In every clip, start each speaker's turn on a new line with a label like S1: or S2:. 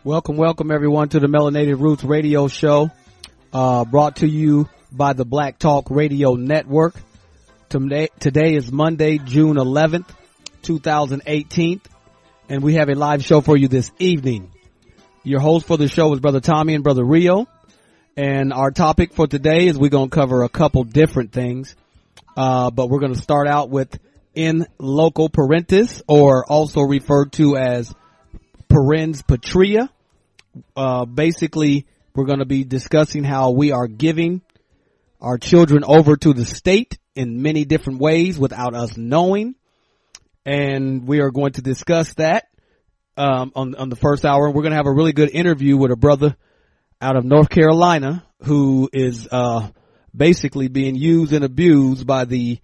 S1: Welcome everyone to the Melanted Roots radio show, brought to you by the Black Talk Radio Network. Today is Monday, June 11th, 2018, and we have a live show for you this evening. Your host for the show is Brother Tommy and Brother Rio, and our topic for today is we're going to cover a couple different things, but we're going to start out with in loco parentis, or also referred to as Parens Patriae. Basically, we're going to be discussing how we are giving our children over to the state in many different ways without us knowing. And we are going to discuss that on the first hour. We're going to have a really good interview with a brother out of North Carolina who is basically being used and abused by the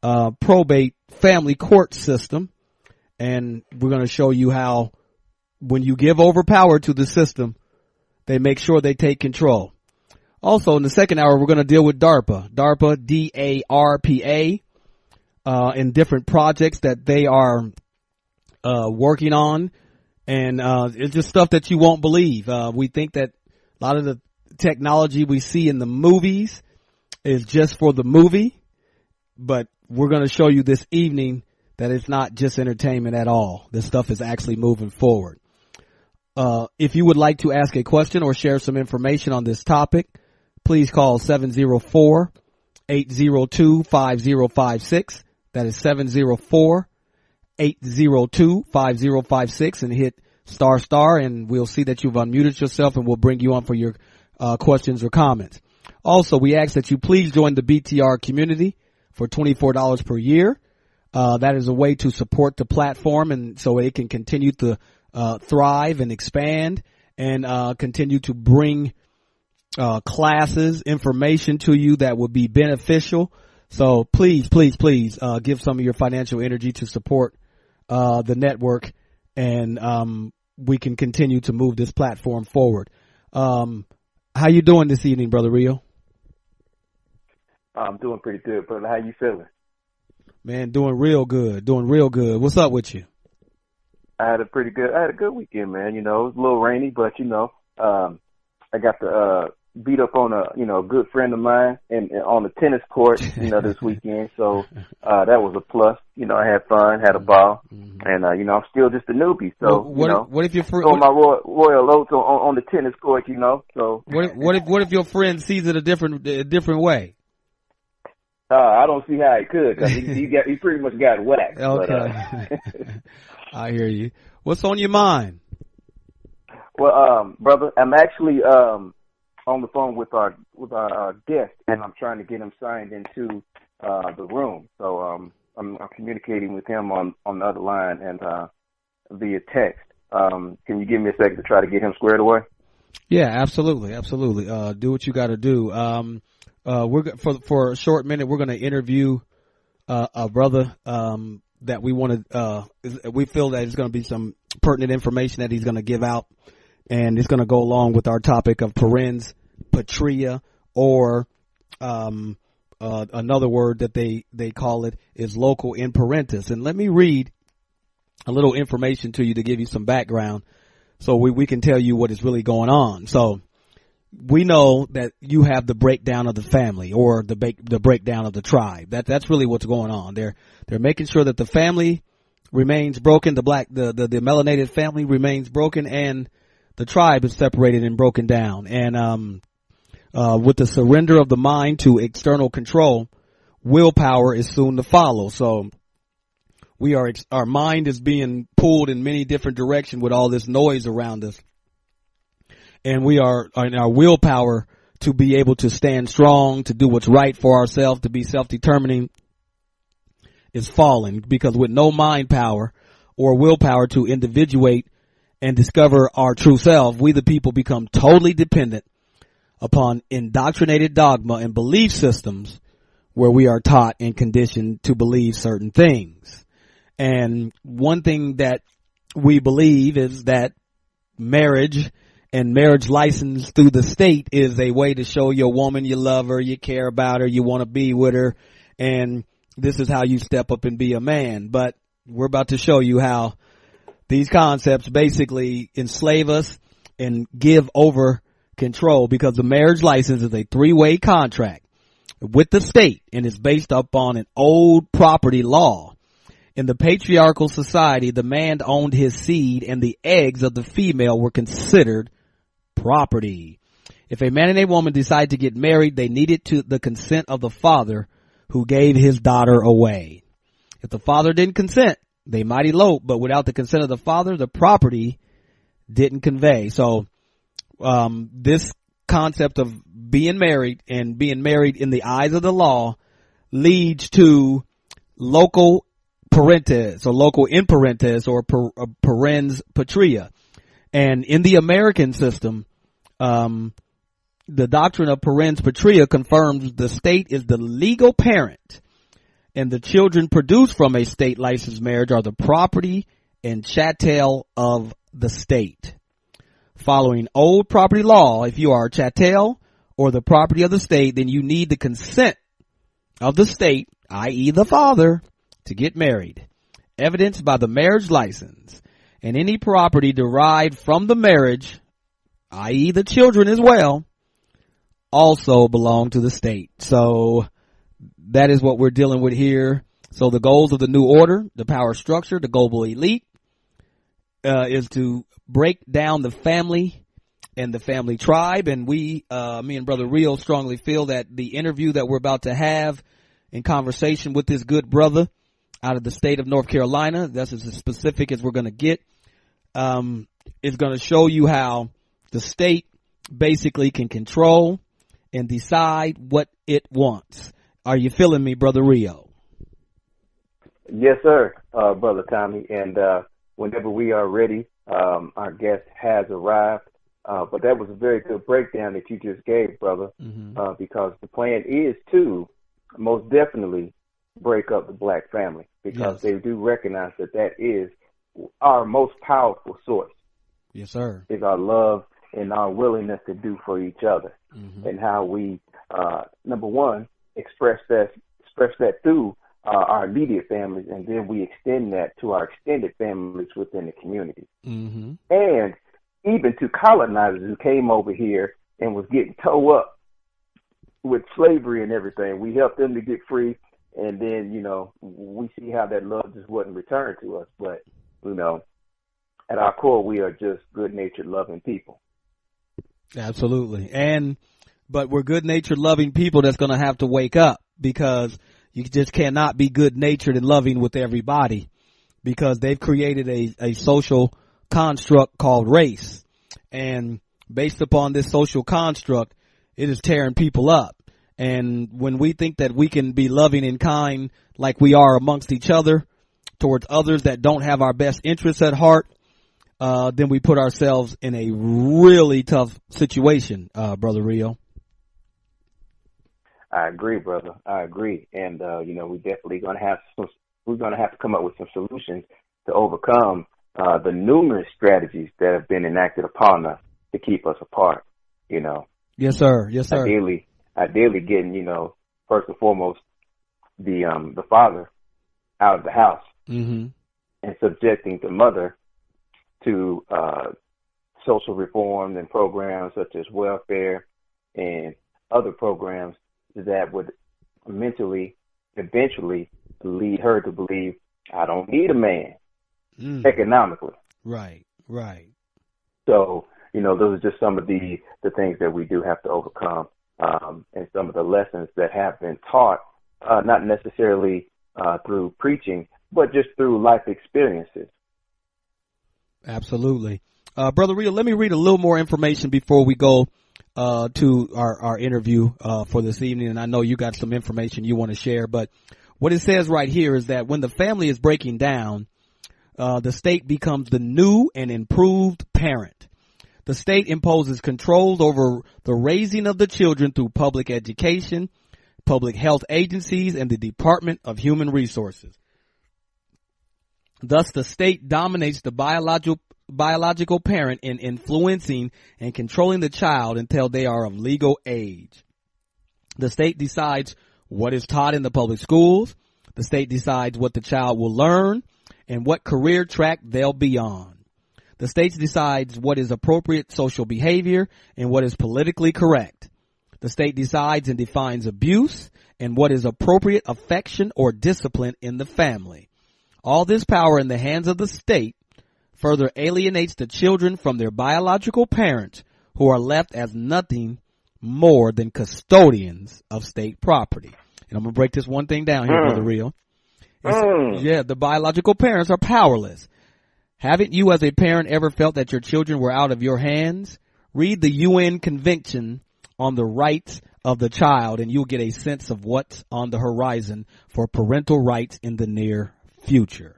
S1: probate family court system. And we're going to show you how when you give over power to the system, they make sure they take control. Also, in the second hour, we're going to deal with DARPA, D-A-R-P-A, in different projects that they are working on. And it's just stuff that you won't believe. We think that a lot of the technology we see in the movies is just for the movie. But we're going to show you this evening that it's not just entertainment at all. This stuff is actually moving forward. If you would like to ask a question or share some information on this topic, please call 704-802-5056. That is 704-802-5056, and hit **, and we'll see that you've unmuted yourself, and we'll bring you on for your questions or comments. Also, we ask that you please join the BTR community for $24 per year. That is a way to support the platform, and so it can continue to thrive and expand and continue to bring classes, information to you that would be beneficial. So please give some of your financial energy to support the network, and we can continue to move this platform forward. How you doing this evening, Brother Rio?
S2: I'm doing pretty good, brother. How you feeling?
S1: Man, doing real good. What's up with you?
S2: I had a good weekend, man. You know, it was a little rainy, but I got to beat up on a good friend of mine and on the tennis court, this weekend. So that was a plus. I had fun, had a ball, and I'm still just a newbie. So
S1: what if your friend
S2: my royal oats on the tennis court? So
S1: what if your friend sees it a different way?
S2: I don't see how he could, because he pretty much got whacked.
S1: Okay. But, I hear you. What's on your mind?
S2: Well, brother, I'm actually on the phone with our guest, and I'm trying to get him signed into the room. So I'm communicating with him on the other line and via text. Can you give me a second to try to get him squared away?
S1: Yeah, absolutely. Do what you got to do. We're for a short minute. We're going to interview a brother that we want to. We feel that it's going to be some pertinent information that he's going to give out, and it's going to go along with our topic of Parens Patriae, or another word that they call it is loco in parentis. And let me read a little information to you to give you some background, so we can tell you what is really going on. So we know that you have the breakdown of the family, or the breakdown of the tribe. That's really what's going on. They're making sure that the family remains broken, the melanated family remains broken, and the tribe is separated and broken down. And with the surrender of the mind to external control, willpower is soon to follow. So our mind is being pulled in many different directions with all this noise around us. And we are in our willpower to be able to stand strong, to do what's right for ourselves, to be self-determining, is falling, because with no mind power or willpower to individuate and discover our true self, we the people become totally dependent upon indoctrinated dogma and belief systems where we are taught and conditioned to believe certain things. And one thing that we believe is that marriage and marriage license through the state is a way to show your woman you love her, you care about her, you want to be with her, and this is how you step up and be a man. But we're about to show you how these concepts basically enslave us and give over control, because the marriage license is a three-way contract with the state and is based upon an old property law. In the patriarchal society, the man owned his seed and the eggs of the female were considered property. If a man and a woman decided to get married, they needed the consent of the father who gave his daughter away. If the father didn't consent, they might elope, but without the consent of the father, the property didn't convey. So this concept of being married and being married in the eyes of the law leads to local parentes or local in parentes or parens patriae. And in the American system, the doctrine of Parens Patriae confirms the state is the legal parent, and the children produced from a state licensed marriage are the property and chattel of the state. Following old property law, if you are a chattel or the property of the state, then you need the consent of the state, i.e. the father, to get married, evidenced by the marriage license, and any property derived from the marriage, i.e. the children as well, also belong to the state. So that is what we're dealing with here. So the goals of the new order, the power structure, the global elite, is to break down the family and the family tribe. And me and Brother Rio strongly feel that the interview that we're about to have in conversation with this good brother out of the state of North Carolina, that's as specific as we're going to get, is going to show you how the state basically can control and decide what it wants. Are you feeling me, Brother Rio?
S2: Yes, sir, Brother Tommy. And whenever we are ready, our guest has arrived. But that was a very good breakdown that you just gave, brother, because the plan is to most definitely break up the black family, because they do recognize that is our most powerful source.
S1: Yes, sir. Is
S2: our love and our willingness to do for each other, and how we, number one, express that through our immediate families, and then we extend that to our extended families within the community. And even to colonizers who came over here and was getting towed up with slavery and everything. We helped them to get free, and then, we see how that love just wasn't returned to us. But, at our core, we are just good-natured, loving people.
S1: Absolutely. But we're good-natured, loving people that's going to have to wake up, because you just cannot be good-natured and loving with everybody, because they've created a social construct called race. And based upon this social construct, it is tearing people up. And when we think that we can be loving and kind like we are amongst each other towards others that don't have our best interests at heart, then we put ourselves in a really tough situation, Brother Rio.
S2: I agree, brother. I agree. And, we definitely we're going to have to come up with some solutions to overcome the numerous strategies that have been enacted upon us to keep us apart,
S1: Yes, sir. Yes, sir.
S2: Ideally getting, first and foremost, the father out of the house, and subjecting the mother to social reform and programs such as welfare and other programs that would eventually lead her to believe, I don't need a man economically.
S1: Right.
S2: So, those are just some of the things that we do have to overcome, and some of the lessons that have been taught, not necessarily through preaching, but just through life experiences.
S1: Absolutely. Brother Rio, let me read a little more information before we go to our interview for this evening. And I know you got some information you want to share, but what it says right here is that when the family is breaking down, the state becomes the new and improved parent. The state imposes controls over the raising of the children through public education, public health agencies, and the Department of Human Resources. Thus, the state dominates the biological parent in influencing and controlling the child until they are of legal age. The state decides what is taught in the public schools. The state decides what the child will learn and what career track they'll be on. The state decides what is appropriate social behavior and what is politically correct. The state decides and defines abuse and what is appropriate affection or discipline in the family. All this power in the hands of the state further alienates the children from their biological parents, who are left as nothing more than custodians of state property. And I'm going to break this one thing down here, Brother Real. Yeah, the biological parents are powerless. Haven't you as a parent ever felt that your children were out of your hands? Read the UN Convention on the Rights of the Child, and you'll get a sense of what's on the horizon for parental rights in the near future.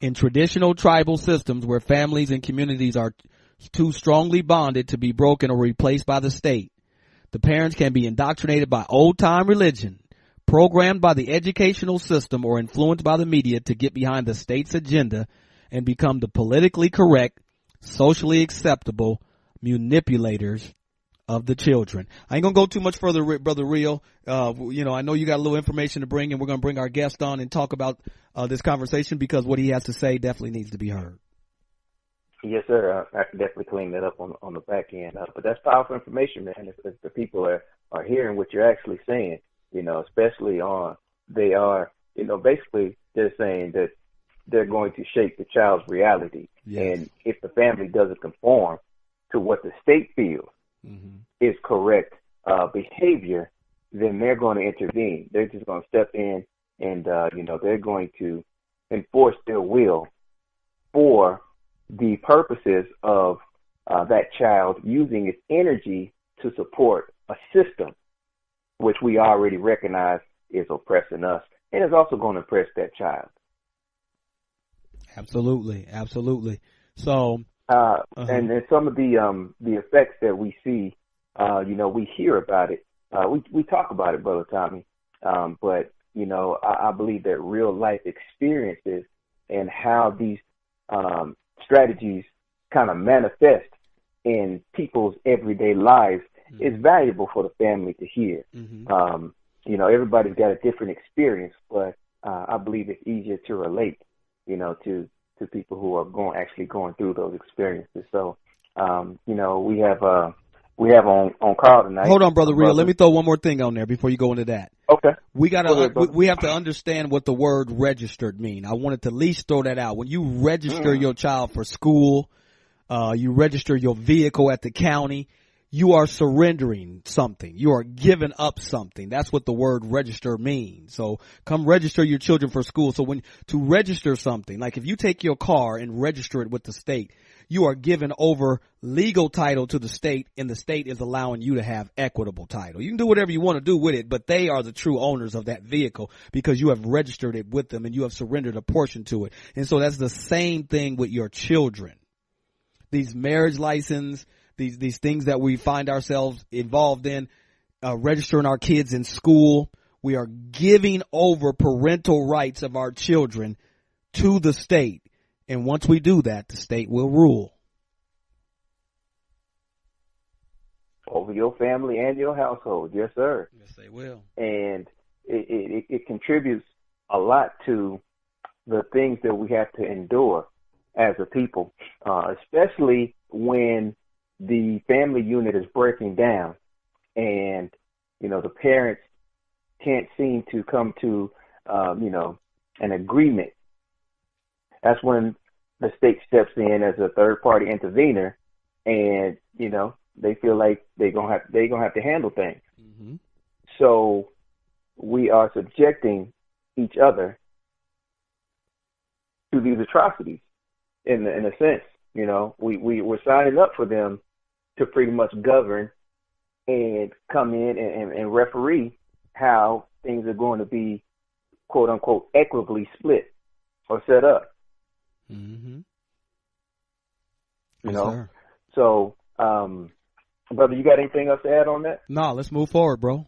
S1: In traditional tribal systems where families and communities are too strongly bonded to be broken or replaced by the state, the parents can be indoctrinated by old-time religion, programmed by the educational system, or influenced by the media to get behind the state's agenda and become the politically correct, socially acceptable manipulators of the children. I ain't gonna go too much further, Brother Real. I know you got a little information to bring, and we're gonna bring our guest on and talk about this conversation, because what he has to say definitely needs to be heard.
S2: Yes, sir. I can definitely clean that up on the back end. But that's powerful information, man. If the people are hearing what you're actually saying, especially they are, basically they're saying that they're going to shape the child's reality. Yes. And if the family doesn't conform to what the state feels is correct behavior, then they're going to intervene. They're just going to step in and, they're going to enforce their will for the purposes of that child using its energy to support a system which we already recognize is oppressing us, and is also going to oppress that child.
S1: Absolutely. So,
S2: and then some of the effects that we see, we hear about it. We talk about it, Brother Tommy. But, I believe that real life experiences and how these strategies kind of manifest in people's everyday lives is valuable for the family to hear. Everybody's got a different experience, but I believe it's easier to relate, to people who are actually going through those experiences. So, we have on call tonight.
S1: Hold on, Brother Real. Let me throw one more thing on there before you go into that.
S2: Okay.
S1: We have to understand what the word registered mean. I wanted to at least throw that out. When you register your child for school, you register your vehicle at the county, you are surrendering something. You are giving up something. That's what the word register means. So come register your children for school. So to register something, like if you take your car and register it with the state, you are giving over legal title to the state, and the state is allowing you to have equitable title. You can do whatever you want to do with it, but they are the true owners of that vehicle because you have registered it with them and you have surrendered a portion to it. And so that's the same thing with your children. These marriage license, these things that we find ourselves involved in, registering our kids in school, we are giving over parental rights of our children to the state. And once we do that, the state will rule
S2: over your family and your household. Yes, sir.
S1: Yes, they will.
S2: And it contributes a lot to the things that we have to endure as a people, especially when the family unit is breaking down and, the parents can't seem to come to, an agreement. That's when the state steps in as a third-party intervener, and they feel like they're gonna have to handle things. So we are subjecting each other to these atrocities in a sense. We're signing up for them to pretty much govern and come in and referee how things are going to be, quote unquote, equitably split or set up.
S1: Sir.
S2: So, brother, you got anything else to add on that?
S1: No, let's move forward, bro.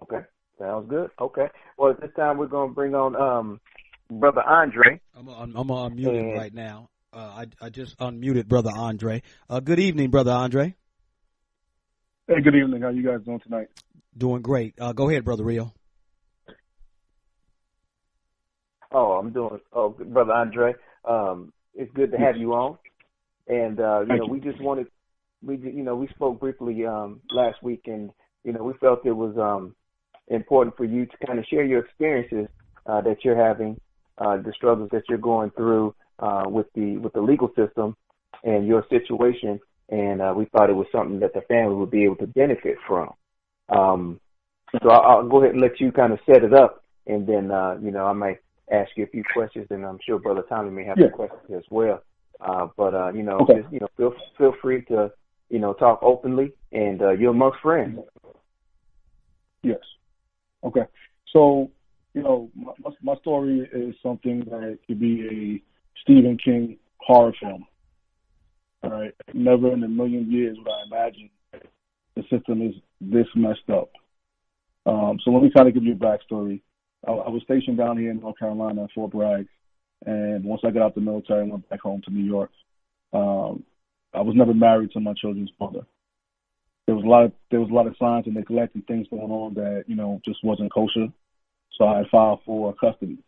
S2: Okay, sounds good. Okay, well, at this time we're going to bring on Brother Andre.
S1: I'm gonna unmute him right now. I just unmuted Brother Andre. Good evening, Brother Andre.
S3: Hey, good evening. How you guys doing tonight?
S1: Doing great. Go ahead, Brother Rio.
S2: Oh, I'm doing. Oh, brother Andre, it's good to have you on. And we just wanted, we spoke briefly last week, and we felt it was important for you to kind of share your experiences that you're having, the struggles that you're going through with the legal system and your situation. And we thought it was something that the family would be able to benefit from. So I'll go ahead and let you kind of set it up, and then I might ask you a few questions, and I'm sure Brother Tommy may have some questions as well.
S3: Okay.
S2: Just feel free to talk openly, and you're amongst friends.
S3: Yes. Okay. So, my story is something that could be a Stephen King horror film. All right. Never in a million years would I imagine the system is this messed up. So let me kind of give you a backstory. I was stationed down here in North Carolina at Fort Bragg, and once I got out the military, I went back home to New York. I was never married to my children's mother. There was a lot of signs of neglect and things going on that just wasn't kosher. So I filed for custody.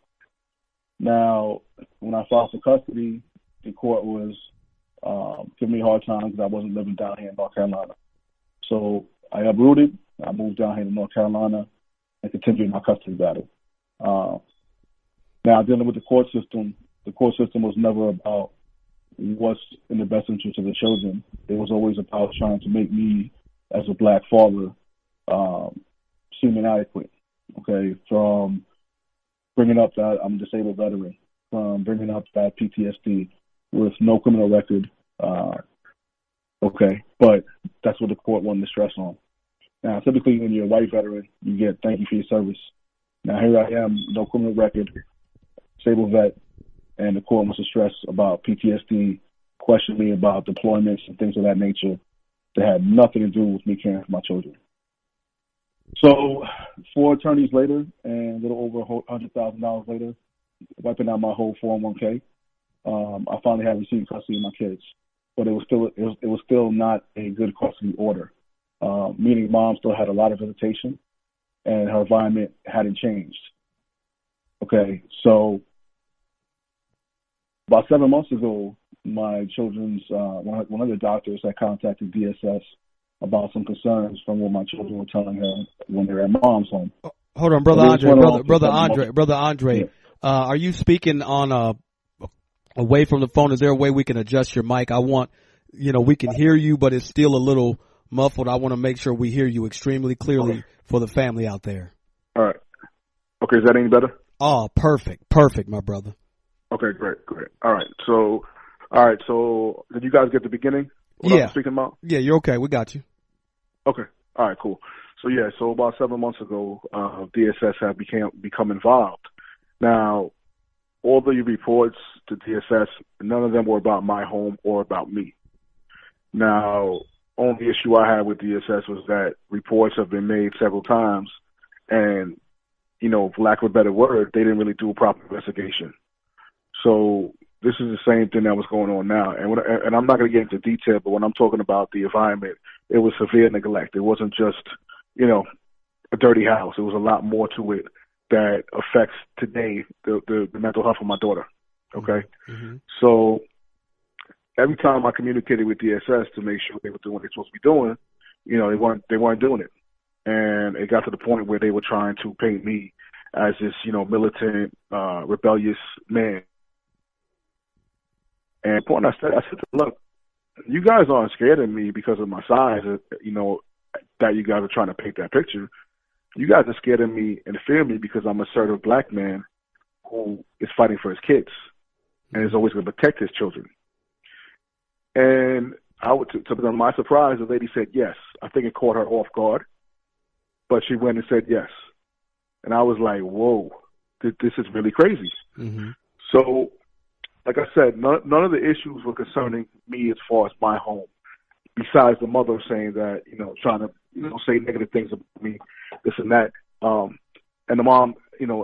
S3: Now, when I filed for custody, the court was giving me a hard time because I wasn't living down here in North Carolina. So I uprooted. I moved down here to North Carolina and continued my custody battle. Now, dealing with the court system was never about what's in the best interest of the children. It was always about trying to make me, as a black father, seem inadequate. Okay, from bringing up that I'm a disabled veteran, from bringing up that PTSD with no criminal record. Okay, but that's what the court wanted to stress on. Now, typically when you're a white veteran, you get thank you for your service. Now, here I am, no criminal record, disabled vet, and the court wants to stress about PTSD, question me about deployments and things of that nature that had nothing to do with me caring for my children. So 4 attorneys later and a little over $100,000 later, wiping out my whole 401k, I finally had received custody of my kids. But it was still not a good custody order, meaning mom still had a lot of visitation and her environment hadn't changed. Okay, so about 7 months ago, my children's, one of the doctors had contacted DSS about some concerns from what my children were telling her when they were at mom's home.
S1: Hold on, Brother Andre. Brother Andre,
S3: yeah.
S1: Are you speaking on away from the phone? Is there a way we can adjust your mic? I want, we can hear you, but it's still a little muffled. I want to make sure we hear you extremely clearly for the family out there.
S3: All right. Okay, is that any better?
S1: Oh, perfect, my brother.
S3: Okay, great. All right, so did you guys get the beginning? What I was speaking about? Yeah,
S1: you're okay. We got you.
S3: Okay. All right, cool. So about 7 months ago, DSS had become involved. Now, all the reports to DSS, none of them were about my home or about me. Now, only issue I had with DSS was that reports have been made several times, and, for lack of a better word, they didn't really do a proper investigation. So this is the same thing that was going on now. And I'm not going to get into detail, but when I'm talking about the environment, it was severe neglect. It wasn't just, a dirty house. It was a lot more to it that affects today the mental health of my daughter. Okay?
S1: Mm-hmm.
S3: So every time I communicated with DSS to make sure they were doing what they're supposed to be doing, they weren't doing it. And it got to the point where they were trying to paint me as this, militant, rebellious man. And at the point I said, look, you guys aren't scared of me because of my size, that you guys are trying to paint that picture. You guys are scared of me and fear me because I'm an assertive black man who is fighting for his kids and is always going to protect his children. And to my surprise, the lady said yes. I think it caught her off guard, but she went and said yes. And I was like, whoa, this is really crazy.
S1: Mm-hmm.
S3: So, like I said, none of the issues were concerning me as far as my home, besides the mother saying that, trying to, say negative things about me, this and that. And the mom,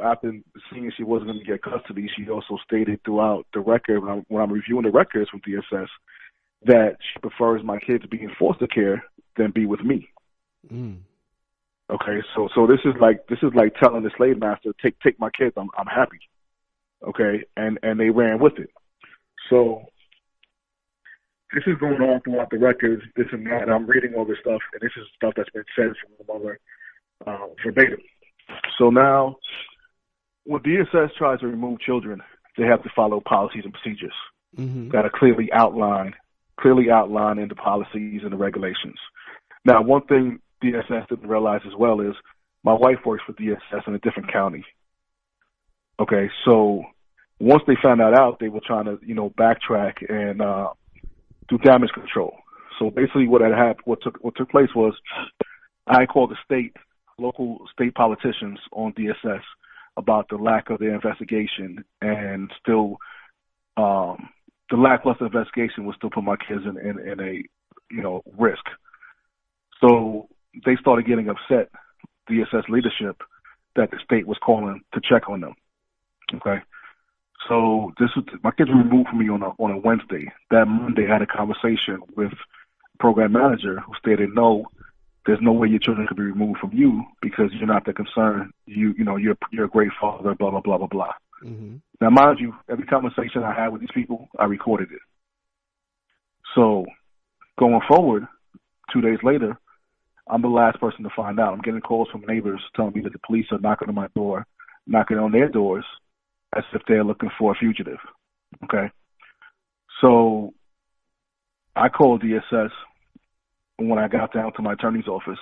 S3: after seeing she wasn't going to get custody, she also stated throughout the record, when I'm reviewing the records from DSS, that she prefers my kids be in foster care than be with me.
S1: Mm.
S3: Okay, so this is like telling the slave master, take my kids, I'm happy. okay, and they ran with it. So this is going on throughout the records, this and that. I'm reading all this stuff, and this is stuff that's been said from the mother verbatim. So now, when DSS tries to remove children, they have to follow policies and procedures that are clearly outlined in the policies and the regulations. Now, one thing DSS didn't realize as well is my wife works for DSS in a different county. Okay, so once they found that out, they were trying to, backtrack and do damage control. So basically, what took place was I called the local state politicians on DSS about the lack of their investigation, and still the lackluster investigation would still put my kids in a risk. So they started getting upset, DSS leadership, that the state was calling to check on them. Okay, so my kids were removed from me on a Wednesday. That Monday, I had a conversation with the program manager who stated, no, there's no way your children could be removed from you because you're not the concern. You're a great father. Blah blah blah blah blah. Now, mind you, every conversation I had with these people, I recorded it. So going forward, 2 days later, I'm the last person to find out. I'm getting calls from neighbors telling me that the police are knocking on my door, knocking on their doors, as if they're looking for a fugitive. Okay? So I called DSS when I got down to my attorney's office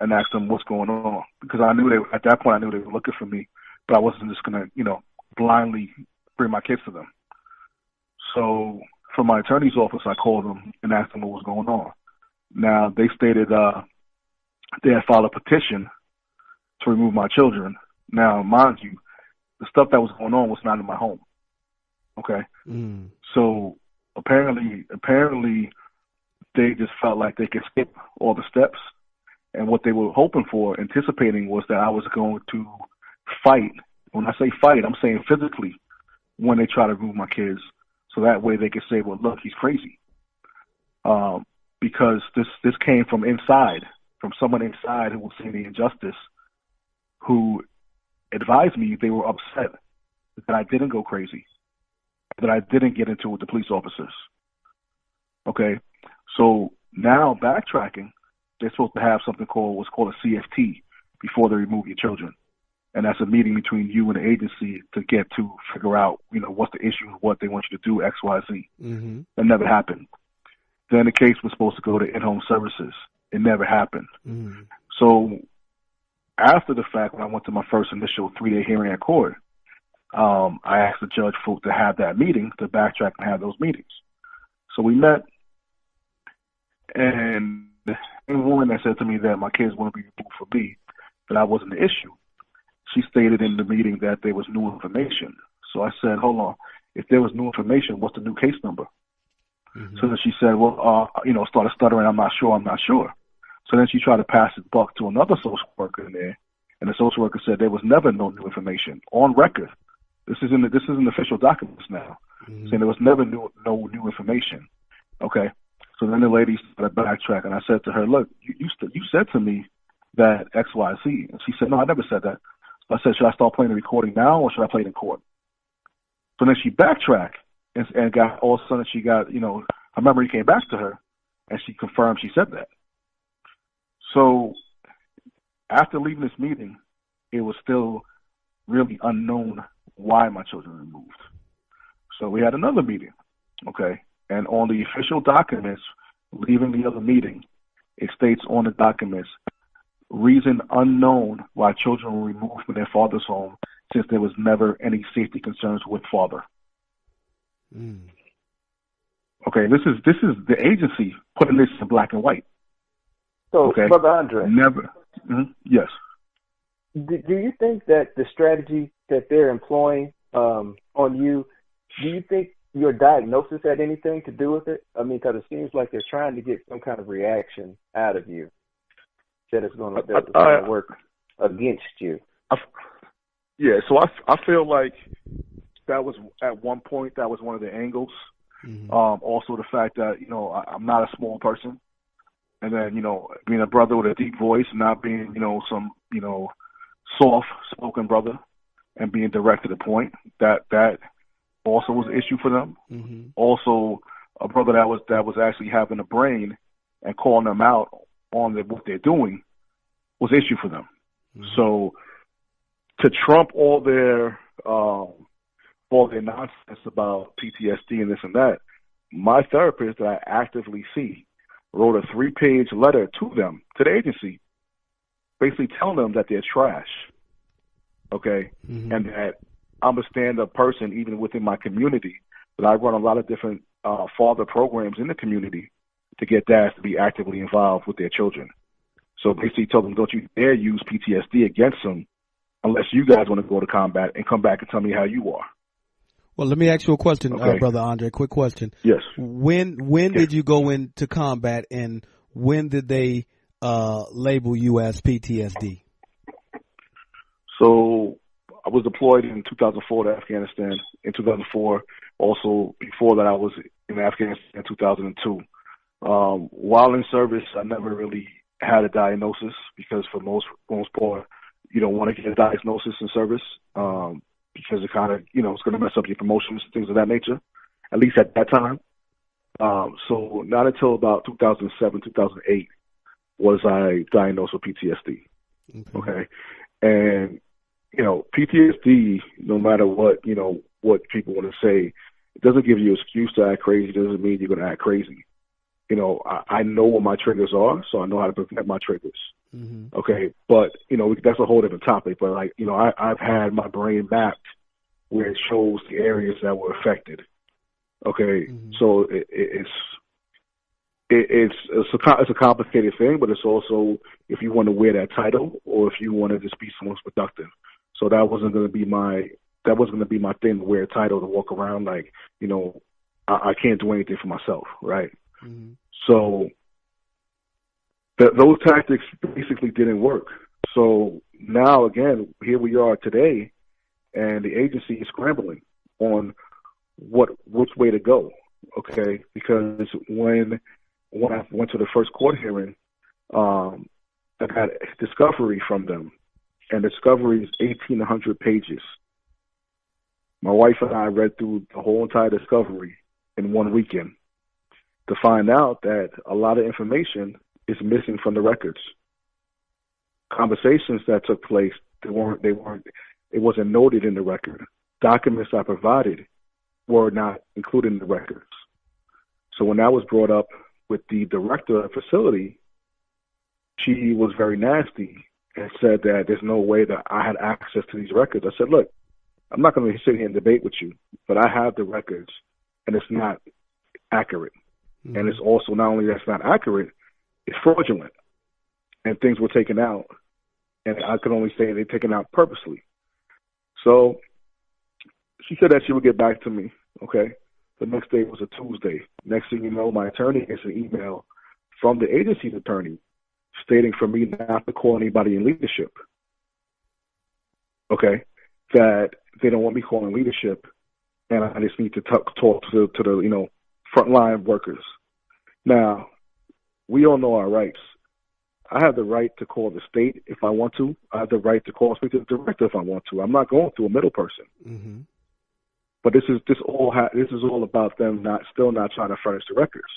S3: and asked them what's going on. Because at that point, I knew they were looking for me, but I wasn't just going to, blindly bring my kids to them. So from my attorney's office, I called them and asked them what was going on. Now, they stated they had filed a petition to remove my children. Now, mind you, the stuff that was going on was not in my home. Okay? So apparently they just felt like they could skip all the steps. And what they were hoping for, anticipating, was that I was going to fight. When I say fight, I'm saying physically, when they try to remove my kids. So that way they could say, well, look, he's crazy. Because this came from inside, from someone inside who was seeing the injustice, who advised me they were upset that I didn't go crazy, that I didn't get into it with the police officers. Okay? So now, backtracking, they're supposed to have what's called a CFT before they remove your children. And that's a meeting between you and the agency to get to figure out, what's the issue, what they want you to do, X, Y, Z. That never happened. Then the case was supposed to go to in-home services. It never happened. So after the fact, when I went to my first initial 3-day hearing at court, I asked the judge to have that meeting, to backtrack and have those meetings. So we met, and the woman that said to me that my kids wouldn't be removed for me, that I wasn't the issue, she stated in the meeting that there was new information. So I said, hold on, if there was new information, what's the new case number? So then she said, well, started stuttering, I'm not sure. So then she tried to pass the buck to another social worker in there, and the social worker said there was never no new information on record. This is in official documents now, saying there was never no new information. Okay, so then the lady started backtrack, and I said to her, look, you said to me that X, Y, Z, and she said, no, I never said that. So I said, should I start playing the recording now, or should I play it in court? So then she backtracked, and got, all of a sudden she got, her memory came back to her, and she confirmed she said that. So after leaving this meeting, it was still really unknown why my children were removed. So we had another meeting, okay? And on the official documents, leaving the other meeting, it states on the documents, reason unknown why children were removed from their father's home, since there was never any safety concerns with father. Okay, this is the agency putting this in black and white.
S2: So,
S3: okay?
S2: Brother Andre,
S3: Never. Yes.
S2: Do you think that the strategy that they're employing on you, do you think your diagnosis had anything to do with it? I mean, because it seems like they're trying to get some kind of reaction out of you that is going to work against you.
S3: Yeah, so I feel like that was, at one point, that was one of the angles. Also the fact that, I'm not a small person. And then, being a brother with a deep voice, not being, some, soft-spoken brother. and being direct to the point. That also was an issue for them.
S1: Mm-hmm.
S3: Also, a brother that was actually having a brain and calling them out on what they're doing was an issue for them. Mm-hmm. So to trump all their nonsense about PTSD and this and that, my therapist that I actively see wrote a 3-page letter to them, to the agency, basically telling them that they're trash, okay, mm-hmm. and that I'm a stand-up person even within my community, that I run a lot of different father programs in the community to get dads to be actively involved with their children. So basically told them, don't you dare use PTSD against them unless you guys want to go to combat and come back and tell me how you are.
S1: Well, let me ask you a question,
S3: okay.
S1: Brother Andre. Quick question.
S3: Yes.
S1: When did you go into combat, and when did they label you as PTSD?
S3: So I was deployed in 2004 to Afghanistan. In 2004, also before that, I was in Afghanistan in 2002. While in service, I never really had a diagnosis because for most part, you don't want to get a diagnosis in service. Because it kind of, it's going to mess up your promotions, things of that nature, at least at that time. So not until about 2007, 2008 was I diagnosed with PTSD. Okay. And, PTSD, no matter what, what people want to say, it doesn't give you an excuse to act crazy. It doesn't mean you're going to act crazy. I know what my triggers are, so I know how to prevent my triggers. Mm-hmm. Okay, but that's a whole different topic. But I've had my brain mapped where it shows the areas that were affected. Okay, mm-hmm. So it's a complicated thing, but it's also if you want to wear that title or if you want to just be someone's productive. So that wasn't going to be my thing to wear a title to walk around like I can't do anything for myself, right? Mm-hmm. So those tactics basically didn't work. So now, again, here we are today, and the agency is scrambling on which way to go, okay? Because when I went to the first court hearing, I got a discovery from them, and discovery is 1,800 pages. My wife and I read through the whole entire discovery in one weekend to find out that a lot of information is missing from the records. Conversations that took place, it wasn't noted in the record. Documents I provided were not included in the records. So when that was brought up with the director of the facility, she was very nasty and said that there's no way that I had access to these records. I said, look, I'm not going to sit here and debate with you, but I have the records, and it's not accurate. Mm-hmm. And it's also not only that's not accurate, it's fraudulent. And things were taken out. And I could only say they're taken out purposely. So she said that she would get back to me. Okay. The next day was a Tuesday. Next thing you know, my attorney gets an email from the agency's attorney stating for me not to call anybody in leadership. Okay. That they don't want me calling leadership. And I just need to talk to the, frontline workers. Now, we all know our rights. I have the right to call the state if I want to. I have the right to speak to the director if I want to. I'm not going through a middle person. Mm-hmm. But this is all about them still not trying to furnish the records.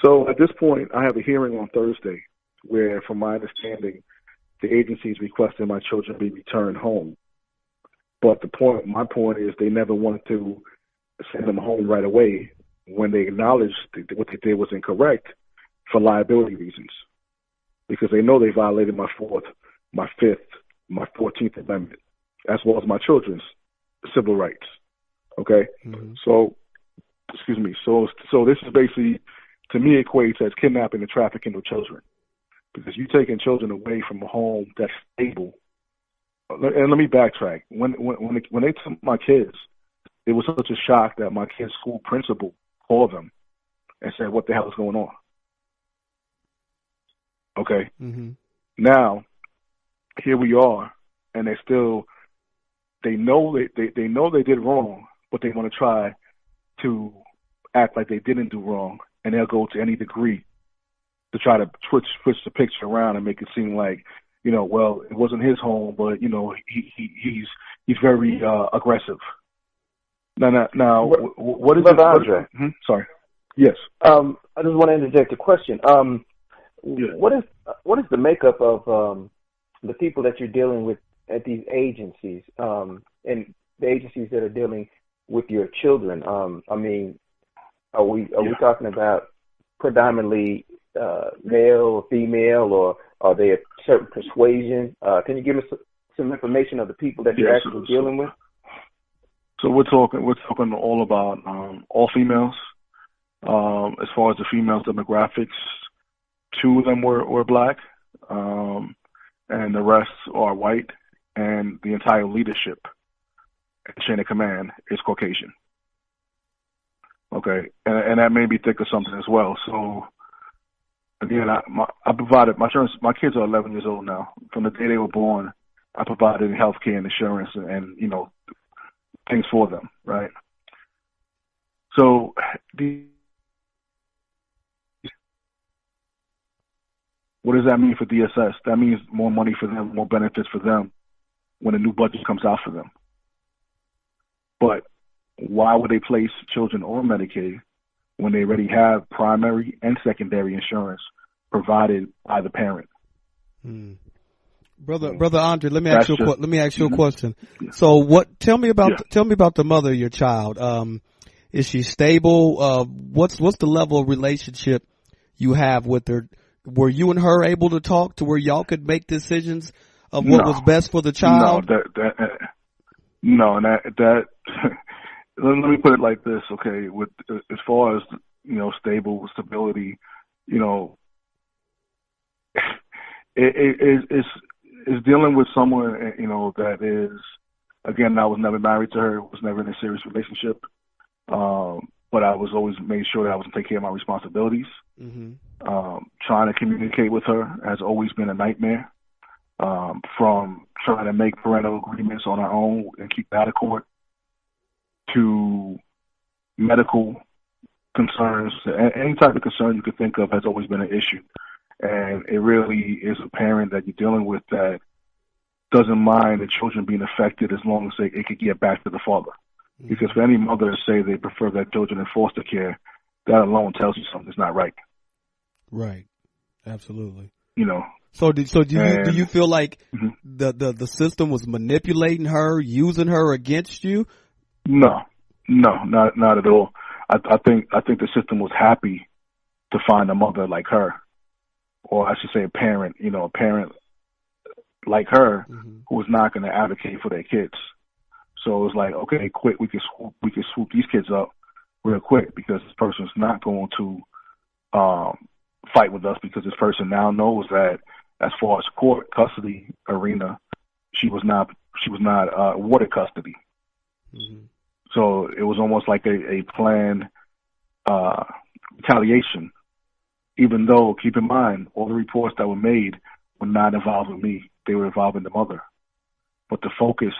S3: So at this point, I have a hearing on Thursday where, from my understanding, the agency is requesting my children be returned home. But my point is they never wanted to send them home right away when they acknowledged that what they did was incorrect for liability reasons. Because they know they violated my 4th, my 5th, my 14th Amendment, as well as my children's civil rights. Okay? Mm-hmm. So this is basically, to me, equates as kidnapping and trafficking of children. Because you're taking children away from a home that's stable. And let me backtrack. When they took my kids, it was such a shock that my kid's school principal called them and said, what the hell is going on? Okay. Mm-hmm. Now, here we are, and they know they did wrong, but they want to try to act like they didn't do wrong, and they'll go to any degree to try to switch the picture around and make it seem like, well, it wasn't his home, but he's he's very aggressive. Now, what is
S2: Brother
S3: it?
S2: Andre?
S3: Sorry. Yes.
S2: I just want to interject a question.
S3: Yeah.
S2: What is the makeup of the people that you're dealing with at these agencies, and the agencies that are dealing with your children? I mean, are we talking about predominantly male or female, or are they a certain persuasion? Can you give us some information of the people that you're actually dealing with?
S3: So we're talking all about all females. As far as the females demographics, 2 of them were black, and the rest are white, and the entire leadership and chain of command is Caucasian. Okay, and that made me think of something as well. So again, I provided my kids are 11 years old now. From the day they were born, I provided health care and insurance and things for them, right? So what does that mean for DSS? That means more money for them, more benefits for them when a new budget comes out for them. But why would they place children on Medicaid when they already have primary and secondary insurance provided by the parent?
S1: Brother Andre, let me ask you a question. So tell me about the mother of your child. Is she stable? What's the level of relationship you have with her? Were you and her able to talk to where y'all could make decisions of what was best for the child?
S3: No, that let me put it like this, okay? With as far as stability, it's dealing with someone that is, again, I was never married to her, was never in a serious relationship, but I was always made sure that I was taking care of my responsibilities. Trying to communicate with her has always been a nightmare. From trying to make parental agreements on our own and keep out of court, to medical concerns, any type of concern you could think of has always been an issue. And it really is a parent that you're dealing with that doesn't mind the children being affected as long as it could get back to the father. Because for any mother to say they prefer their children in foster care, that alone tells you something's not right.
S1: Right. Absolutely.
S3: So
S1: do you feel like the system was manipulating her, using her against you?
S3: No, not at all. I think the system was happy to find a mother like her, or I should say a parent like her who was not going to advocate for their kids. So it was like, okay, quick, we can swoop these kids up real quick because this person's not going to fight with us because this person now knows that as far as court custody arena, she was not awarded custody. So it was almost like a planned retaliation, even though, keep in mind, all the reports that were made were not involving me. They were involving the mother. But the focus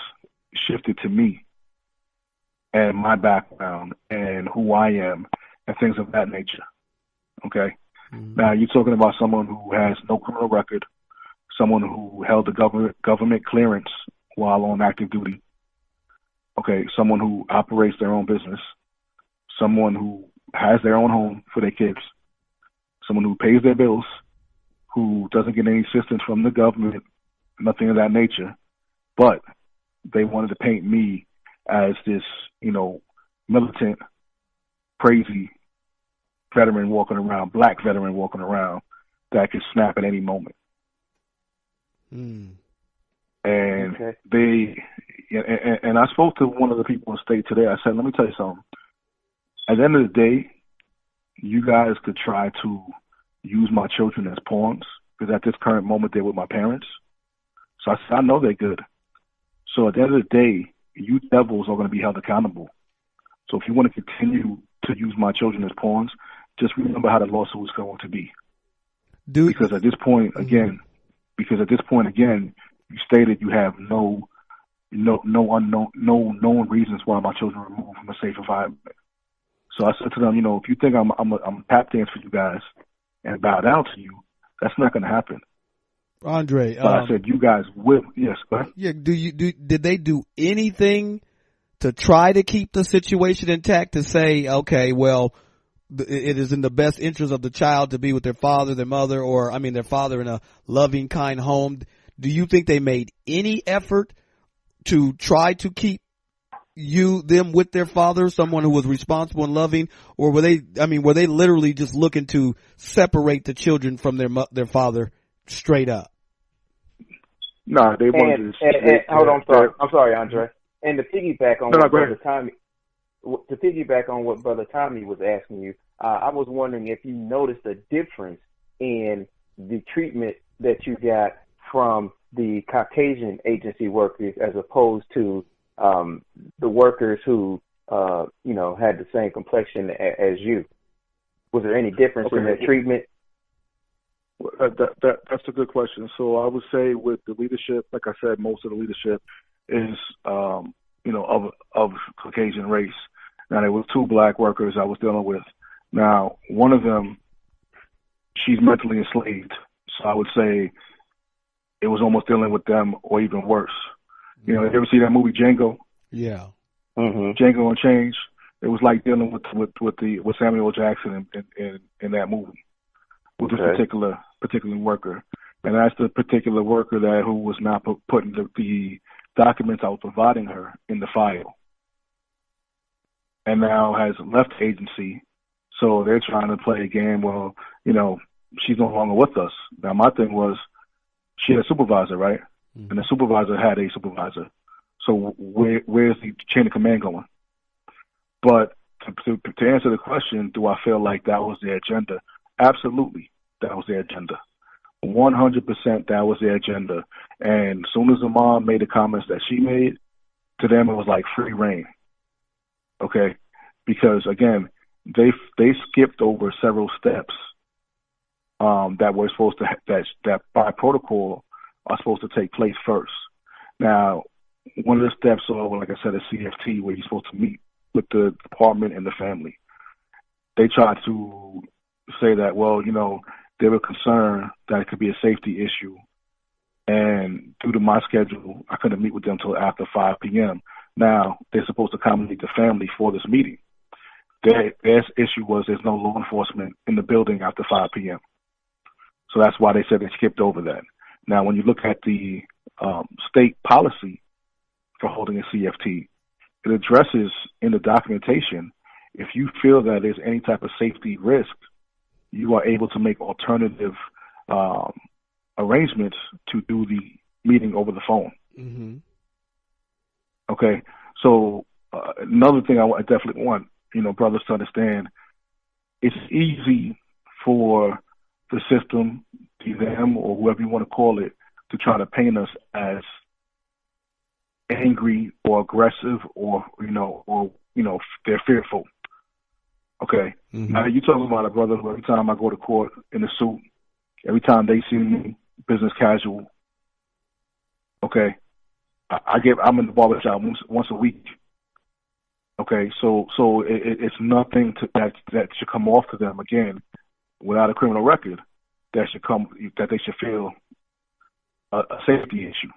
S3: shifted to me and my background and who I am and things of that nature. Okay? Now, you're talking about someone who has no criminal record, someone who held the government clearance while on active duty. Okay, someone who operates their own business, someone who has their own home for their kids, someone who pays their bills, who doesn't get any assistance from the government, nothing of that nature. But they wanted to paint me as this, militant, crazy veteran walking around, black veteran walking around that could snap at any moment. And and I spoke to one of the people in state today. I said, let me tell you something. At the end of the day, you guys could try to use my children as pawns because at this current moment they're with my parents. So I said, I know they're good. So at the end of the day, you devils are going to be held accountable. So if you want to continue to use my children as pawns, just remember how the lawsuit is going to be. Because at this point, again, you stated you have no known reasons why my children were removed from a safe environment. So I said to them, if you think I'm a tap dance for you guys and bow down to you, that's not going to happen.
S1: Andre,
S3: but I said you guys will. Yes, go ahead.
S1: Yeah. Did they do anything to try to keep the situation intact, to say, okay, well, it is in the best interest of the child to be with their father, their mother, or their father in a loving, kind home? Do you think they made any effort to try to keep them with their father, someone who was responsible and loving, or were they literally just looking to separate the children from their father straight up?
S3: No, they wanted
S2: to. Hold on, I'm sorry, Andre. And to piggyback on what Brother Tommy was asking you, I was wondering if you noticed a difference in the treatment that you got from the Caucasian agency workers as opposed to the workers who had the same complexion as you. Was there any difference in their treatment?
S3: That's a good question. So I would say with the leadership, like I said, most of the leadership is of Caucasian race. Now there was 2 black workers I was dealing with. Now one of them, she's mentally enslaved. So I would say it was almost dealing with them, or even worse. You ever see that movie Django?
S1: Yeah.
S3: Mm-hmm. Django Unchained. It was like dealing with Samuel L. Jackson in that movie with this particular worker, and that's the particular worker who was not putting the documents I was providing her in the file, and now has left the agency. So they're trying to play a game. Well, she's no longer with us. Now my thing was, she had a supervisor, right? Mm-hmm. And the supervisor had a supervisor. So where's the chain of command going? But to answer the question, do I feel like that was their agenda? Absolutely, that was their agenda. 100% that was their agenda. And as soon as the mom made the comments that she made, to them it was like free reign. Okay? Because again, they skipped over several steps that were supposed to that by protocol are supposed to take place first. Now, one of the steps are, like I said, a CFT, where you're supposed to meet with the department and the family. They tried to say that, well, they were concerned that it could be a safety issue, and due to my schedule, I couldn't meet with them until after 5 p.m. Now, they're supposed to accommodate the family for this meeting. Their issue was there's no law enforcement in the building after 5 p.m. So that's why they said they skipped over that. Now, when you look at the state policy for holding a CFT, it addresses in the documentation, if you feel that there's any type of safety risk, you are able to make alternative arrangements to do the meeting over the phone.
S1: Mm-hmm.
S3: Okay, so another thing I definitely want brothers to understand, it's easy for the system, them or whoever you want to call it, to try to paint us as angry or aggressive or they're fearful. Okay. Mm-hmm. Now you're talking about a brother who every time I go to court in a suit, every time they see me business casual, okay, I'm in the barbershop once a week. Okay, so it's nothing that should come off to them again without a criminal record that they should feel a safety issue.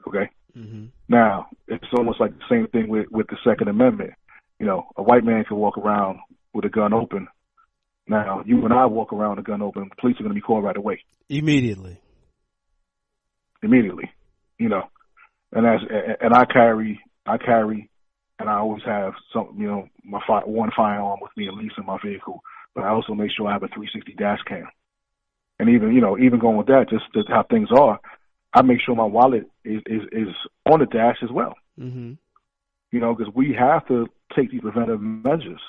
S3: Okay. Mm-hmm. Now it's almost like the same thing with the Second Amendment. A white man can walk around with a gun open. Now you and I walk around with a gun open, the police are going to be called right away. Immediately. And I carry, and I always have some, one firearm with me at least in my vehicle. But I also make sure I have a 360 dash cam. And even going with that, just how things are, I make sure my wallet is on the dash as well. Mm-hmm. Because we have to take these preventive measures,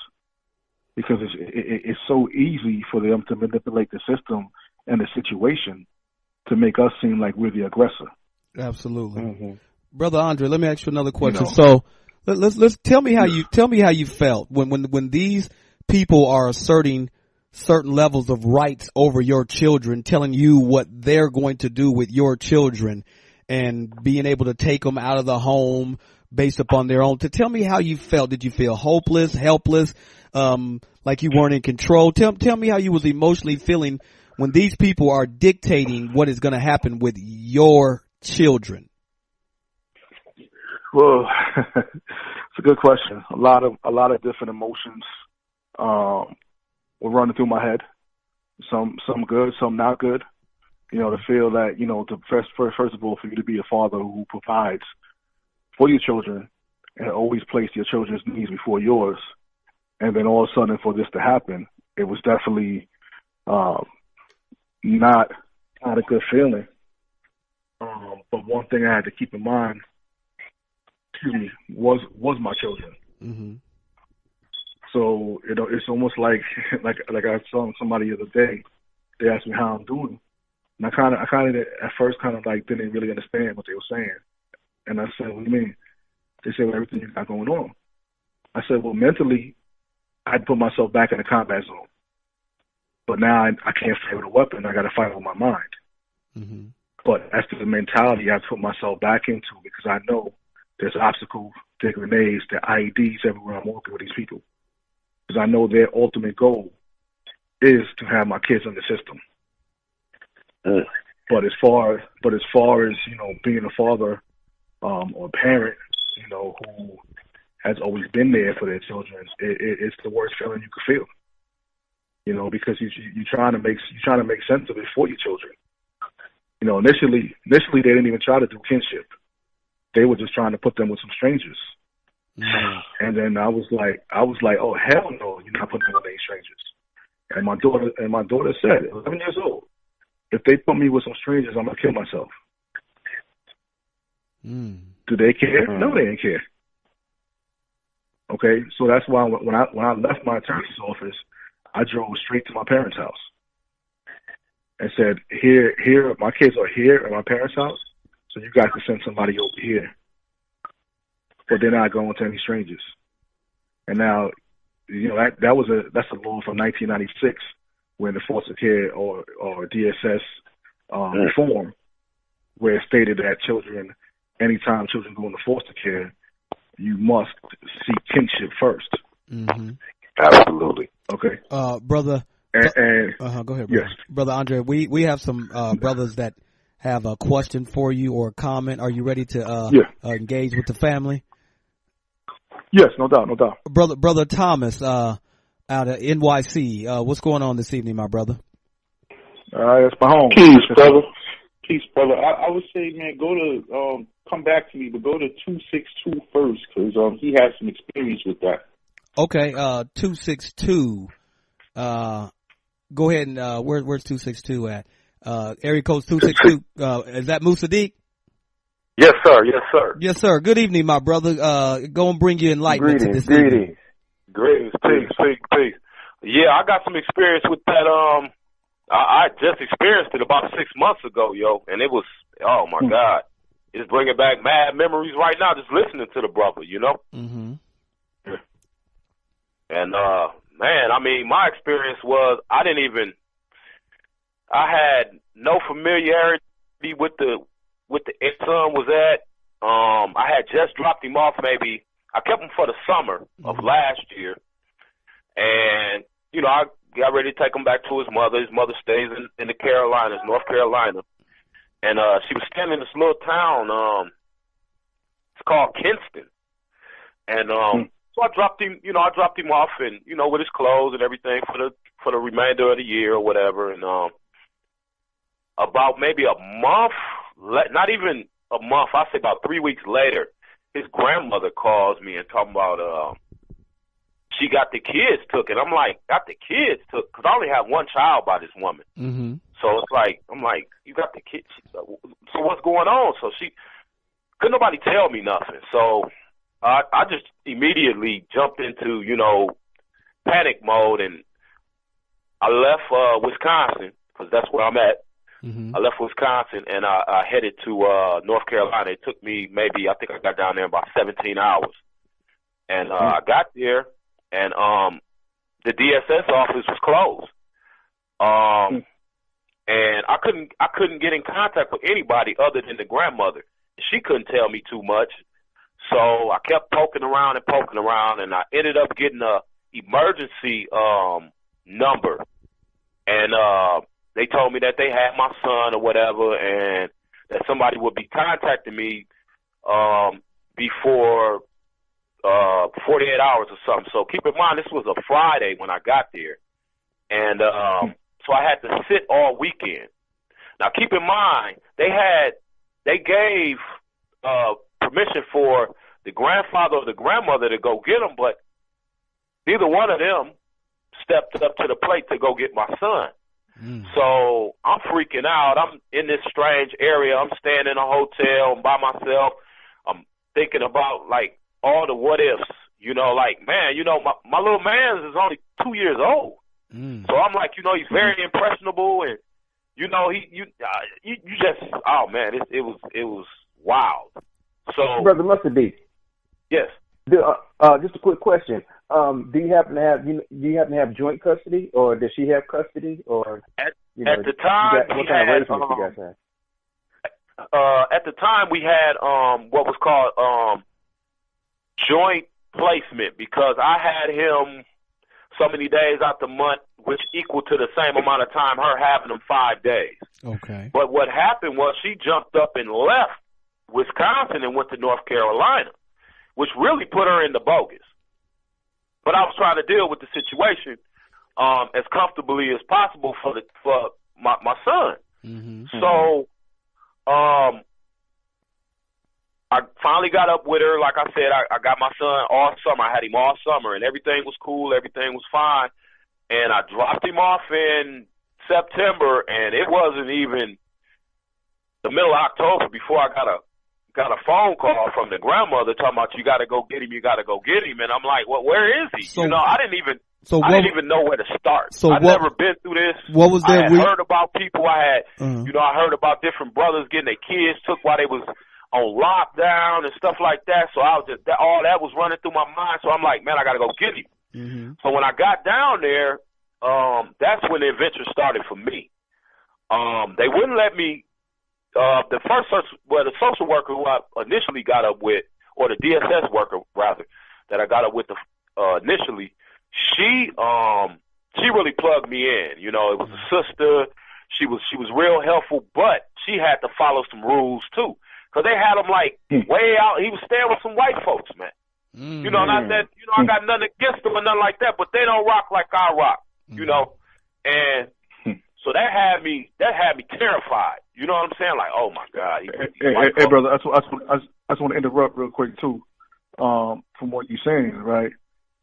S3: because it's so easy for them to manipulate the system and the situation to make us seem like we're the aggressor. Absolutely. Mm-hmm. Brother Andre, let me ask you another question. So let's tell me how you felt when these people are asserting certain levels of rights over your children, telling you what they're going to do with your children, and being able to take them out of the home based upon their own. Tell me how you felt. Did you feel hopeless, helpless, like you weren't in control? Tell me how you was emotionally feeling
S1: when these people are dictating what is going to happen with your children?
S3: Well, it's a good question. A lot of different emotions were running through my head. Some good, some not good. You know, to feel that, you know, first of all, for you to be a father who provides for your children and always place your children's needs before yours, and then all of a sudden for this to happen, it was definitely not a good feeling. But one thing I had to keep in mind, was my children. Mm-hmm. So, you know, it's almost like I saw somebody the other day. They asked me how I'm doing, and I kind of at first like didn't really understand what they were saying. And I said, "What do you mean?" They said, "Well, everything you got going on." I said, "Well, mentally, I'd put myself back in the combat zone, but now I can't fight with a weapon. I got to fight with my mind." Mm-hmm. But that's the mentality I put myself back into, because I know there's obstacles, there are grenades, there are IEDs everywhere I'm walking with these people. Because I know their ultimate goal is to have my kids in the system. But as far as, you know, being a father or parent, you know, who has always been there for their children, it's the worst feeling you could feel. You know, because you're trying to make sense of it for your children. You know, initially they didn't even try to do kinship. They were just trying to put them with some strangers. Mm-hmm. And then I was like, oh hell no, you're not putting them with any strangers. And my daughter said, 11 years old, if they put me with some strangers, I'm gonna kill myself. Mm. Do they care? No, they didn't care. Okay, so that's why when I left my attorney's office, I drove straight to my parents' house and said, here, my kids are here at my parents' house, so you guys can send somebody over here. But they're not going to any strangers. And now, you know, that's a law from 1996 when the foster care or DSS reform, where it stated that anytime children go into foster care, you must seek kinship first. Mm-hmm.
S2: Absolutely.
S1: Okay. Brother. Go ahead, brother.
S3: Yes.
S1: Brother Andre, we have some brothers that have a question for you or a comment. Are you ready to engage with the family?
S3: Yes, no doubt.
S1: Brother Thomas, out of NYC, what's going on this evening, my brother?
S3: It's my home.
S4: Peace, brother. I would say, man, go to come back to me, but go to 262 first, because he has some experience with that.
S1: Okay, 262. Go ahead and where's 262 at? Area code 262. Is that Musaddiq?
S2: Yes, sir. Yes, sir.
S1: Yes, sir. Good evening, my brother. Go and bring you enlightenment to this evening.
S5: Greetings. Peace. Yeah, I got some experience with that. I just experienced it about 6 months ago, yo, and it was, oh my God, it's bringing back mad memories right now just listening to the brother, you know. Mm-hmm. And man, I mean, my experience was I had no familiarity with the son was at. I had just dropped him off. Maybe I kept him for the summer of last year, and you know, I got ready to take him back to his mother. His mother stays in the Carolinas, North Carolina, and she was staying in this little town. It's called Kinston, and so I dropped him off, and you know, with his clothes and everything for the remainder of the year or whatever. And about maybe a month, not even a month, I'd say about 3 weeks later, his grandmother calls me and talking about she got the kids took. And I'm like, got the kids took? Because I only have one child by this woman. Mm-hmm. So it's like, I'm like, you got the kids? So what's going on? So couldn't nobody tell me nothing. So I just immediately jumped into, you know, panic mode, and I left Wisconsin, because that's where I'm at. Mm-hmm. I left Wisconsin, and I headed to North Carolina. It took me I think I got down there in about 17 hours. And I got there, and the DSS office was closed. And I couldn't get in contact with anybody other than the grandmother. She couldn't tell me too much. So I kept poking around, and I ended up getting a emergency number. And they told me that they had my son or whatever, and that somebody would be contacting me before 48 hours or something. So keep in mind, this was a Friday when I got there, and so I had to sit all weekend. Now keep in mind, they gave permission for the grandfather or the grandmother to go get them, but neither one of them stepped up to the plate to go get my son. So I'm freaking out. I'm in this strange area. I'm staying in a hotel. I'm by myself. I'm thinking about, like, all the what ifs. You know, like, man, you know, my little man is only 2 years old. So I'm like, you know, he's very impressionable, and you know, you just, oh man, it was wild. So,
S2: Brother Mustard D.
S5: Yes.
S2: Just a quick question. Do you happen to have joint custody, or does she have custody, or
S5: at the time
S2: what kind of arrangement you guys have?
S5: At the time we had what was called joint placement, because I had him so many days out the month, which equal to the same amount of time her having him 5 days.
S1: Okay.
S5: But what happened was she jumped up and left Wisconsin and went to North Carolina, which really put her in the bogus. But I was trying to deal with the situation as comfortably as possible for my son. So I finally got up with her. Like I said, I got my son all summer. I had him all summer, and everything was cool. Everything was fine. And I dropped him off in September, and it wasn't even the middle of October before I got a phone call from the grandmother talking about, you got to go get him, and I'm like, well, where is he?
S1: So,
S5: you know, I didn't even know where to start.
S1: So
S5: I've never been through this.
S1: What was that?
S5: I had heard about people. I heard about different brothers getting their kids took while they was on lockdown and stuff like that. So I was just, all that was running through my mind. So I'm like, man, I got to go get him. So when I got down there, that's when the adventure started for me. They wouldn't let me. The social worker who I initially got up with, or the DSS worker rather, that I got up with initially, she really plugged me in. You know, it was a sister. She was real helpful, but she had to follow some rules too, because they had him like way out. He was staying with some white folks, man. You know, not that I got nothing against them or nothing like that, but they don't rock like I rock. You know, and so that had me terrified. You know what I'm saying? Like, oh my God.
S3: Hey, brother, I just want to interrupt real quick too, from what you're saying, right?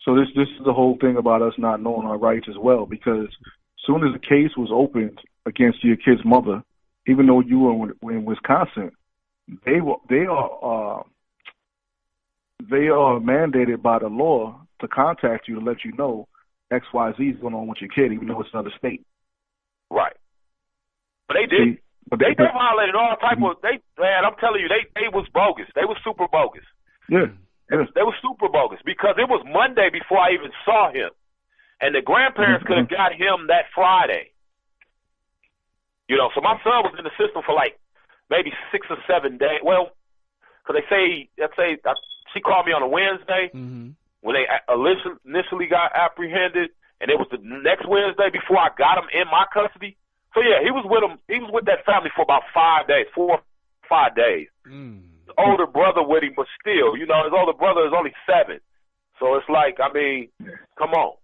S3: So this is the whole thing about us not knowing our rights as well, because as soon as the case was opened against your kid's mother, even though you were in Wisconsin, they are mandated by the law to contact you to let you know XYZ is going on with your kid, even though it's another state.
S5: Right. But they did. They violated all type of. Man, I'm telling you, they was bogus. They was super bogus.
S3: Yeah.
S5: They were super bogus, because it was Monday before I even saw him, and the grandparents could have got him that Friday. You know, so my son was in the system for like maybe 6 or 7 days. Well, because let's say she called me on a Wednesday when they initially got apprehended, and it was the next Wednesday before I got him in my custody. So yeah, he was with them. He was with that family for about 5 days, 4 or 5 days. His older brother with him, but still, you know, his older brother is only 7. So it's like, I mean, come on.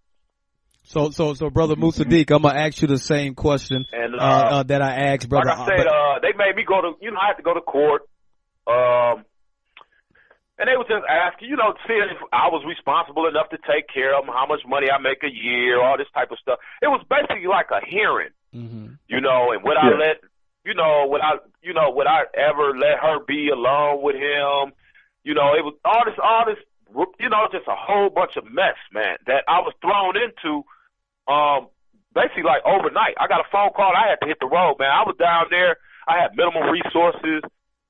S1: So, brother Musaddiq, I'm gonna ask you the same question that I asked brother.
S5: Like I said, they made me go to, you know, I had to go to court, and they would just ask, you know, see if I was responsible enough to take care of them, how much money I make a year, all this type of stuff. It was basically like a hearing, you know, and would I let, you know, would I ever let her be alone with him? You know, it was all this, you know, just a whole bunch of mess, man, that I was thrown into. Basically like overnight. I got a phone call. I had to hit the road, man. I was down there. I had minimal resources.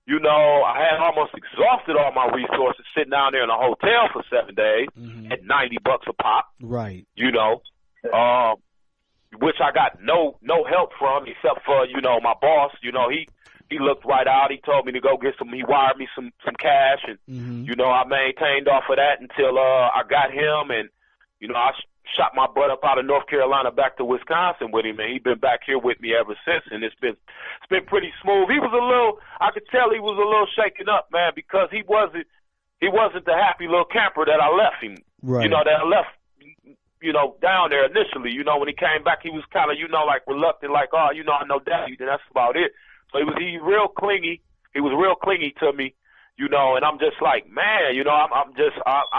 S5: You know, I had almost exhausted all my resources sitting down there in a hotel for 7 days at $90 a pop.
S1: Right.
S5: You know, which I got no help from except for, you know, my boss. You know, he looked right out. He told me to go get he wired me some cash, and, you know, I maintained off of that until I got him, and, you know, I shot my butt up out of North Carolina back to Wisconsin with him, and he's been back here with me ever since, and it's been pretty smooth. He was I could tell he was a little shaken up, man, because he wasn't the happy little camper that I left him.
S1: Right.
S5: You know, that I left, you know, down there initially. You know, when he came back, he was kind of, you know, like reluctant, like, oh, you know, I know Daddy, then that's about it. So he real clingy. He was real clingy to me. You know, and I'm just like, man, you know, I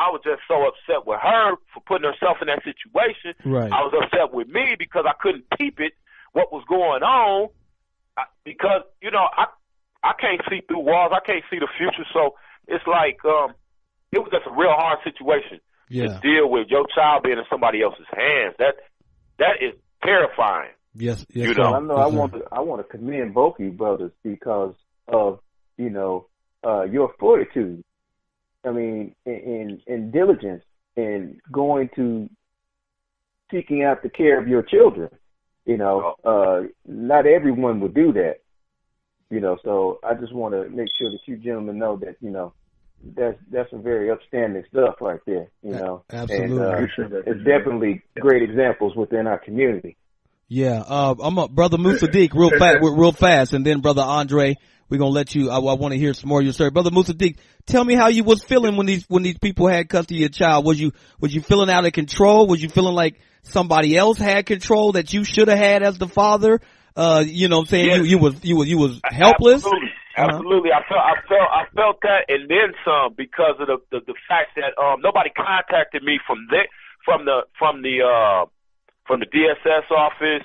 S5: was just so upset with her for putting herself in that situation.
S1: Right.
S5: I was upset with me because I couldn't peep it, what was going on, because, you know, I can't see through walls. I can't see the future. So it's like, it was just a real hard situation to deal with your child being in somebody else's hands. That is terrifying.
S1: Yes.
S5: You know,
S2: I know. I want to commend both of you brothers because of, you know, your fortitude. I mean, in diligence in going to seeking out the care of your children. You know, not everyone would do that. You know, so I just want to make sure that you gentlemen know that, you know, that's some very upstanding stuff right there. You know,
S1: absolutely.
S2: And it's definitely great examples within our community.
S1: Yeah, I'm Brother Musaddiq real fast, and then Brother Andre, we're gonna let you. I want to hear some more of your story, Brother Musaddiq. Tell me how you was feeling when these people had custody of your child. Was you feeling out of control? Was you feeling like somebody else had control that you should have had as the father? You know what I'm saying?
S5: Yes.
S1: You was helpless.
S5: Absolutely. I felt that, and then some, because of the fact that nobody contacted me from the DSS office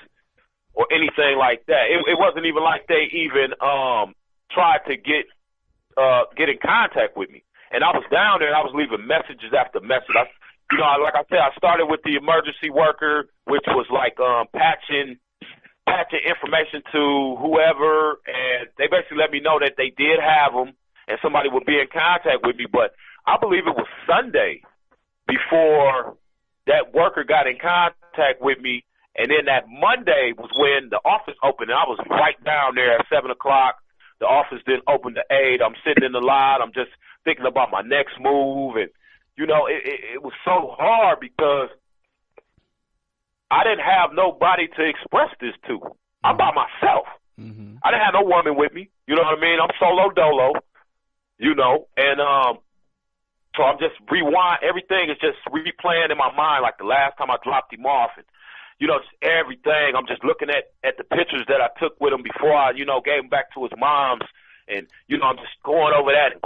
S5: or anything like that. It wasn't even like they even tried to get in contact with me. And I was down there and I was leaving messages after message. Like I said, I started with the emergency worker, which was like patching information to whoever, and they basically let me know that they did have them and somebody would be in contact with me. But I believe it was Sunday before that worker got in contact with me, and then that Monday was when the office opened, and I was right down there at 7 o'clock. The office didn't open to 8. I'm sitting in the line. I'm just thinking about my next move, and, you know, it was so hard because I didn't have nobody to express this to. I'm by myself.
S1: Mm-hmm.
S5: I didn't have no woman with me. You know what I mean? I'm solo dolo, you know, and so I'm just everything is just replaying in my mind like the last time I dropped him off, and, you know, just everything. I'm just looking at the pictures that I took with him before I, you know, gave him back to his mom's, and, you know, I'm just going over that and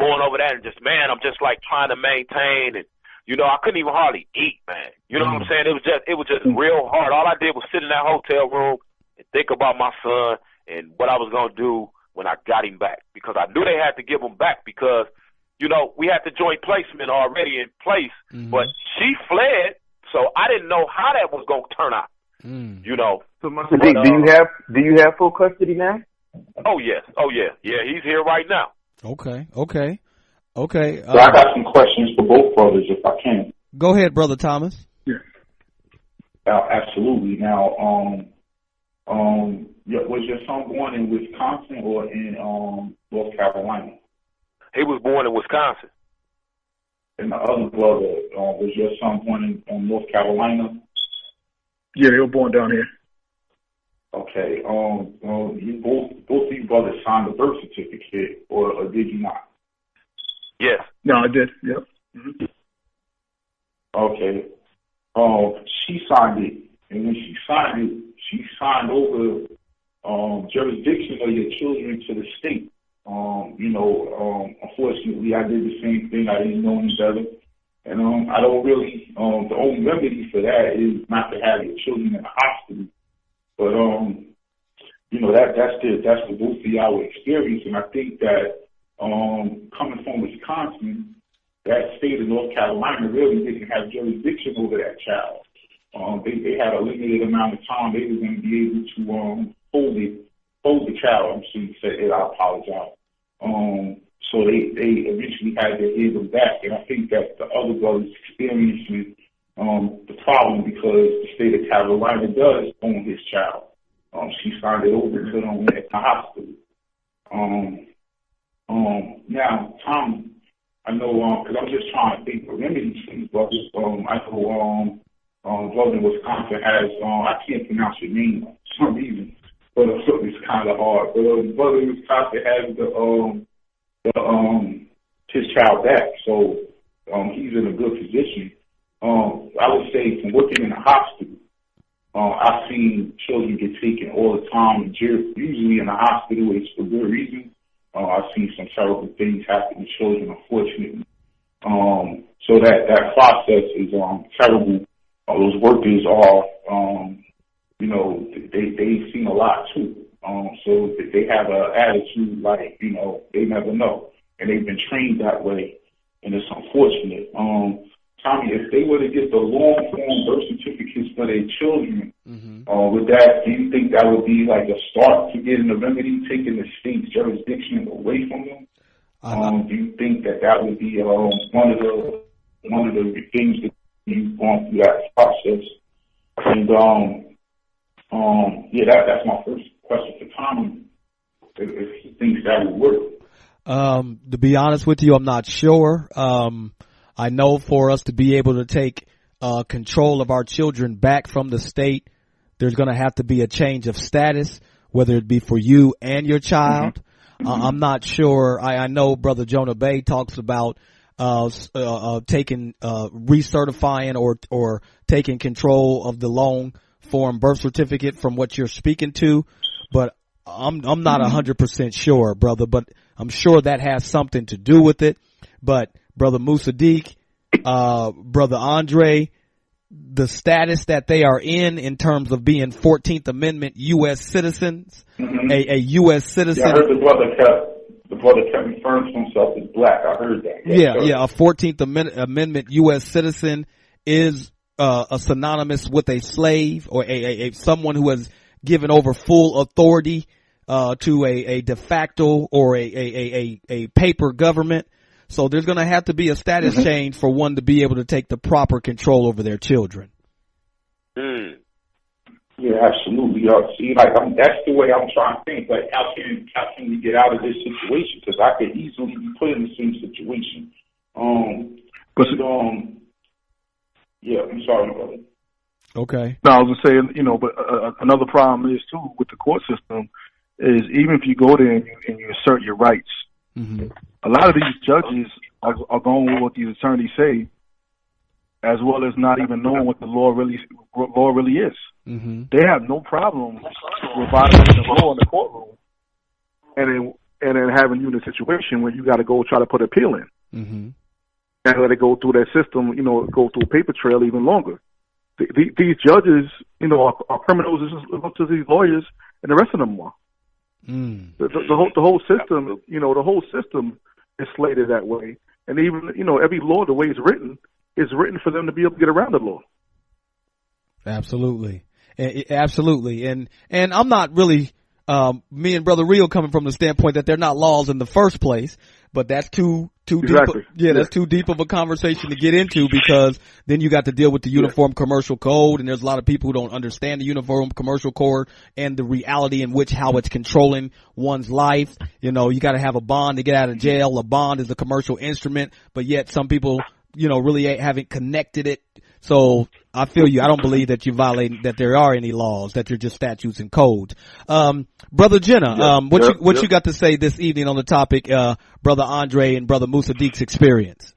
S5: just, man, I'm just like trying to maintain, and, you know, I couldn't even hardly eat, man. You know what I'm saying? It was just real hard. All I did was sit in that hotel room and think about my son and what I was going to do when I got him back, because I knew they had to give him back because, you know, we had the joint placement already in place, but she fled, so I didn't know how that was going to turn out. You know.
S2: So, Mr. D, do you have full custody now?
S5: Oh yes. Oh yeah. Yeah, he's here right now.
S1: Okay.
S4: So I got some questions for both brothers, if I can.
S1: Go ahead, Brother Thomas.
S3: Yeah.
S4: Absolutely. Now, was your son born in Wisconsin or in North Carolina?
S5: He was born in Wisconsin.
S4: And the other brother, was your son born in North Carolina?
S3: Yeah, they were born down here.
S4: Okay. You both these brothers signed the birth certificate, or did you not?
S5: Yes.
S3: No, I did. Yep. Mm-hmm.
S4: Okay. She signed it, and when she signed it, she signed over jurisdiction of your children to the state. Unfortunately, I did the same thing. I didn't know any better. And I don't really, the only remedy for that is not to have your children in the hospital. But, that's what both of y'all were experiencing. I think that coming from Wisconsin, that state of North Carolina really didn't have jurisdiction over that child. They had a limited amount of time they were going to be able to hold the child. I'm sure you said it. I apologize. So they eventually had to give them back, and I think that the other brothers experiencing the problem because the state of Carolina does own his child. She signed it over to them at the hospital. Now, Tom, I know because I'm just trying to think of remedies for these brothers. I know brother in Wisconsin has, I can't pronounce your name for some reason, but it's kind of hard. But brother in Wisconsin has his child back, so he's in a good position. I would say from working in a hospital, I've seen children get taken all the time. Usually in a hospital, it's for good reason. I've seen some terrible things happen to children, unfortunately. So that process is terrible. Those workers are, they've seen a lot too. So they have an attitude like, they never know, and they've been trained that way, and it's unfortunate. Tommy, if they were to get the long form birth certificates for their children, with that, do you think that would be like a start to getting a remedy, taking the state's jurisdiction away from them? Do you think that would be one of the things that you've gone through that process? And that's my first question for Tommy, if he thinks that would work.
S1: To be honest with you, I'm not sure. I know for us to be able to take control of our children back from the state, there's going to have to be a change of status, whether it be for you and your child. I'm not sure. I know Brother Jonah Bey talks about taking recertifying or taking control of the long form birth certificate from what you're speaking to, but I'm not 100% sure, brother, but I'm sure that has something to do with it. But Brother Musaddiq, Brother Andre, the status that they are in terms of being 14th Amendment U.S. citizens, a U.S. citizen.
S4: Yeah, I heard the brother kept referring to himself as black. I heard that.
S1: Yeah, a 14th Amendment U.S. citizen is synonymous with a slave or a someone who has given over full authority to a de facto or a paper government. So there's going to have to be a status change for one to be able to take the proper control over their children.
S4: Yeah, absolutely. See, that's the way I'm trying to think. Like, how can we get out of this situation? Because I could easily be put in the same situation. Yeah, I'm sorry, brother.
S1: Okay.
S3: No, I was gonna say, but another problem is too with the court system is even if you go there and you assert your rights, a lot of these judges are going with what these attorneys say, as well as not even knowing what the law really is. They have no problem with violating the law in the courtroom, and then having you in a situation where you got to go try to put an appeal in, and let it go through that system, go through a paper trail even longer. These judges, are criminals as to these lawyers, and the rest of them are. The whole system, the whole system is slated that way, and even every law, the way it's written, is written for them to be able to get around the law. Absolutely,
S1: and I'm not really me and Brother Rio coming from the standpoint that they're not laws in the first place, but that's too
S3: exactly.
S1: deep. That's too deep of a conversation to get into, because then you got to deal with the Uniform Commercial Code, and there's a lot of people who don't understand the Uniform Commercial Code and the reality in which how it's controlling one's life. You got to have a bond to get out of jail. A bond is a commercial instrument, but yet some people, really haven't connected it. So I feel you. I don't believe that you violate, that there are any laws, that they're just statutes and codes. Brother Jenna, what you got to say this evening on the topic, Brother Andre and Brother Musaddiq's experience?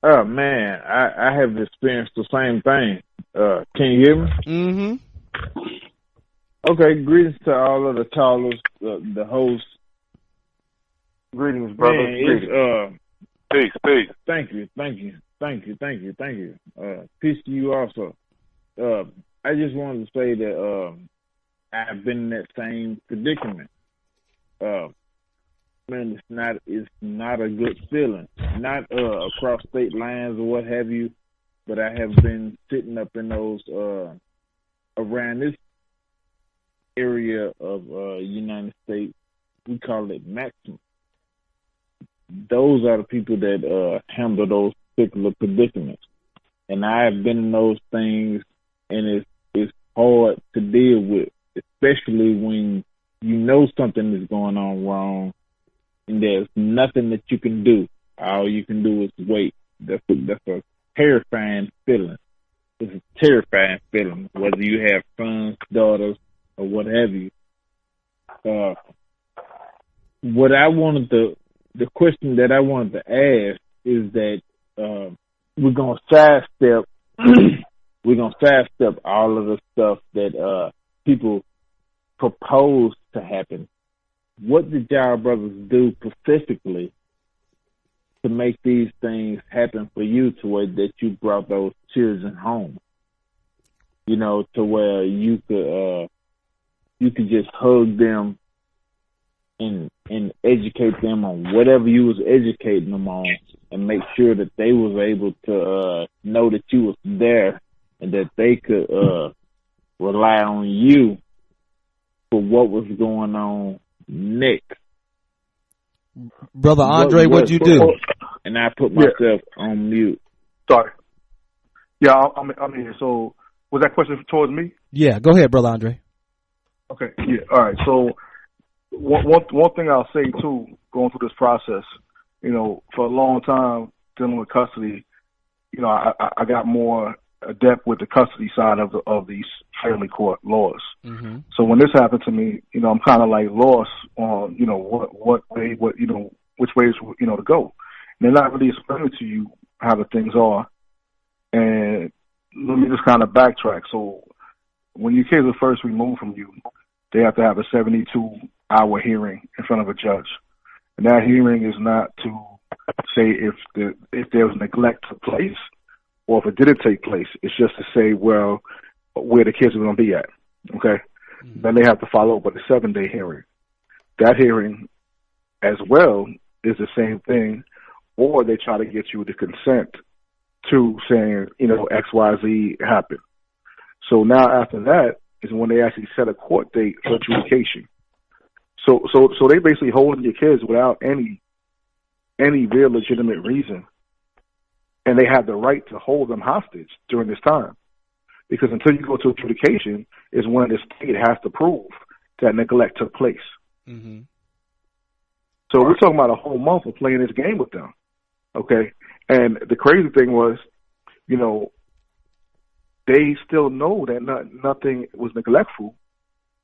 S6: Oh man, I have experienced the same thing. Can you hear me? Okay, greetings to all of the callers, the hosts.
S2: Greetings, brother.
S6: Man,
S5: Peace.
S6: Thank you. Peace to you also. I just wanted to say that I've been in that same predicament. Man, it's not a good feeling. Not across state lines or what have you, but I have been sitting up in those around this area of United States. We call it Maximum. Those are the people that handle those particular predicaments, and I have been in those things, and it's hard to deal with, especially when something is going on wrong, and there's nothing that you can do. All you can do is wait. That's a terrifying feeling. It's a terrifying feeling, whether you have sons, daughters, or what have you. What I wanted the question that I wanted to ask is that we're gonna sidestep all of the stuff that people propose to happen. What did y'all brothers do specifically to make these things happen for you to where that you brought those children home? You know, to where you could just hug them and educate them on whatever you was educating them on, and make sure that they was able to know that you was there and that they could rely on you for what was going on next.
S1: Brother Andre, what'd you do?
S6: And I put myself on mute.
S3: Sorry. Yeah, I'm here. So, was that question towards me?
S1: Yeah, go ahead, Brother Andre.
S3: Okay. Yeah. All right. So, one thing I'll say too, going through this process, you know, for a long time dealing with custody, you know, I got more adept with the custody side of these family court laws. Mm-hmm. So when this happened to me, you know, I'm kind of like lost on, you know, what you know, which ways, you know, to go. And they're not really explaining to you how the things are. And let me just kind of backtrack. So when your kids are first removed from you, they have to have a 72-hour hearing in front of a judge. And that hearing is not to say if there was neglect took place or if it didn't take place. It's just to say, well, where the kids are going to be at. Okay? Mm-hmm. Then they have to follow up with a 7-day hearing. That hearing as well is the same thing, or they try to get you to consent to saying, you know, X, Y, Z happened. So now after that is when they actually set a court date for adjudication. So they basically holding your kids without any real legitimate reason, and they have the right to hold them hostage during this time, because until you go to adjudication is when the state has to prove that neglect took place. Mm-hmm. So we're talking about a whole month of playing this game with them, okay? And the crazy thing was, you know, they still know that nothing was neglectful.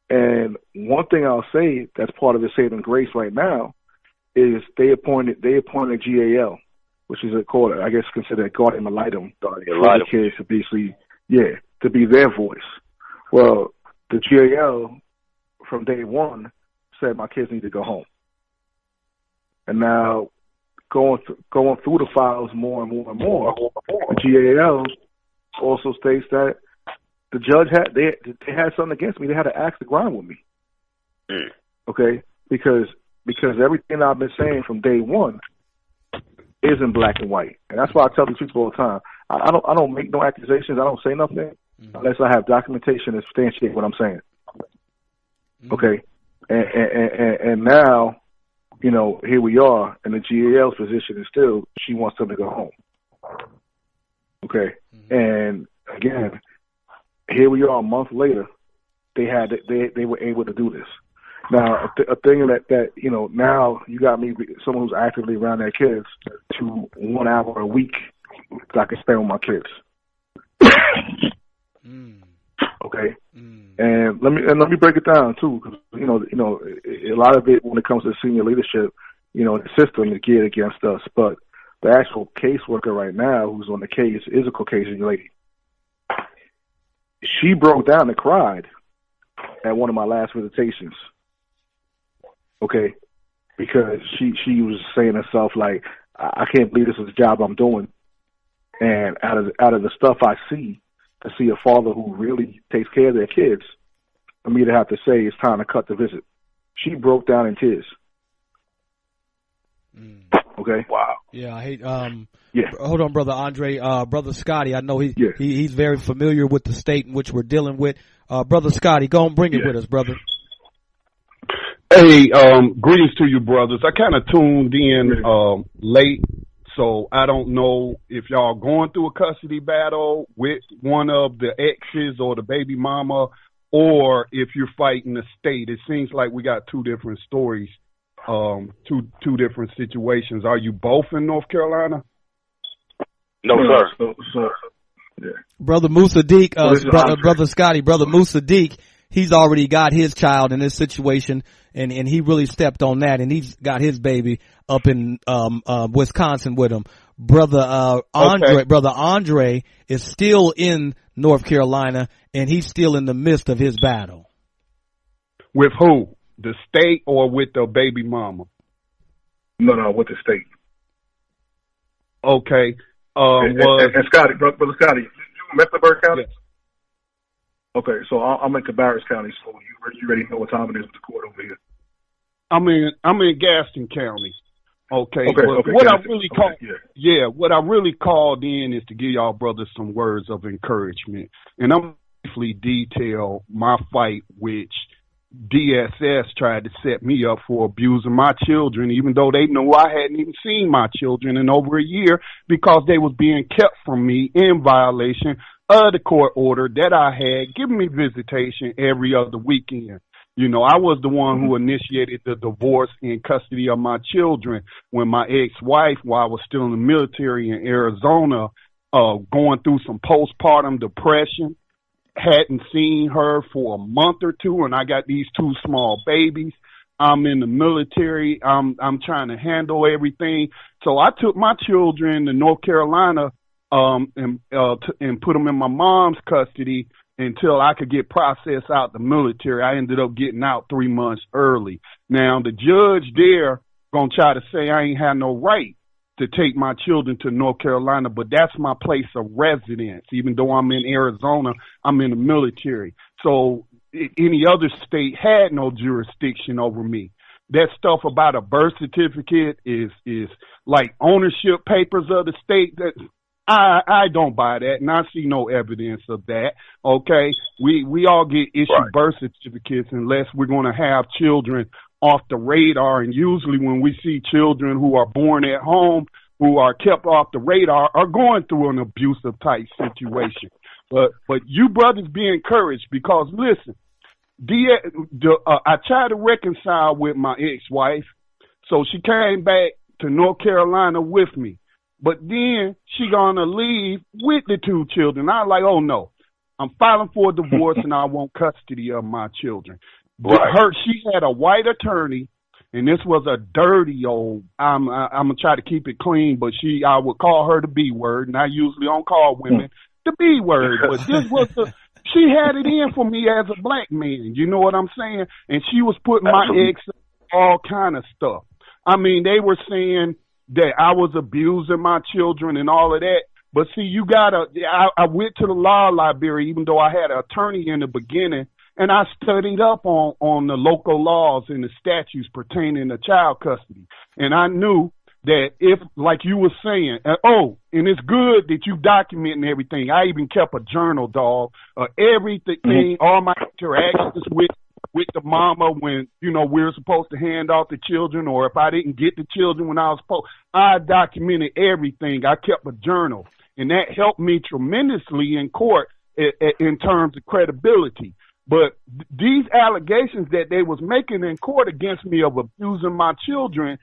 S3: And one thing I'll say that's part of the saving grace right now is they appointed GAL, which is called, I guess, considered a guardian ad litem for the kids to basically, to be their voice. Well, the GAL from day one said my kids need to go home. And now going through the files more and more and more, the GAL also states that the judge had something against me. They had to axe the ground with me. Okay? Because everything I've been saying from day one is in black and white. And that's why I tell the people all the time. I don't make no accusations. I don't say nothing unless I have documentation to substantiate what I'm saying. Okay? And now, you know, here we are, and the GAL's position is still she wants them to go home. Okay? And again, here we are a month later, they were able to do this. Now, a thing that, you know, now you got me, someone who's actively around their kids, to 1 hour a week that I can spend with my kids. Okay? And let me break it down too, because you know, a lot of it when it comes to senior leadership, you know, the system is geared against us, but the actual caseworker right now who's on the case is a Caucasian lady. She broke down and cried at one of my last visitations. Okay, because she was saying to herself, like, I can't believe this is the job I'm doing, and out of the stuff I see, to see a father who really takes care of their kids, for me to have to say it's time to cut the visit. She broke down in tears. Okay. Wow.
S1: Yeah, I hate. Hold on, Brother Andre. Brother Scotty, I know he's very familiar with the state in which we're dealing with. Brother Scotty, go and bring it with us, brother.
S7: Hey, greetings to you, brothers. I kind of tuned in late, so I don't know if y'all going through a custody battle with one of the exes or the baby mama, or if you're fighting the state. It seems like we got two different stories, two different situations. Are you both in North Carolina?
S5: No, sir.
S3: So, yeah.
S1: Brother Musaddiq, Brother Scotty, Brother
S3: Mm-hmm.
S1: Musaddiq, he's already got his child in this situation, and he really stepped on that, and he's got his baby up in Wisconsin with him. Brother Andre is still in North Carolina, and he's still in the midst of his battle.
S7: With who? The state or with the baby mama?
S3: No, with the state.
S7: Okay.
S3: And Scotty, Brother Scotty, you Mecklenburg County?
S7: Yes.
S3: Okay, so I'm in Cabarrus County, so you already know what time it is with the court over here.
S7: I'm in Gaston County. Okay.
S3: Okay.
S7: What
S3: Gaston.
S7: I really called, what I really called in is to give y'all brothers some words of encouragement, and I'm briefly detail my fight, which DSS tried to set me up for abusing my children, even though they knew I hadn't even seen my children in over a year because they was being kept from me in violation of the court order that I had, giving me visitation every other weekend. You know, I was the one who initiated the divorce and custody of my children when my ex-wife, while I was still in the military in Arizona, going through some postpartum depression, hadn't seen her for a month or two, and I got these two small babies. I'm in the military. I'm trying to handle everything. So I took my children to North Carolina and put them in my mom's custody until I could get processed out the military. I ended up getting out 3 months early. Now, the judge there gonna try to say I ain't had no right to take my children to North Carolina, but that's my place of residence. Even though I'm in Arizona, I'm in the military. So any other state had no jurisdiction over me. That stuff about a birth certificate is like ownership papers of the state. That I don't buy that, and I see no evidence of that. Okay, we all get issued birth certificates unless we're going to have children off the radar, and usually when we see children who are born at home who are kept off the radar are going through an abusive type situation. But you brothers be encouraged, because listen, I tried to reconcile with my ex-wife, so she came back to North Carolina with me. But then she gonna leave with the two children. I was like, oh no, I'm filing for a divorce and I want custody of my children. She had a white attorney, and this was a dirty old. I'm gonna try to keep it clean, but I would call her the B word, and I usually don't call women the B word. But this was she had it in for me as a black man. You know what I'm saying? And she was putting my ex all kind of stuff. I mean, they were saying that I was abusing my children and all of that. But see, I went to the law library, even though I had an attorney in the beginning, and I studied up on the local laws and the statutes pertaining to child custody. And I knew that if, like you were saying, and it's good that you documenting everything. I even kept a journal, dog, everything, all my interactions with the mama when, we were supposed to hand off the children, or if I didn't get the children when I was supposed, I documented everything. I kept a journal, and that helped me tremendously in court in terms of credibility. But these allegations that they was making in court against me of abusing my children,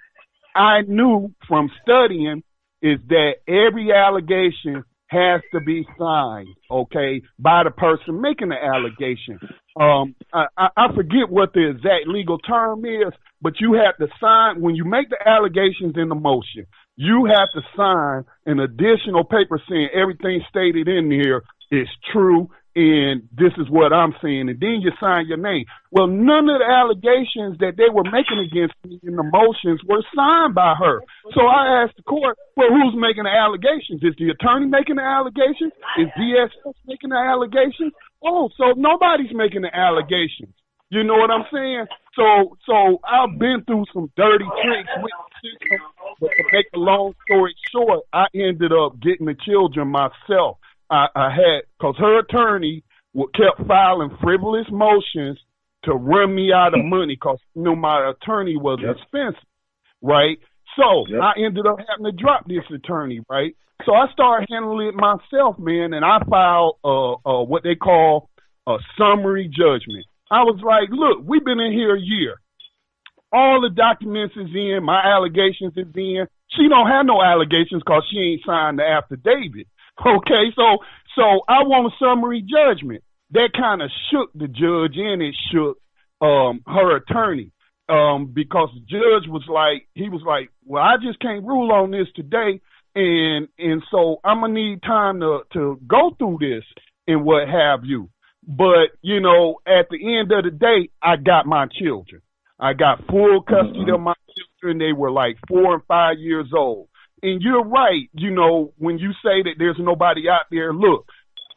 S7: I knew from studying is that every allegation has to be signed, okay, by the person making the allegation. I forget what the exact legal term is, but you have to sign when you make the allegations in the motion. You have to sign an additional paper saying everything stated in here is true, and this is what I'm saying, and then you sign your name. Well, none of the allegations that they were making against me in the motions were signed by her. So I asked the court, well, who's making the allegations? Is the attorney making the allegations? Is DSS making the allegations? Oh, so nobody's making the allegations. You know what I'm saying? So I've been through some dirty tricks with the system, but to make a long story short, I ended up getting the children myself. I had, because her attorney kept filing frivolous motions to run me out of money, because my attorney was expensive, right? So I ended up having to drop this attorney, right? So I started handling it myself, man, and I filed what they call a summary judgment. I was like, look, we've been in here a year. All the documents is in, my allegations is in. She don't have no allegations because she ain't signed the affidavit. Okay, so I want a summary judgment. That kind of shook the judge and it shook her attorney. Because the judge was like, well, I just can't rule on this today, and so I'm gonna need time to go through this and what have you. But you know, at the end of the day, I got my children. I got full custody of my children. They were like 4 and 5 years old. And you're right, you know, when you say that there's nobody out there. Look,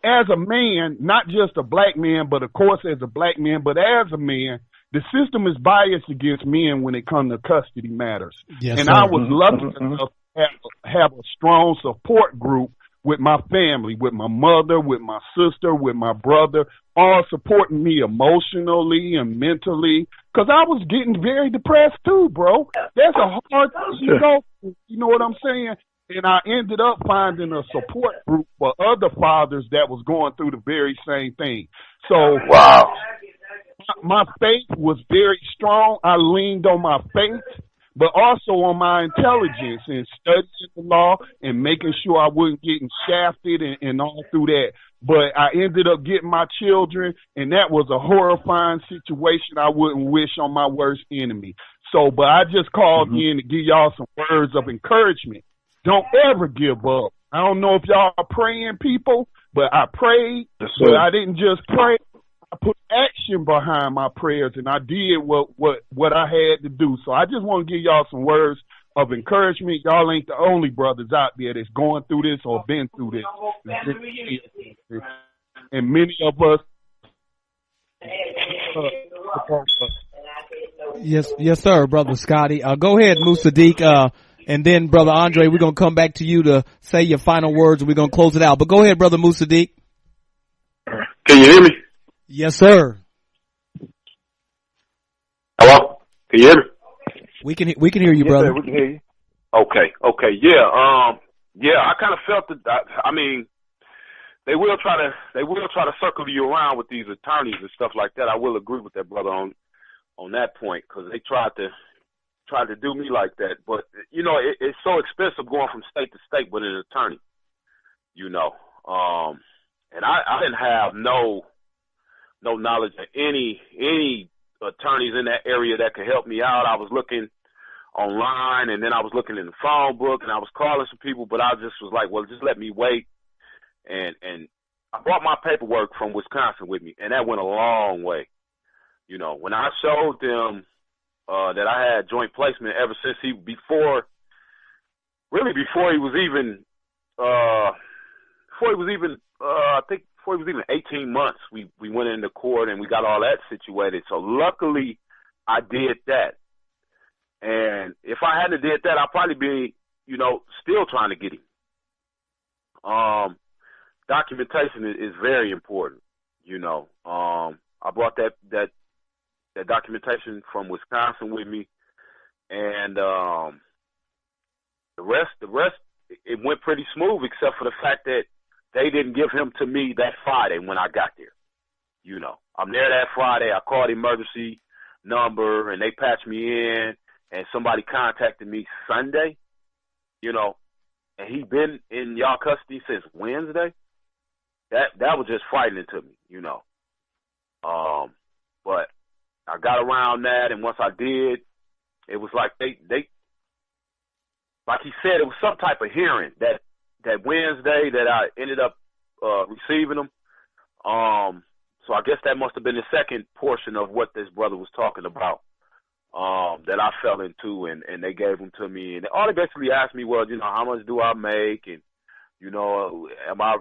S7: as a man, not just a black man, but of course as a black man, but as a man, the system is biased against men when it comes to custody matters.
S1: Yes,
S7: and
S1: sir.
S7: I was lucky enough to have a strong support group with my family, with my mother, with my sister, with my brother, all supporting me emotionally and mentally. Because I was getting very depressed too, bro. That's a hard thing to go through. You know what I'm saying? And I ended up finding a support group for other fathers that was going through the very same thing. So,
S5: wow.
S7: My faith was very strong. I leaned on my faith, but also on my intelligence and studying the law and making sure I wasn't getting shafted and all through that. But I ended up getting my children, and that was a horrifying situation I wouldn't wish on my worst enemy. So, but I just called in to give y'all some words of encouragement. Don't ever give up. I don't know if y'all are praying people, but I prayed, but I didn't just pray. I put action behind my prayers, and I did what I had to do. So I just want to give y'all some words of encouragement. Y'all ain't the only brothers out there that's going through this or been through this. And many of us.
S1: Yes, sir, Brother Scotty. Go ahead, Musaddiq. And then, Brother Andre, we're going to come back to you to say your final words, and we're going to close it out. But go ahead, Brother Musaddiq.
S5: Can you hear me?
S1: Yes, sir.
S5: Hello? Can you hear me?
S1: We can hear you, brother.
S2: Sir, we can hear you.
S5: Okay. Yeah. Yeah, I kind of felt that. I mean, they will try to circle you around with these attorneys and stuff like that. I will agree with that brother on that point, because they tried to do me like that. But you know, it's so expensive going from state to state with an attorney. You know, and I didn't have no knowledge of any attorneys in that area that could help me out. I was looking online, and then I was looking in the phone book, and I was calling some people, but I just was like, well, just let me wait. And I brought my paperwork from Wisconsin with me, and that went a long way. You know, when I showed them that I had joint placement ever since before he was even 18 months, we went into court and we got all that situated. So luckily I did that. And if I hadn't did that, I'd probably be, you know, still trying to get him. Documentation is very important, you know. I brought that documentation from Wisconsin with me, and the rest it went pretty smooth, except for the fact that they didn't give him to me that Friday when I got there. You know, I'm there that Friday. I called the emergency number, and they patched me in, and somebody contacted me Sunday, you know, and he been in y'all custody since Wednesday. That was just frightening to me, you know. But I got around that, and once I did, it was like they like he said, it was some type of hearing that Wednesday that I ended up receiving them. So I guess that must have been the second portion of what this brother was talking about that I fell into, and they gave them to me. And all they basically asked me was, you know, how much do I make, and, you know, am I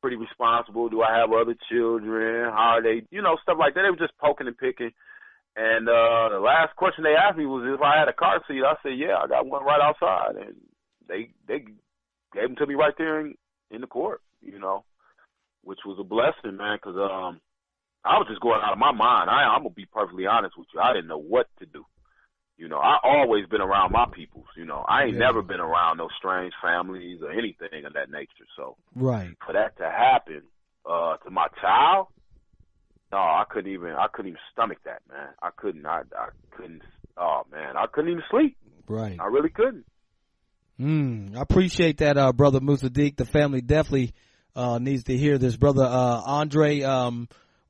S5: pretty responsible? Do I have other children? How are they? You know, stuff like that. They were just poking and picking. And the last question they asked me was if I had a car seat. I said, yeah, I got one right outside. And they gave them to me right there in the court, you know, which was a blessing, man, because I was just going out of my mind. I'm going to be perfectly honest with you. I didn't know what to do. You know, I always been around my peoples, you know. I ain't never been around no strange families or anything of that nature. So
S1: right.
S5: For that to happen to my child, no, I couldn't even stomach that, man. I couldn't, oh man, I couldn't even sleep.
S1: Right.
S5: I really couldn't.
S1: I appreciate that, Brother Musaddiq. The family definitely needs to hear this. Brother Andre,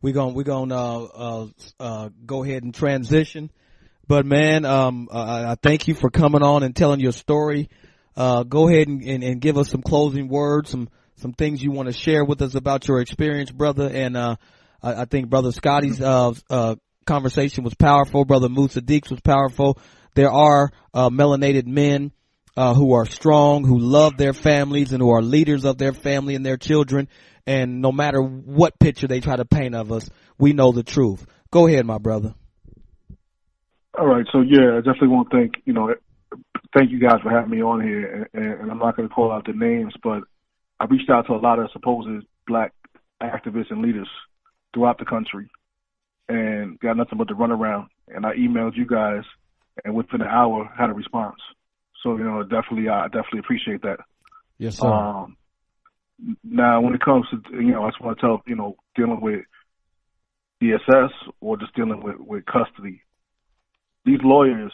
S1: we're gonna go ahead and transition. But man, I thank you for coming on and telling your story. Go ahead and give us some closing words, some things you want to share with us about your experience, brother. And I think Brother Scotty's conversation was powerful. Brother Musaddiq's was powerful. There are melanated men who are strong, who love their families, and who are leaders of their family and their children. And no matter what picture they try to paint of us, we know the truth. Go ahead, my brother.
S3: All right. So, yeah, I definitely want to thank you guys for having me on here. And I'm not going to call out the names, but I reached out to a lot of supposed black activists and leaders throughout the country and got nothing but the runaround. And I emailed you guys, and within an hour had a response. So, I definitely appreciate that.
S1: Yes, sir.
S3: Now, when it comes to, I just want to tell, dealing with DSS or just dealing with custody, these lawyers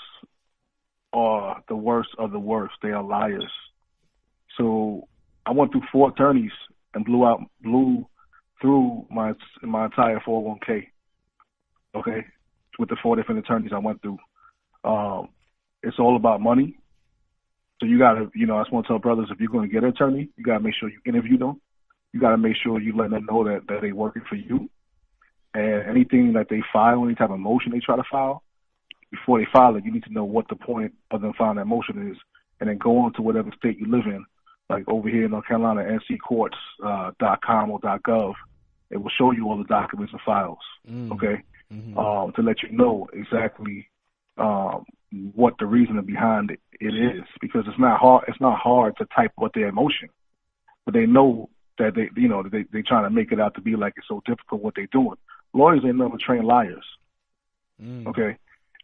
S3: are the worst of the worst. They are liars. So I went through 4 attorneys and blew through my entire 401k. Okay, with the 4 different attorneys I went through. It's all about money. So you gotta, I just want to tell brothers, if you're going to get an attorney, you gotta make sure you interview them. You gotta make sure you let them know that they're working for you. And anything that they file, any type of motion they try to file, before they file it, you need to know what the point of them filing that motion is, and then go on to whatever state you live in. Like over here in North Carolina, nccourts.com or .gov, it will show you all the documents and files. Okay, to let you know exactly what the reasoning behind it is, because it's not hard to type what their emotion, but they know that they trying to make it out to be like it's so difficult what they're doing. Lawyers ain't never trained liars. Okay,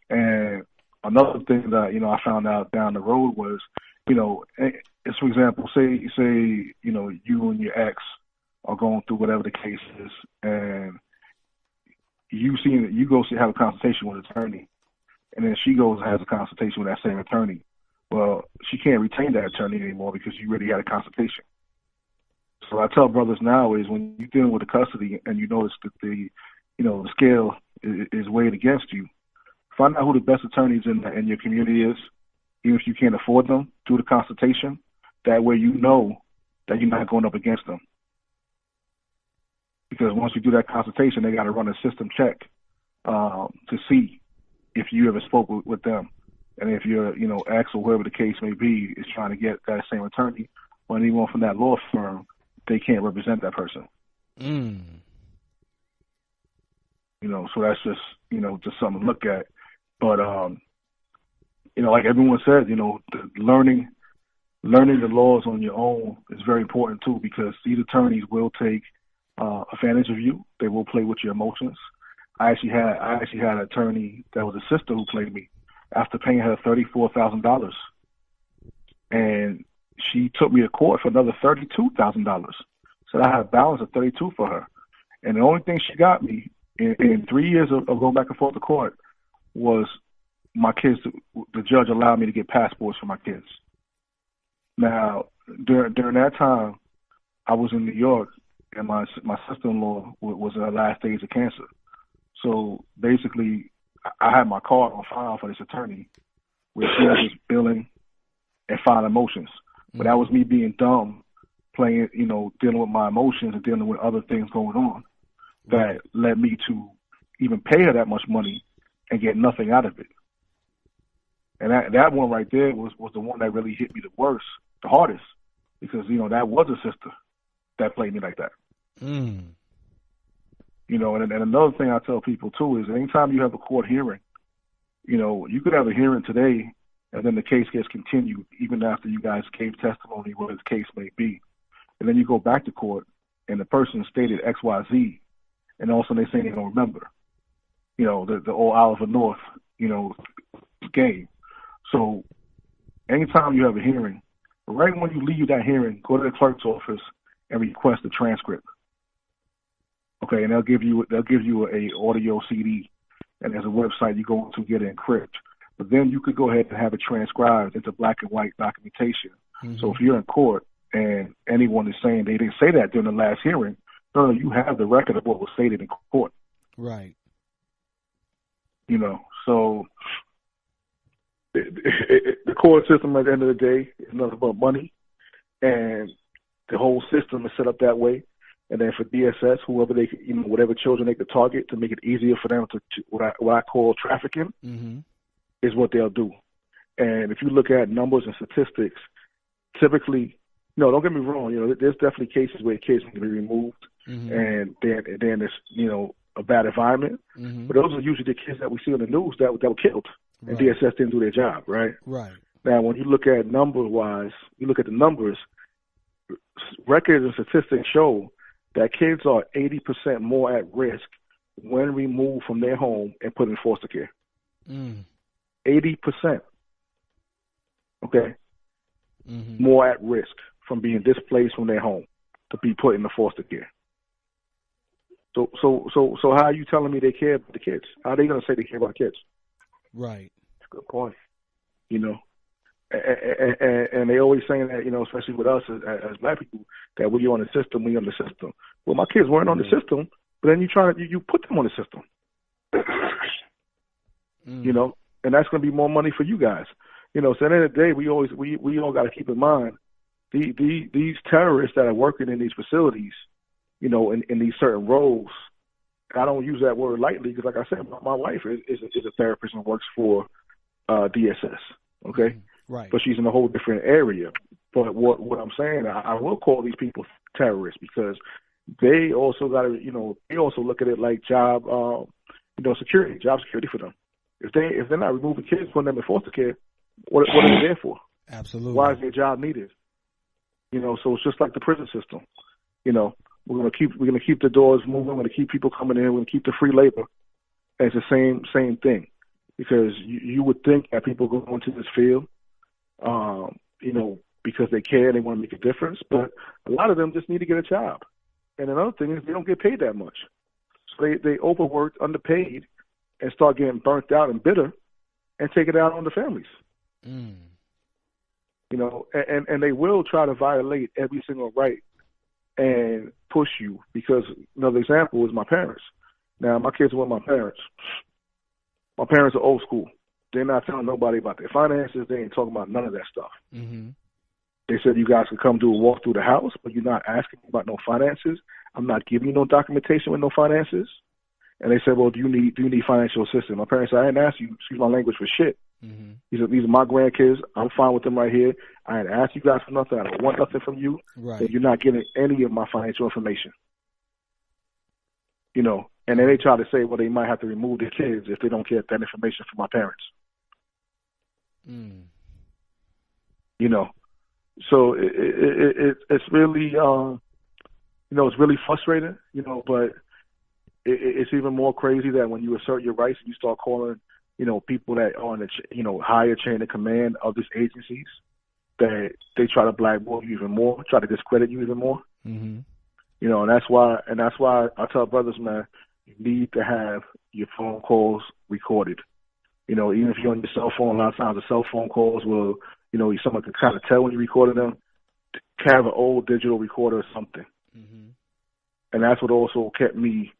S3: and another thing that I found out down the road was, it's, for example, say you and your ex are going through whatever the case is, and you go have a consultation with an attorney. And then she goes and has a consultation with that same attorney. Well, she can't retain that attorney anymore because you already had a consultation. So I tell brothers now is when you're dealing with the custody and you notice that the scale is weighed against you, find out who the best attorneys in your community is, even if you can't afford them, do the consultation. That way you know that you're not going up against them. Because once you do that consultation, they got to run a system check to see if you ever spoke with them. And if your, ex or whoever the case may be is trying to get that same attorney or anyone from that law firm, they can't represent that person. So that's just, just something to look at. But, like everyone said, learning the laws on your own is very important too, because these attorneys will take advantage of you. They will play with your emotions. I actually had an attorney that was a sister who played me after paying her $34,000, and she took me to court for another $32,000. So I had a balance of $32 for her, and the only thing she got me in 3 years of going back and forth to court was my kids. The judge allowed me to get passports for my kids. Now during that time, I was in New York, and my sister-in-law was in her last days of cancer. So basically, I had my card on file for this attorney, where she was just billing and filing motions. But that was me being dumb, dealing with my emotions and dealing with other things going on that led me to even pay her that much money and get nothing out of it. And that one right there was the one that really hit me the hardest, because, that was a sister that played me like that. And another thing I tell people too is anytime you have a court hearing, you could have a hearing today and then the case gets continued even after you guys gave testimony, whatever the case may be. And then you go back to court and the person stated X, Y, Z, and all of a sudden they say they don't remember. The old Oliver North, game. So anytime you have a hearing, right when you leave that hearing, go to the clerk's office and request a transcript. Okay, and they'll give you a audio CD, and there's a website you go to get it encrypted. But then you could go ahead and have it transcribed into black and white documentation
S1: Mm-hmm.
S3: So if you're in court and anyone is saying they didn't say that during the last hearing, no, you have the record of what was stated in court.
S1: Right.
S3: You know, so the court system at the end of the day is nothing but money, and the whole system is set up that way. And then for DSS, whoever they, you know, whatever children they could target to make it easier for them to what I call trafficking,
S1: mm-hmm.
S3: is what they'll do. And if you look at numbers and statistics, typically, no, don't get me wrong, you know, there's definitely cases where kids need to be removed,
S1: mm-hmm.
S3: and then there's, you know, a bad environment.
S1: Mm-hmm.
S3: But those are usually the kids that we see on the news that were killed, and
S1: right.
S3: DSS didn't do their job, right?
S1: Right.
S3: Now, when you look at number-wise, you look at the numbers, records and statistics show that kids are 80% more at risk when removed from their home and put in foster care. 80%. Okay?
S1: Mm-hmm.
S3: More at risk from being displaced from their home to be put in the foster care. So how are you telling me they care about the kids? How are they going to say they care about kids?
S1: Right.
S2: That's a good point.
S3: You know? And they always saying that, you know, especially with us as black people, that when you're on the system, we on the system. Well, my kids weren't on the system, but then you put them on the system. You know, and that's going to be more money for you guys. You know, so at the end of the day, we all got to keep in mind these terrorists that are working in these facilities, you know, in these certain roles. I don't use that word lightly because, like I said, my wife is a therapist and works for DSS. Okay.
S1: Right.
S3: But she's in a whole different area. But what I'm saying, I will call these people terrorists because they also got to, you know, they also look at it like job security for them. If they're not removing kids, putting them in foster care, what are they there for?
S1: Absolutely.
S3: Why is their job needed? You know, so it's just like the prison system. You know, we're gonna keep the doors moving. We're gonna keep people coming in. We're gonna keep the free labor. And it's the same thing, because you would think that people go into this field, you know, because they care, they want to make a difference. But a lot of them just need to get a job. And another thing is they don't get paid that much, so they overworked, underpaid, and start getting burnt out and bitter, and take it out on the families. You know, and they will try to violate every single right and push you, because another example is my parents. Now, my kids were with my parents. My parents are old school. They're not telling nobody about their finances. They ain't talking about none of that stuff.
S1: Mm-hmm.
S3: They said you guys could come do a walk through the house, but you're not asking about no finances. I'm not giving you no documentation with no finances. And they said, well, do you need financial assistance? My parents said, I didn't ask you, excuse my language, for shit.
S1: Mm-hmm.
S3: He said, these are my grandkids. I'm fine with them right here. I didn't ask you guys for nothing. I don't want nothing from you.
S1: Right.
S3: And you're not getting any of my financial information. You know, and then they try to say, well, they might have to remove their kids if they don't get that information from my parents. You know, so it's really, you know, it's really frustrating, you know, but it's even more crazy that when you assert your rights and you start calling, you know, people that are on the, you know, higher chain of command of these agencies, that they try to blackball you even more, try to discredit you even more.
S1: Mm-hmm.
S3: You know, and that's why I tell brothers, man, you need to have your phone calls recorded. You know, even if you're on your cell phone, a lot of times the cell phone calls will, you know, someone can kind of tell when you recorded them. Have an old digital recorder or something.
S1: Mm-hmm.
S3: And that's what also kept me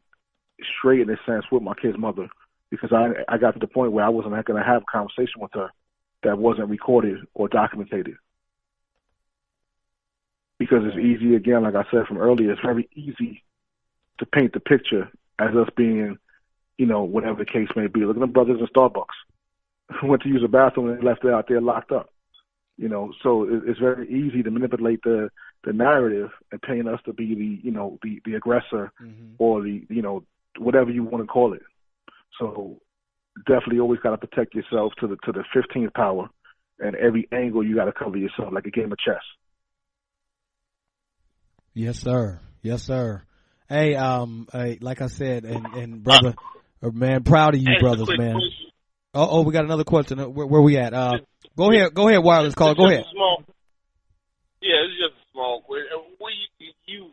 S3: straight in a sense with my kid's mother, because I got to the point where I wasn't going to have a conversation with her that wasn't recorded or documented. Because it's easy, again, like I said from earlier, it's very easy to paint the picture as us being, you know, whatever the case may be. Look at them brothers in Starbucks who went to use a bathroom and left it out there locked up. You know, so it's very easy to manipulate the narrative and paint us to be the, you know, the aggressor,
S1: mm-hmm.
S3: or the, you know, whatever you want to call it. So definitely always got to protect yourself to the 15th power, and every angle you got to cover yourself like a game of chess.
S1: Yes, sir. Yes, sir. Hey, like I said, and brother, man, proud of you, brothers, man. Oh, we got another question. Where we at? Go ahead, wireless caller. Go ahead.
S8: It's just a small question. You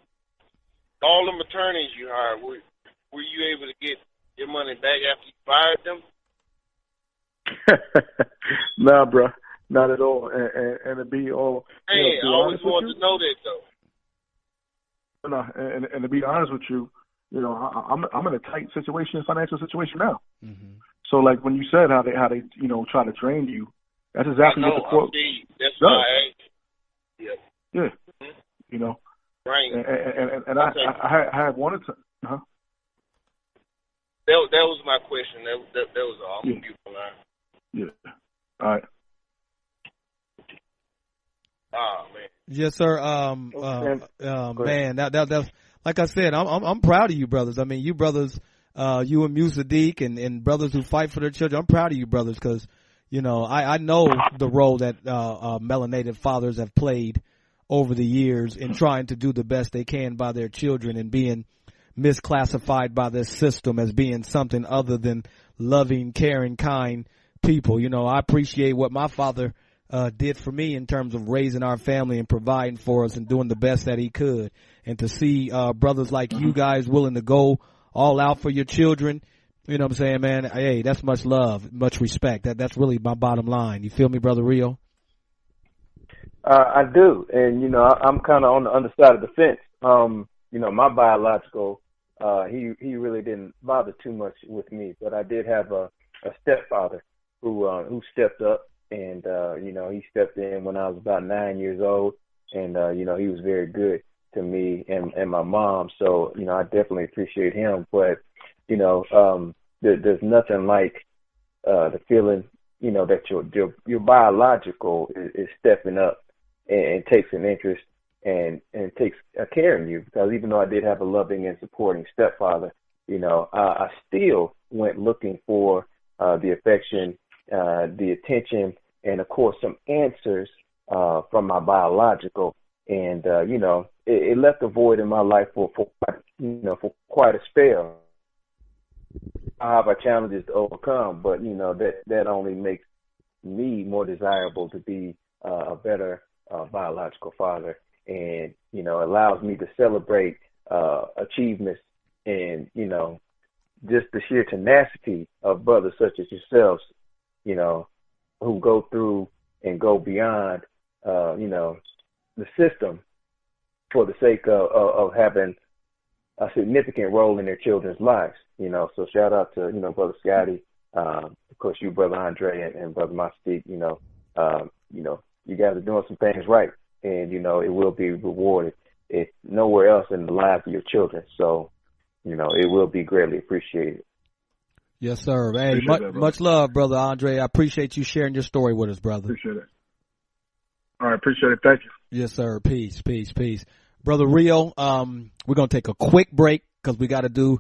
S8: all them attorneys you hired, were you able to get your money back after you fired them?
S3: Nah, bro. Not at all. And to be all,
S8: Hey,
S3: to be
S8: I always
S3: honest with
S8: wanted
S3: you,
S8: to know that though.
S3: and to be honest with you, I'm in a tight financial situation now.
S1: Mm-hmm.
S3: So like when you said how they try to drain you, that's exactly what the quote
S8: That's
S3: does.
S8: why I asked. Yeah.
S3: Yeah.
S8: Mm-hmm. Right.
S3: And
S8: okay.
S3: I had wanted to. Huh?
S8: That was my question. That was all. I'm beautiful line.
S3: Yeah. All right.
S8: Oh man.
S1: Yes, sir. Man, that's like I said. I'm proud of you, brothers. I mean, you brothers, you and Musaddiq and brothers who fight for their children. I'm proud of you, brothers, because I know the role that melanated fathers have played over the years in trying to do the best they can by their children and being misclassified by this system as being something other than loving, caring, kind people. I appreciate what my father did for me in terms of raising our family and providing for us and doing the best that he could. And to see brothers like you guys willing to go all out for your children, you know what I'm saying, man? Hey, that's much love, much respect. That's really my bottom line. You feel me, Brother Rio?
S2: I do, and I'm kind of on the underside of the fence. My biological, he really didn't bother too much with me, but I did have a stepfather who stepped up, and he stepped in when I was about 9 years old, and he was very good to me and my mom. So I definitely appreciate him, but there's nothing like the feeling that your biological is stepping up and takes an interest and takes a care in you, because even though I did have a loving and supporting stepfather, I still went looking for the affection, the attention, and of course some answers from my biological, and it left a void in my life for quite a spell. I have our challenges to overcome, but that only makes me more desirable to be a better biological father, and allows me to celebrate achievements and just the sheer tenacity of brothers such as yourselves, who go through and go beyond the system for the sake of having a significant role in their children's lives. So shout out to Brother Scotty, of course you, Brother Andre, and Brother Mastique. You guys are doing some things right, and it will be rewarded. It's nowhere else in the lives of your children, so it will be greatly appreciated.
S1: Yes, sir. Hey, much love, Brother Andre. I appreciate you sharing your story with us, brother.
S3: Appreciate it. All right, appreciate it. Thank you.
S1: Yes, sir. Peace. Brother Rio, we're going to take a quick break because we got to do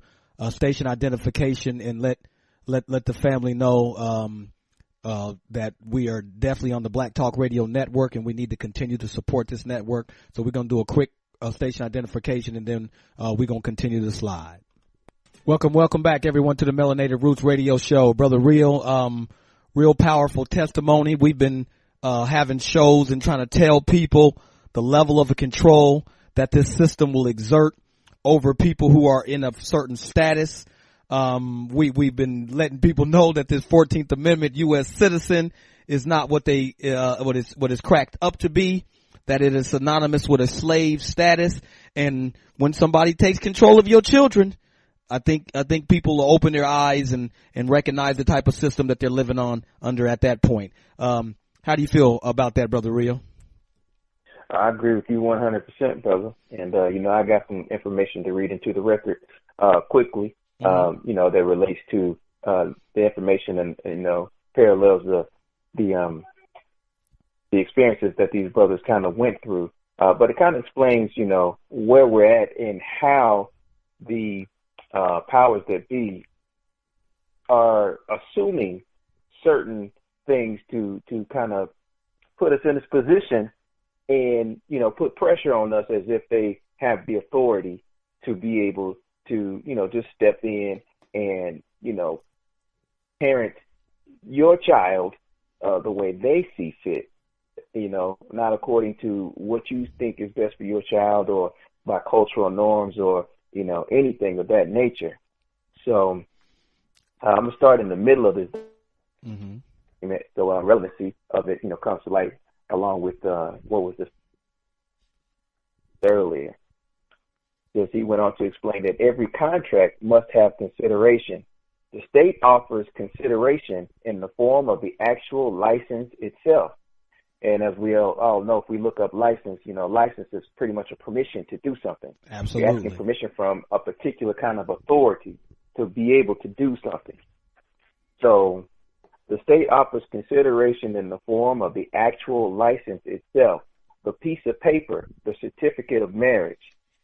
S1: station identification and let the family know that we are definitely on the Black Talk Radio Network, and we need to continue to support this network. So we're going to do a quick station identification, and then we're going to continue the slide. Welcome back, everyone, to the Melanated Roots Radio Show. Brother Rio, real powerful testimony. We've been having shows and trying to tell people the level of control that this system will exert over people who are in a certain status. We've been letting people know that this 14th Amendment U.S. citizen is not what is cracked up to be, that it is synonymous with a slave status. And when somebody takes control of your children, I think people will open their eyes and recognize the type of system that they're living under at that point. How do you feel about that, Brother Rio?
S2: I agree with you 100%, brother. And, I got some information to read into the record quickly, that relates to the information and, parallels the experiences that these brothers kind of went through. But it kind of explains, where we're at and how the powers that be are assuming certain things to kind of put us in this position and, put pressure on us as if they have the authority to be able to, just step in and, parent your child the way they see fit, not according to what you think is best for your child or by cultural norms or, anything of that nature. So I'm going to start in the middle of this.
S1: Mm-hmm.
S2: So relevancy of it, comes to light along with what was this earlier. Because he went on to explain that every contract must have consideration. The state offers consideration in the form of the actual license itself. And as we all know, if we look up license, license is pretty much a permission to do something.
S1: Absolutely.
S2: You're asking permission from a particular kind of authority to be able to do something. So the state offers consideration in the form of the actual license itself, the piece of paper, the certificate of marriage.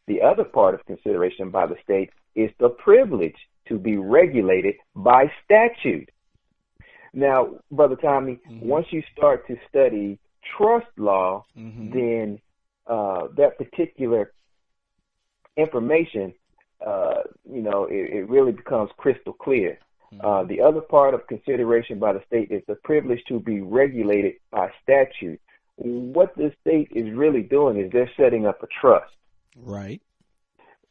S2: The other part of consideration by the state is the privilege to be regulated by statute. Now, Brother Tommy, once you start to study trust law, then that particular information, it really becomes crystal clear. The other part of consideration by the state is the privilege to be regulated by statute. What the state is really doing is they're setting up a trust.
S1: Right.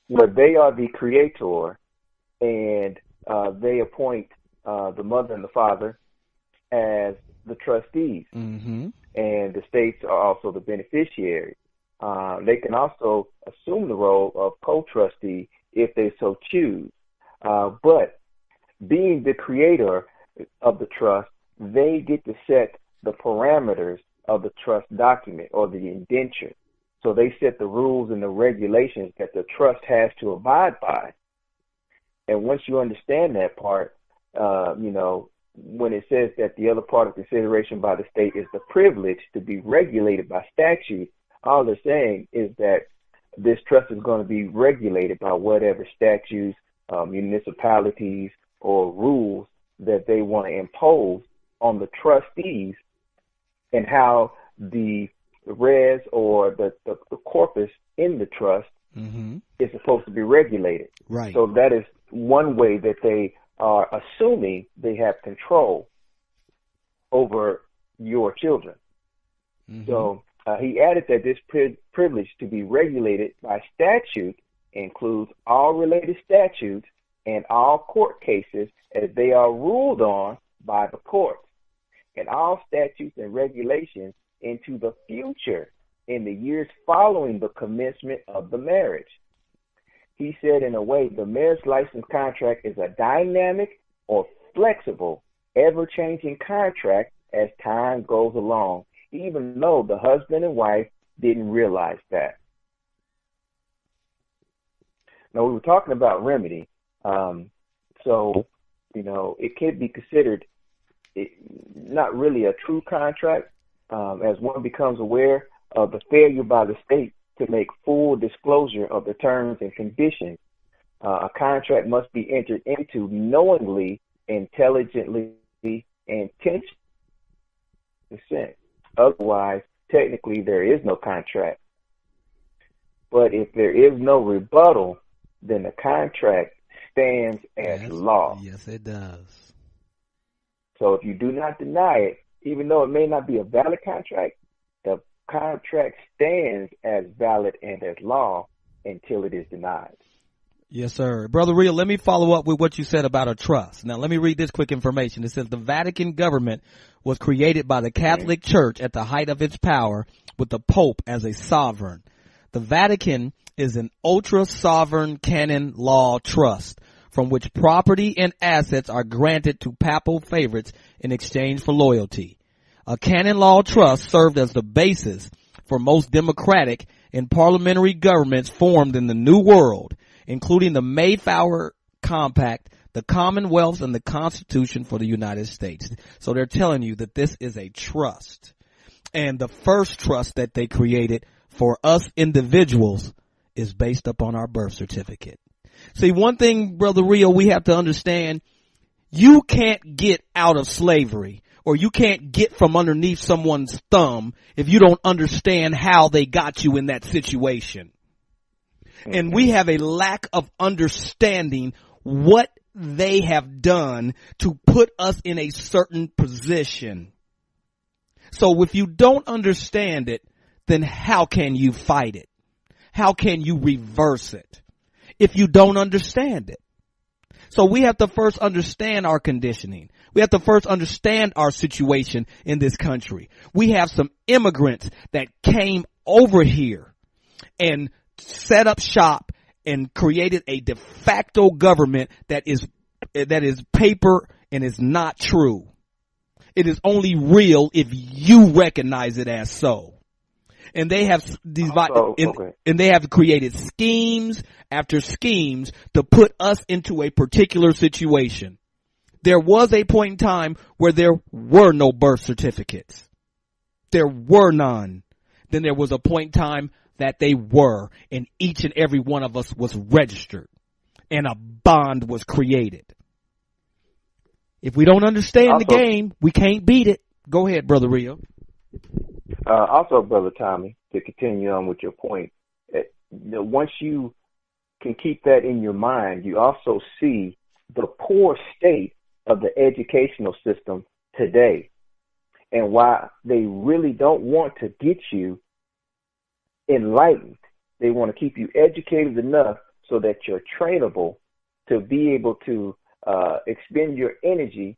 S2: Where they are the creator, and they appoint the mother and the father as the trustees. And the states are also the beneficiaries. They can also assume the role of co-trustee if they so choose. But being the creator of the trust, they get to set the parameters of the trust document or the indenture. So they set the rules and the regulations that the trust has to abide by. And once you understand that part, when it says that the other part of consideration by the state is the privilege to be regulated by statute, all they're saying is that this trust is going to be regulated by whatever statutes, municipalities, or rules that they want to impose on the trustees, and how the res or the corpus in the trust is supposed to be regulated.
S1: Right.
S2: So that is one way that they are assuming they have control over your children. So he added that this privilege to be regulated by statute includes all related statutes and all court cases as they are ruled on by the courts, and all statutes and regulations into the future in the years following the commencement of the marriage. He said, in a way, the marriage license contract is a dynamic or flexible, ever-changing contract as time goes along, even though the husband and wife didn't realize that. Now, we were talking about remedy. It could be considered not really a true contract, as one becomes aware of the failure by the state to make full disclosure of the terms and conditions. A contract must be entered into knowingly, intelligently, and intentionally. Otherwise, technically, there is no contract. But if there is no rebuttal, then the contract stands as law.
S1: Yes, it does.
S2: So if you do not deny it, even though it may not be a valid contract, the contract stands as valid and as law until it is denied.
S1: Yes, sir. Brother Real, let me follow up with what you said about a trust. Now, let me read this quick information. It says the Vatican government was created by the Catholic Church at the height of its power, with the Pope as a sovereign. The Vatican is an ultra-sovereign canon law trust from which property and assets are granted to papal favorites in exchange for loyalty. A canon law trust served as the basis for most democratic and parliamentary governments formed in the New World, including the Mayflower Compact, the Commonwealth, and the Constitution for the United States. So they're telling you that this is a trust. And the first trust that they created for us individuals is based upon our birth certificate. See, one thing, Brother Rio, we have to understand, you can't get out of slavery, or you can't get from underneath someone's thumb if you don't understand how they got you in that situation. And we have a lack of understanding what they have done to put us in a certain position. So if you don't understand it, then how can you fight it? How can you reverse it if you don't understand it? So we have to first understand our conditioning. We have to first understand our situation in this country. We have some immigrants that came over here and set up shop and created a de facto government that is paper and is not true. It is only real if you recognize it as so. And they have and they have created schemes after schemes to put us into a particular situation. There was a point in time where there were no birth certificates. There were none. Then there was a point in time that they were, and each and every one of us was registered, and a bond was created. If we don't understand the game, we can't beat it. Go ahead, Brother Rio.
S2: Also, Brother Tommy, to continue on with your point, once you can keep that in your mind, you also see the poor state of the educational system today and why they really don't want to get you enlightened. They want to keep you educated enough so that you're trainable to be able to expend your energy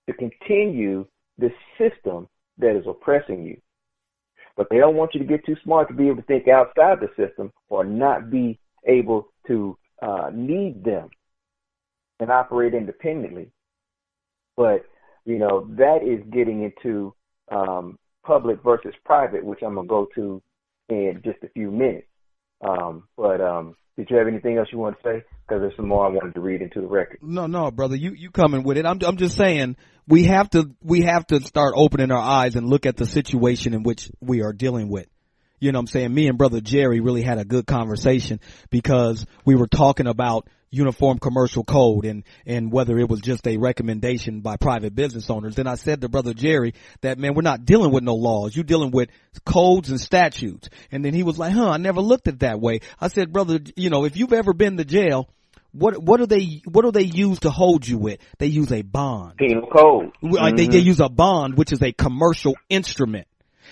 S2: to continue the system that is oppressing you. But they don't want you to get too smart to be able to think outside the system or not be able to lead them and operate independently. But, that is getting into public versus private, which I'm going to go to in just a few minutes. Did you have anything else you want to say? Because there's some more I wanted to read into the record.
S1: No, brother, you coming with it. I'm just saying we have to start opening our eyes and look at the situation in which we are dealing with. You know what I'm saying? Me and Brother Jerry really had a good conversation because we were talking about Uniform Commercial Code and whether it was just a recommendation by private business owners. And I said to Brother Jerry that, man, we're not dealing with no laws. You're dealing with codes and statutes. And then he was like, I never looked at it that way. I said, brother, if you've ever been to jail, what do they use to hold you with? They use a bond.
S2: Penal code.
S1: They use a bond, which is a commercial instrument.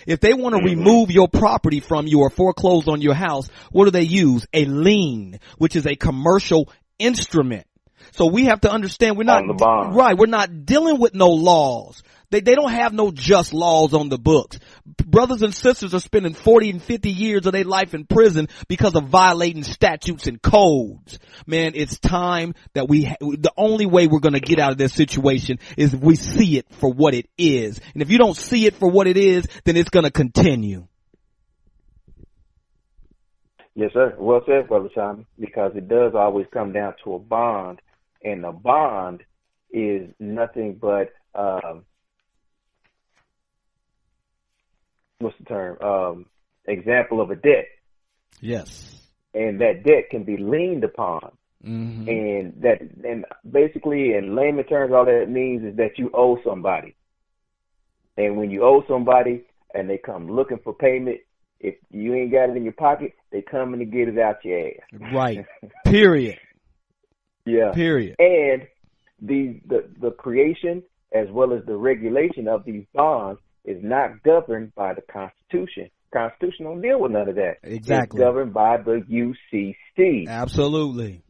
S1: If they want to remove your property from you or foreclose on your house, what do they use? A lien, which is a commercial instrument. So we have to understand we're not dealing with no laws. They don't have no just laws on the books. Brothers and sisters are spending 40 and 50 years of their life in prison because of violating statutes and codes. Man, it's time that the only way we're going to get out of this situation is if we see it for what it is. And if you don't see it for what it is, then it's going to continue.
S2: Yes, sir. Well said, Brother Simon, because it does always come down to a bond, and a bond is nothing but what's the term? Example of a debt.
S1: Yes.
S2: And that debt can be liened upon. Mm-hmm. And basically in layman terms, all that means is that you owe somebody. And when you owe somebody and they come looking for payment, if you ain't got it in your pocket, they coming to get it out your ass.
S1: Right. Period.
S2: Yeah.
S1: Period.
S2: And the creation as well as the regulation of these bonds is not governed by the Constitution. Constitution don't deal with none of that.
S1: Exactly.
S2: It's governed by the UCC.
S1: Absolutely.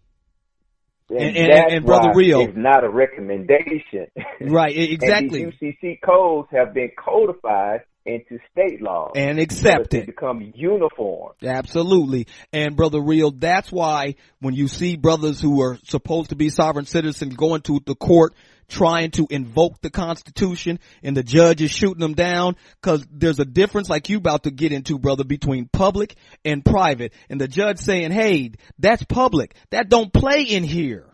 S2: And
S1: Brother Rio,
S2: it's not a recommendation.
S1: Right, exactly.
S2: And these UCC codes have been codified into state laws
S1: and accepted,
S2: to become uniform.
S1: Absolutely. And Brother Rio, that's why when you see brothers who are supposed to be sovereign citizens going to the court trying to invoke the Constitution and the judge is shooting them down, because there's a difference, like you about to get into, brother, between public and private. And the judge saying, hey, that's public. That don't play in here.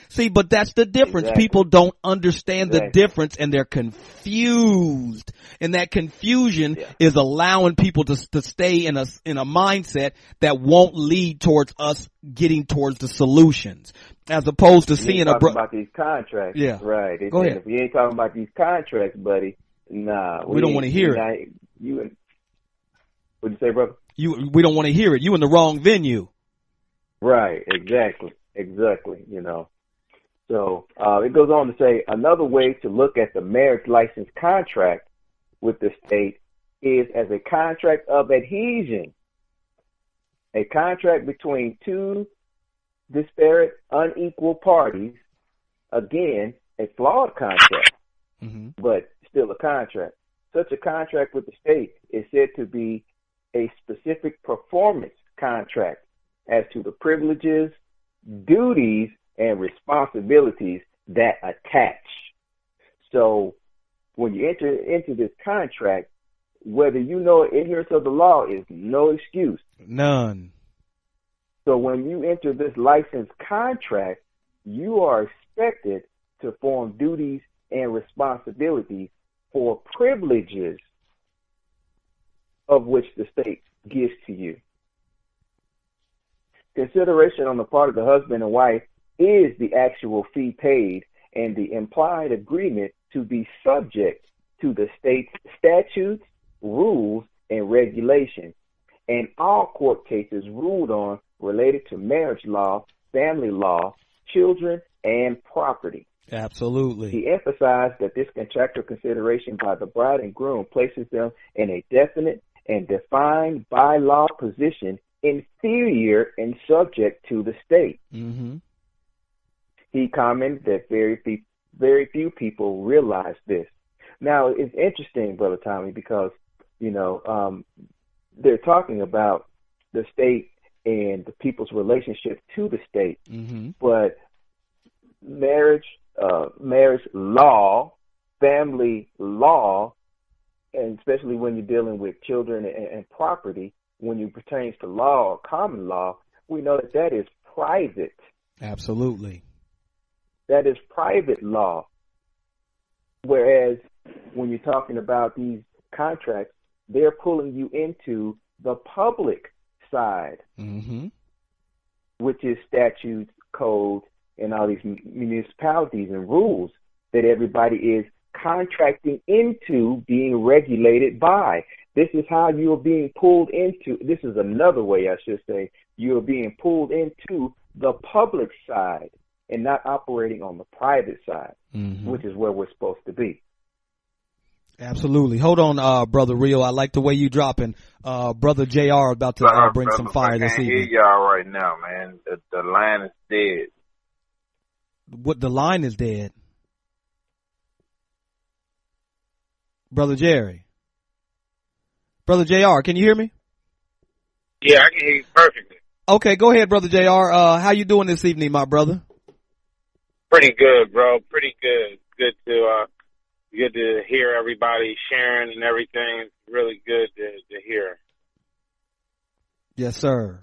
S1: See, but that's the difference. Exactly. People don't understand the difference and they're confused. And that confusion is allowing people to stay in a mindset that won't lead towards us getting towards the solutions. As opposed to seeing
S2: about these contracts.
S1: Yeah.
S2: Right.
S1: Go ahead.
S2: If we ain't talking about these contracts, buddy, nah.
S1: We don't want to hear it.
S2: What'd you say, brother?
S1: We don't want to hear it. You in the wrong venue.
S2: Right. Exactly. So it goes on to say another way to look at the marriage license contract with the state is as a contract of adhesion, a contract between two disparate, unequal parties, again, a flawed contract, but still a contract. Such a contract with the state is said to be a specific performance contract as to the privileges, duties, and responsibilities that attach. So when you enter into this contract, whether you know ignorance of the law is no excuse.
S1: None.
S2: So when you enter this license contract, you are expected to form duties and responsibilities for privileges of which the state gives to you. Consideration on the part of the husband and wife is the actual fee paid and the implied agreement to be subject to the state's statutes, rules, and regulations, and all court cases ruled on related to marriage law, family law, children, and property.
S1: Absolutely.
S2: He emphasized that this contractual consideration by the bride and groom places them in a definite and defined by law position inferior and subject to the state. He commented that very few people realize this. Now, it's interesting, Brother Tommy, because, they're talking about the state and the people's relationship to the state, but marriage law, family law, and especially when you're dealing with children and property, when it pertains to law or common law, we know that is private.
S1: Absolutely.
S2: That is private law. Whereas when you're talking about these contracts, they're pulling you into the public side, which is statutes, codes, and all these municipalities and rules that everybody is contracting into being regulated by. This is how you're being pulled into, this is another way I should say, you're being pulled into the public side and not operating on the private side, which is where we're supposed to be.
S1: Absolutely. Hold on, Brother Rio. I like the way you dropping. Brother JR about to bring some fire this evening.
S9: I can't hear y'all right now, man. The line is dead.
S1: What, the line is dead? Brother Jerry. Brother JR, can you hear me?
S8: Yeah, I can hear you perfectly.
S1: Okay, go ahead, Brother JR. How you doing this evening, my brother?
S8: Pretty good, bro. Pretty good. Good to hear everybody sharing and everything. It's really good to hear.
S1: Yes, sir.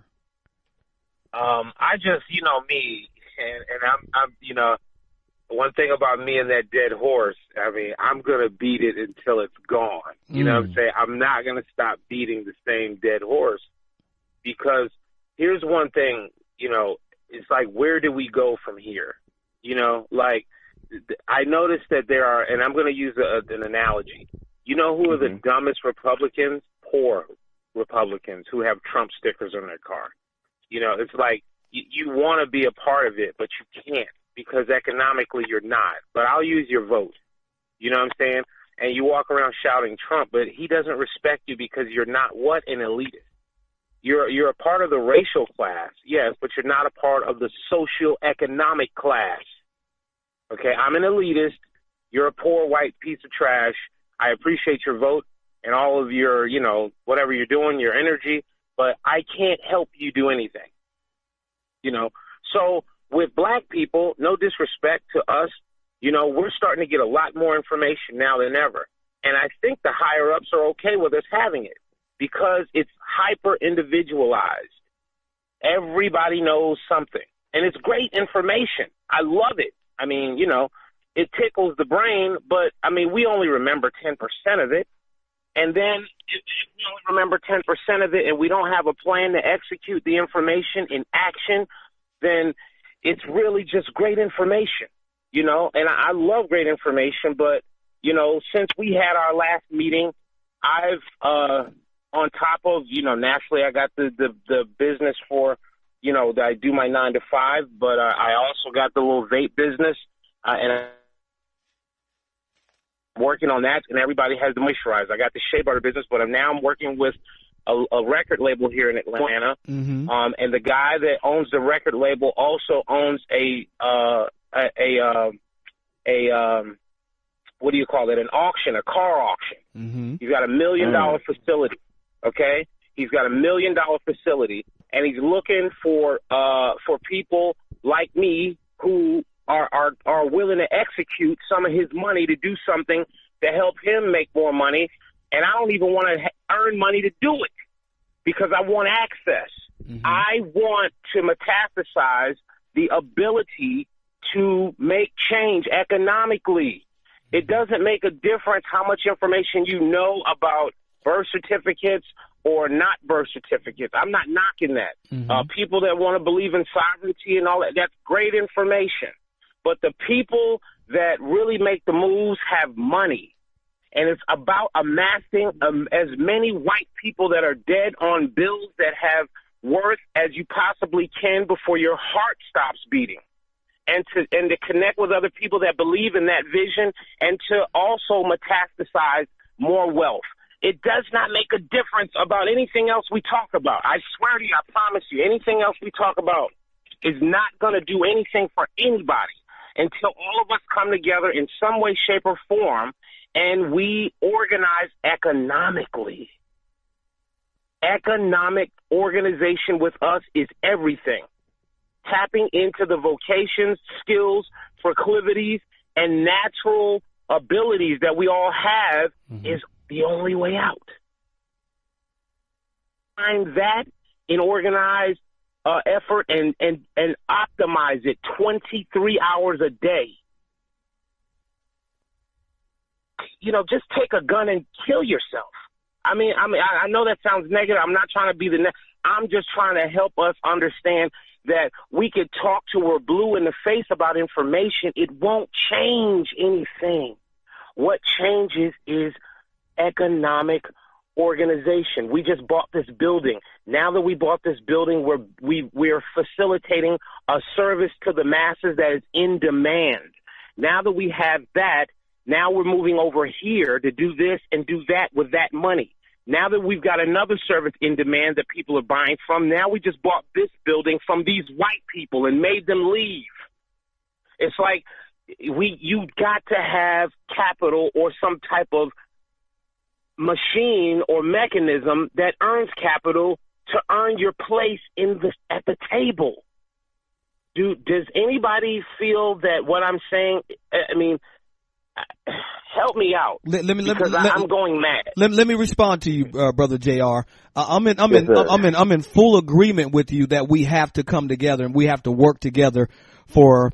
S8: I just, me, and I'm one thing about me and that dead horse, I mean, I'm going to beat it until it's gone. You know what I'm saying? I'm not going to stop beating the same dead horse, because here's one thing, it's like, where do we go from here? I noticed that there are, and I'm going to use an analogy. You know who are the dumbest Republicans? Poor Republicans who have Trump stickers on their car. It's like you want to be a part of it, but you can't, because economically you're not. But I'll use your vote. You know what I'm saying? And you walk around shouting Trump, but he doesn't respect you because you're not what? An elitist. You're a part of the racial class, yes, but you're not a part of the socio-economic class. Okay, I'm an elitist. You're a poor white piece of trash. I appreciate your vote and all of your, whatever you're doing, your energy, but I can't help you do anything. So with black people, no disrespect to us, we're starting to get a lot more information now than ever. And I think the higher ups are okay with us having it because it's hyper individualized. Everybody knows something, and it's great information. I love it. I mean, it tickles the brain, but I mean, we only remember 10% of it. And then if we only remember 10% of it and we don't have a plan to execute the information in action, then it's really just great information, and I love great information. But, since we had our last meeting, I've, on top of, naturally I got the business for, that I do my 9 to 5, but I also got the little vape business, and I'm working on that, and everybody has the moisturizer. I got the shea butter business, but now I'm working with a record label here in Atlanta.
S1: Mm-hmm.
S8: And the guy that owns the record label also owns a what do you call it? An auction, a car auction.
S1: Mm-hmm.
S8: He's got $1 million facility. Okay, he's got $1 million facility, and he's looking for people like me who are willing to execute some of his money to do something to help him make more money. And I don't even want to earn money to do it because I want access. Mm-hmm. I want to metastasize the ability to make change economically. It doesn't make a difference how much information you know about birth certificates or not birth certificates. I'm not knocking that.
S1: Mm-hmm.
S8: People that want to believe in sovereignty and all that, that's great information. But the people that really make the moves have money. And it's about amassing as many white people that are dead on bills that have worth as you possibly can before your heart stops beating. And to connect with other people that believe in that vision, and to also metastasize more wealth. It does not make a difference about anything else we talk about. I swear to you, I promise you, anything else we talk about is not going to do anything for anybody until all of us come together in some way, shape, or form, and we organize economically. Economic organization with us is everything. Tapping into the vocations, skills, proclivities, and natural abilities that we all have is the only way out. Find that in organized effort and optimize it 23 hours a day. You know, just take a gun and kill yourself. I know that sounds negative. I'm not trying to be I'm just trying to help us understand that we could talk to we're blue in the face about information. It won't change anything. What changes is economic organization. We just bought this building. Now that we bought this building, we're facilitating a service to the masses that is in demand. Now that we have that, now we're moving over here to do this and do that with that money. Now that we've got another service in demand that people are buying from, now we just bought this building from these white people and made them leave. It's like you got to have capital or some type of machine or mechanism that earns capital to earn your place at the table. Does anybody feel that what I'm saying, help me out, because I'm going mad.
S1: Let me respond to you, brother JR. I'm in full agreement with you that we have to come together and we have to work together for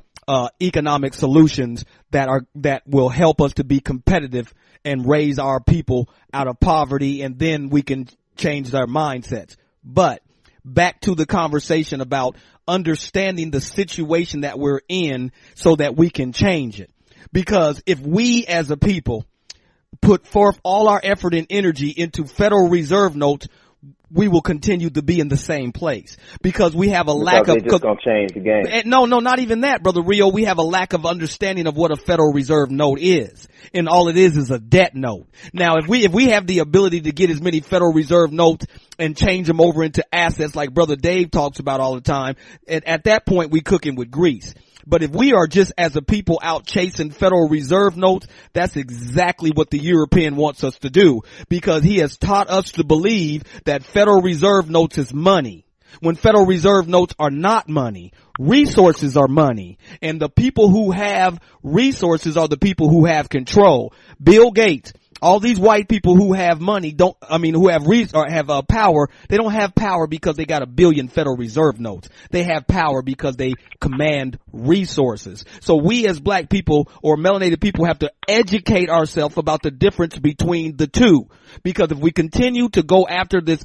S1: economic solutions that will help us to be competitive and raise our people out of poverty, and then we can change their mindsets. But back to the conversation about understanding the situation that we're in so that we can change it. Because if we as a people put forth all our effort and energy into Federal Reserve notes, we will continue to be in the same place because we have a lack of.
S2: They're just gonna change the game.
S1: No, not even that, brother Rio. We have a lack of understanding of what a Federal Reserve note is, and all it is a debt note. Now, if we have the ability to get as many Federal Reserve notes and change them over into assets like brother Dave talks about all the time, at that point we cooking with grease. But if we are just as a people out chasing Federal Reserve notes, that's exactly what the European wants us to do, because he has taught us to believe that Federal Reserve notes is money, when Federal Reserve notes are not money. Resources are money, and the people who have resources are the people who have control. Bill Gates, all these white people who have money who have power, they don't have power because they got 1 billion Federal Reserve notes. They have power because they command resources. So we as black people or melanated people have to educate ourselves about the difference between the two. Because if we continue to go after this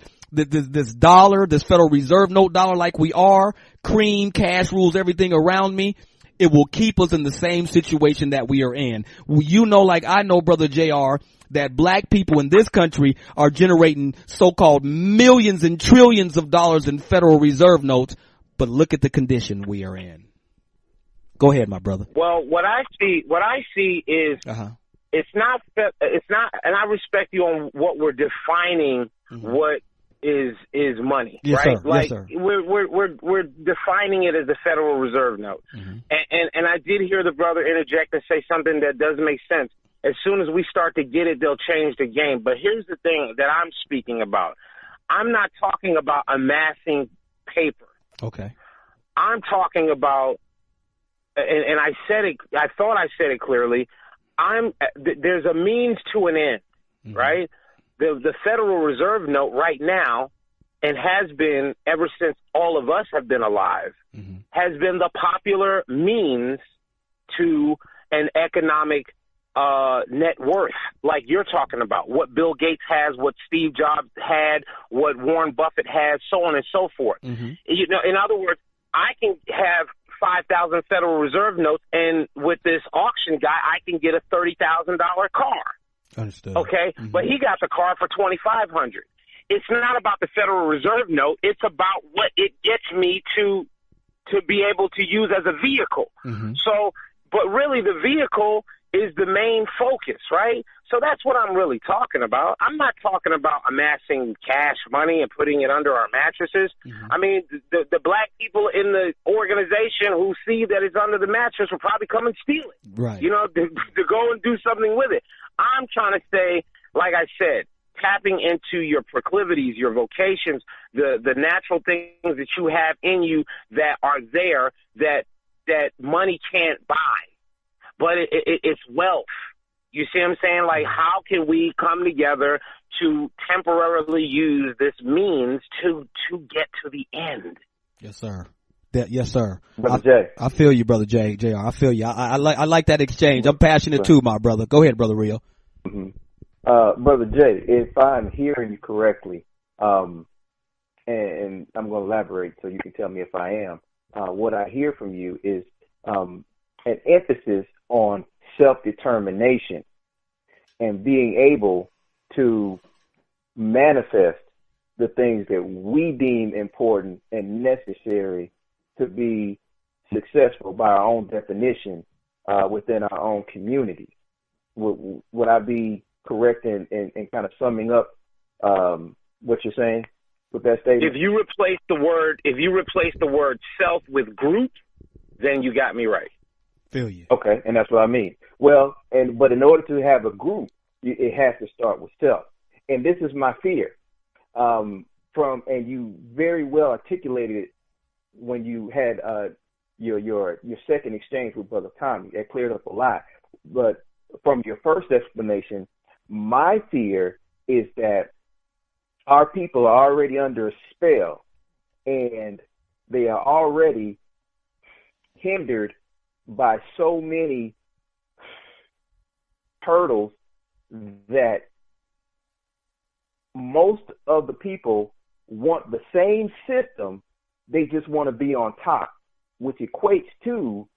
S1: dollar, this Federal Reserve note dollar like we are, cream, cash rules everything around me, it will keep us in the same situation that we are in. You know, like I know, brother JR, that black people in this country are generating so-called millions and trillions of dollars in Federal Reserve notes, but look at the condition we are in. Go ahead, my brother.
S8: Well, what I see is it's not, and I respect you on what we're defining, what is money,
S1: yes,
S8: right?
S1: Sir.
S8: Like
S1: yes, sir.
S8: we're defining it as the Federal Reserve note.
S1: Mm-hmm.
S8: And I did hear the brother interject and say something that does make sense. As soon as we start to get it, they'll change the game. But here's the thing that I'm speaking about. I'm not talking about amassing paper.
S1: Okay.
S8: I'm talking about, and I said it, I thought I said it clearly, there's a means to an end,
S1: mm-hmm.
S8: right? The Federal Reserve note right now, and has been ever since all of us have been alive,
S1: mm-hmm.
S8: has been the popular means to an economic net worth, like you're talking about. What Bill Gates has, what Steve Jobs had, what Warren Buffett has, so on and so forth.
S1: Mm-hmm.
S8: You know, in other words, I can have 5,000 Federal Reserve notes, and with this auction guy, I can get a $30,000 car.
S1: Understood.
S8: Okay,
S1: mm-hmm.
S8: but he got the car for $2,500. It's not about the Federal Reserve note. It's about what it gets me to be able to use as a vehicle.
S1: Mm-hmm.
S8: So, but really, the vehicle is the main focus, right? So that's what I'm really talking about. I'm not talking about amassing cash money and putting it under our mattresses.
S1: Mm-hmm.
S8: I mean, the black people in the organization who see that it's under the mattress will probably come and steal it.
S1: Right.
S8: You know, to go and do something with it. I'm trying to say, like I said, tapping into your proclivities, your vocations, the natural things that you have in you that are there that money can't buy. But it's wealth. You see what I'm saying? Like, how can we come together to temporarily use this means to get to the end?
S1: Yes, sir. Yes, sir.
S2: Brother Jay.
S1: I feel you, Brother Jay. JR, I feel you. I like that exchange. I'm passionate too, my brother. Go ahead, Brother Rio.
S2: Mm-hmm. Brother Jay, if I'm hearing you correctly, and I'm going to elaborate so you can tell me if I am, what I hear from you is an emphasis on self-determination and being able to manifest the things that we deem important and necessary to be successful by our own definition within our own community. Would I be correct in kind of summing up what you're saying with that statement?
S8: If you replace the word self with group, then you got me right.
S1: Feel you.
S2: Okay, and that's what I mean. Well, but in order to have a group, it has to start with self. And this is my fear. And you very well articulated it when you had your second exchange with Brother Tommy. That cleared up a lot. But from your first explanation, my fear is that our people are already under a spell, and they are already hindered by so many hurdles that most of the people want the same system. They just want to be on top, which equates to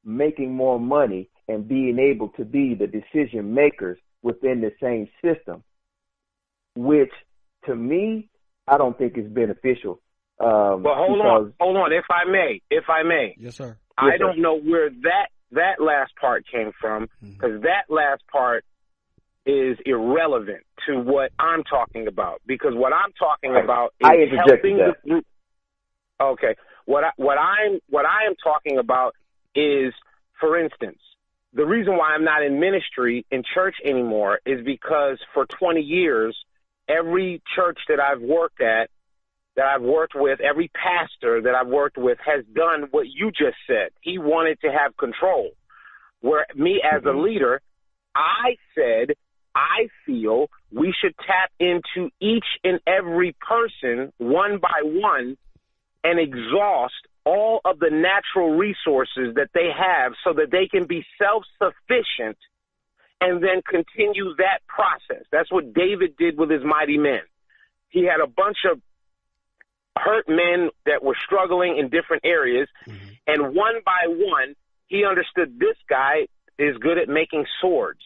S2: making more money and being able to be the decision makers within the same system, which to me, I don't think is beneficial.
S8: But hold on, if I may.
S1: Yes, sir.
S8: I don't know where that last part came from, because that last part is irrelevant to what I'm talking about. Because what I'm talking about is helping the group. Okay. What I am talking about is, for instance, the reason why I'm not in ministry in church anymore is because for 20 years, every church that I've worked at, that I've worked with, every pastor that I've worked with has done what you just said. He wanted to have control. Where me as a leader, I said, I feel we should tap into each and every person one by one and exhaust all of the natural resources that they have so that they can be self-sufficient and then continue that process. That's what David did with his mighty men. He had a bunch of hurt men that were struggling in different areas, and one by one, he understood this guy is good at making swords,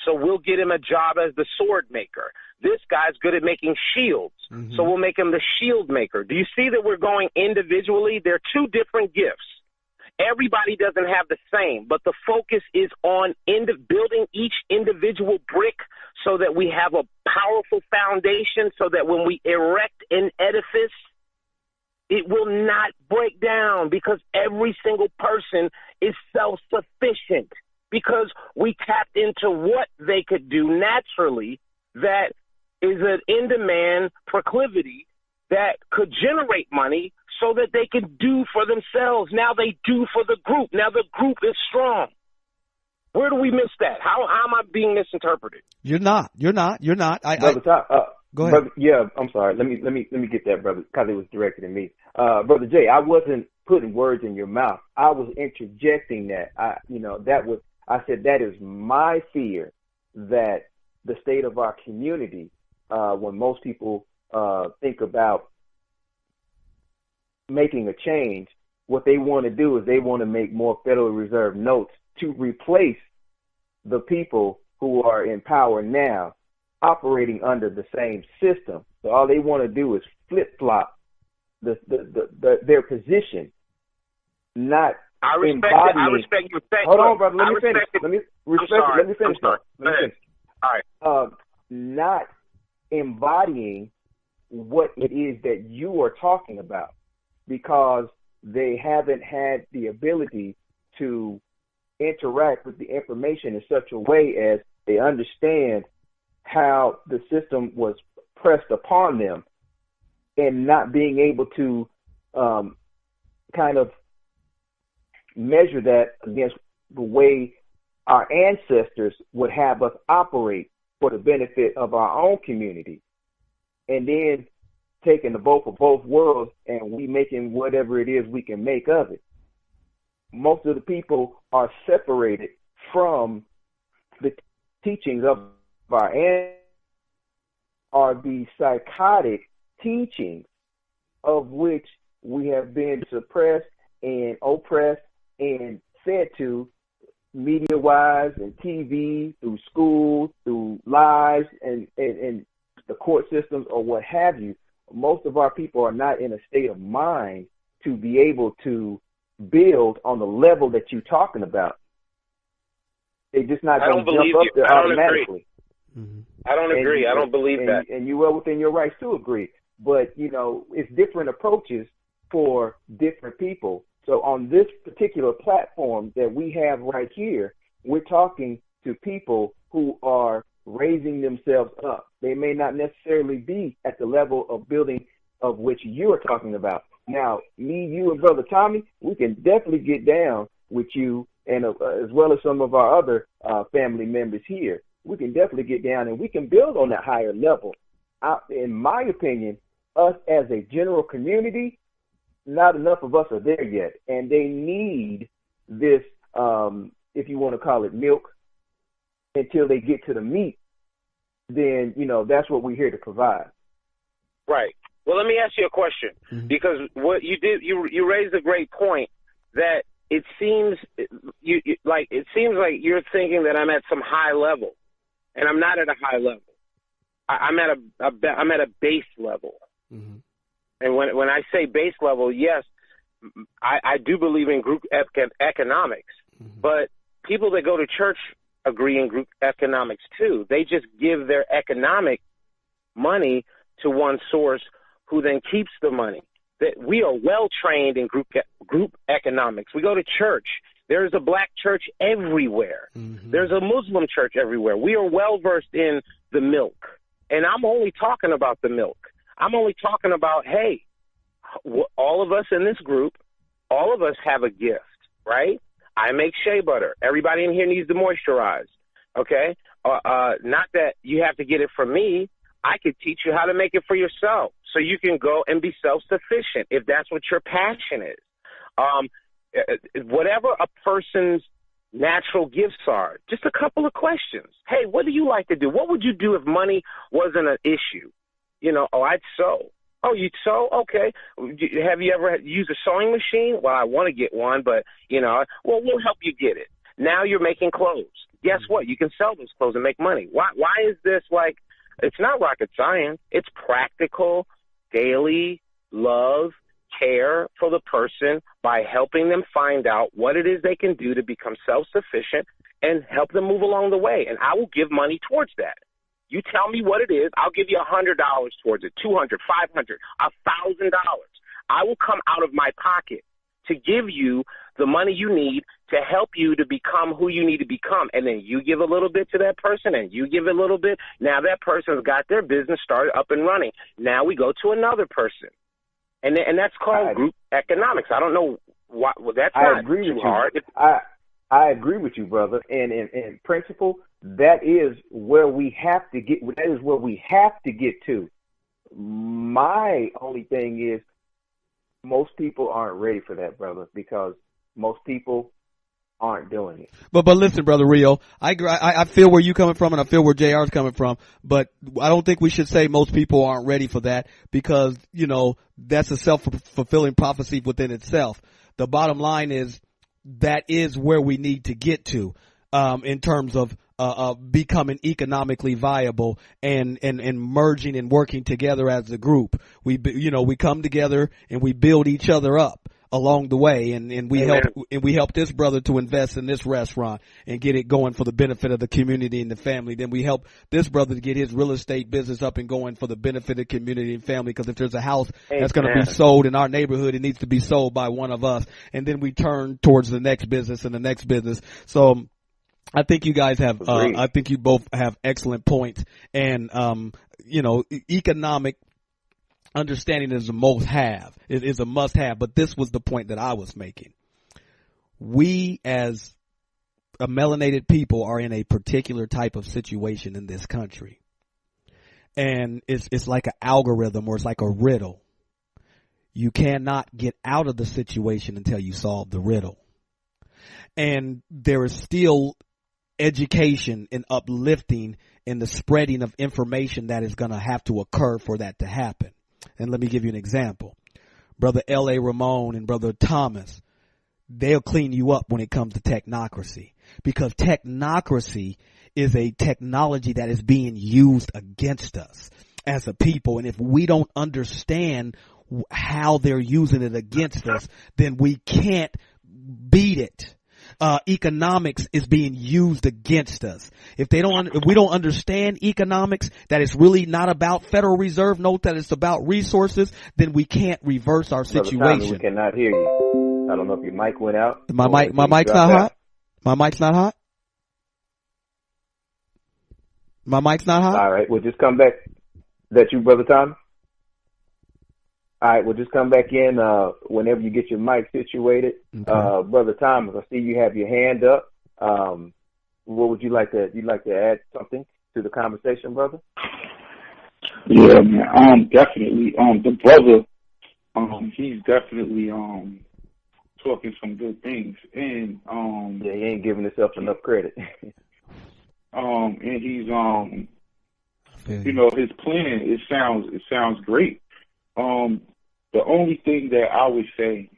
S8: so we'll get him a job as the sword maker. This guy's good at making shields, so we'll make him the shield maker. Do you see that we're going individually? They're two different gifts. Everybody doesn't have the same, but the focus is on building each individual brick so that we have a powerful foundation so that when we erect an edifice, it will not break down because every single person is self-sufficient because we tapped into what they could do naturally that is an in-demand proclivity that could generate money so that they could do for themselves. Now they do for the group. Now the group is strong. Where do we miss that? How am I being misinterpreted?
S1: You're not.
S2: Brother,
S1: go ahead.
S2: Brother, yeah, I'm sorry. Let me get that, brother, because it was directed at me. Brother Jay, I wasn't putting words in your mouth. I was interjecting that. I said that is my fear that the state of our community, when most people think about making a change, what they want to do is they want to make more Federal Reserve notes to replace the people who are in power now operating under the same system. So all they want to do is flip-flop their position, not embodying.
S8: I respect your fact.
S2: Hold on, brother. Let me finish. Let me finish.
S8: All right.
S2: Not embodying what it is that you are talking about, because they haven't had the ability to interact with the information in such a way as they understand how the system was pressed upon them, and not being able to kind of measure that against the way our ancestors would have us operate for the benefit of our own community, and then taking the both of both worlds and we making whatever it is we can make of it. Most of the people are separated from the teachings of our ancestors, are the psychotic teachings of which we have been suppressed and oppressed and fed to media-wise and TV, through schools, through lies and the court systems or what have you. Most of our people are not in a state of mind to be able to build on the level that you're talking about. They're just not going to jump up there automatically.
S8: I don't agree. I don't believe that.
S2: And you're well within your rights to agree. But, it's different approaches for different people. So on this particular platform that we have right here, we're talking to people who are raising themselves up. They may not necessarily be at the level of building of which you are talking about. Now, me, you, and Brother Tommy, we can definitely get down with you, and as well as some of our other family members here. We can definitely get down and we can build on that higher level. In my opinion, us as a general community, not enough of us are there yet. And they need this, if you want to call it milk, until they get to the meat. Then, that's what we're here to provide.
S8: Right. Well, let me ask you a question, because what you did, you raised a great point that it seems like you're thinking that I'm at some high level. And I'm not at a high level. I'm at a base level. And when I say base level, yes, I do believe in group economics. But people that go to church agree in group economics too. They just give their economic money to one source, who then keeps the money. That we are well trained in group economics. We go to church. There's a black church everywhere. There's a Muslim church everywhere. We are well versed in the milk. And I'm only talking about the milk. I'm only talking about, hey, all of us in this group, all of us have a gift, right? I make shea butter. Everybody in here needs to moisturize, okay? Not that you have to get it from me. I could teach you how to make it for yourself so you can go and be self-sufficient if that's what your passion is. Whatever a person's natural gifts are, just a couple of questions. Hey, what do you like to do? What would you do if money wasn't an issue? I'd sew. Oh, you'd sew? Okay. Have you ever used a sewing machine? Well, I want to get one, but, we'll help you get it. Now you're making clothes. Guess what? You can sell those clothes and make money. Why is this it's not rocket science. It's practical, daily love, care for the person by helping them find out what it is they can do to become self-sufficient and help them move along the way. And I will give money towards that. You tell me what it is, I'll give you $100 towards it, $200, $500, $1,000. I will come out of my pocket to give you the money you need to help you to become who you need to become. And then you give a little bit to that person, and you give a little bit. Now that person's got their business started up and running. Now we go to another person. And that's called group economics. I don't know why. Well, that's not too hard.
S2: I agree with you, brother. And in principle, that is where we have to get. That is where we have to get to. My only thing is, most people aren't ready for that, brother, because most people aren't doing it.
S1: But listen, Brother Rio, I feel where you're coming from, and I feel where JR is coming from, but I don't think we should say most people aren't ready for that, because, you know, that's a self-fulfilling prophecy within itself. The bottom line is that is where we need to get to, in terms of becoming economically viable and merging and working together as a group. We come together and we build each other up along the way, and we help this brother to invest in this restaurant and get it going for the benefit of the community and the family. Then we help this brother to get his real estate business up and going for the benefit of the community and family, because if there's a house that's going to be sold in our neighborhood, it needs to be sold by one of us. And then we turn towards the next business and the next business. So I think you guys have, I think you both have excellent points, and, economic understanding is a must-have. It is a must-have, but this was the point that I was making. We, as a melanated people, are in a particular type of situation in this country, and it's like an algorithm, or it's like a riddle. You cannot get out of the situation until you solve the riddle, and there is still education and uplifting and the spreading of information that is going to have to occur for that to happen. And let me give you an example. Brother L.A. Ramon and Brother Thomas, they'll clean you up when it comes to technocracy, because technocracy is a technology that is being used against us as a people. And if we don't understand how they're using it against us, then we can't beat it. Economics is being used against us. If we don't understand economics, that it's really not about Federal Reserve note, that it's about resources, then we can't reverse our situation.
S2: Tommy, we cannot hear you. I don't know if your mic went out.
S1: My mic's not hot. My mic's not hot. My mic's not hot.
S2: All right, we'll just come back. That you, Brother Tommy? All right, we'll just come back in whenever you get your mic situated. Okay. Brother Thomas, I see you have your hand up. What would you like to? You'd like to add something to the conversation, brother?
S4: Yeah, man. Definitely. The brother, he's definitely talking some good things, and
S2: yeah, he ain't giving himself enough credit.
S4: And he's his plan. It sounds great. The only thing that I would say,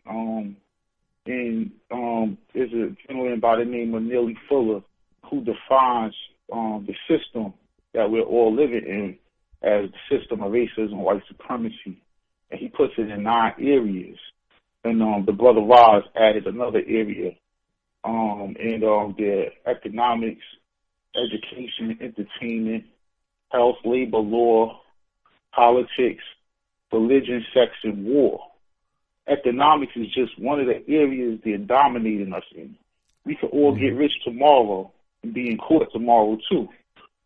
S4: there's a gentleman by the name of Neely Fuller who defines the system that we're all living in as the system of racism, white supremacy, and he puts it in 9 areas. And the brother Roz added another area, the economics, education, entertainment, health, labor, law, politics, religion, sex, and war. Economics is just one of the areas they're dominating us in. We could all get rich tomorrow and be in court tomorrow too.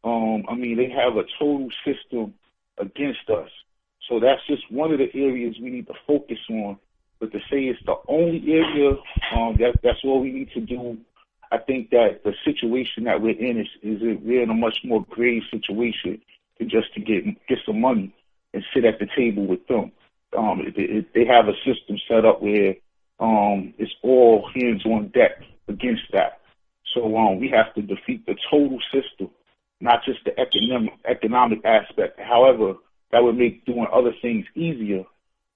S4: They have a total system against us. So that's just one of the areas we need to focus on. But to say it's the only area, that's all we need to do. I think that the situation that we're in is we're in a much more grave situation than just to get some money and sit at the table with them. They have a system set up where it's all hands on deck against that. So we have to defeat the total system, not just the economic aspect. However, that would make doing other things easier,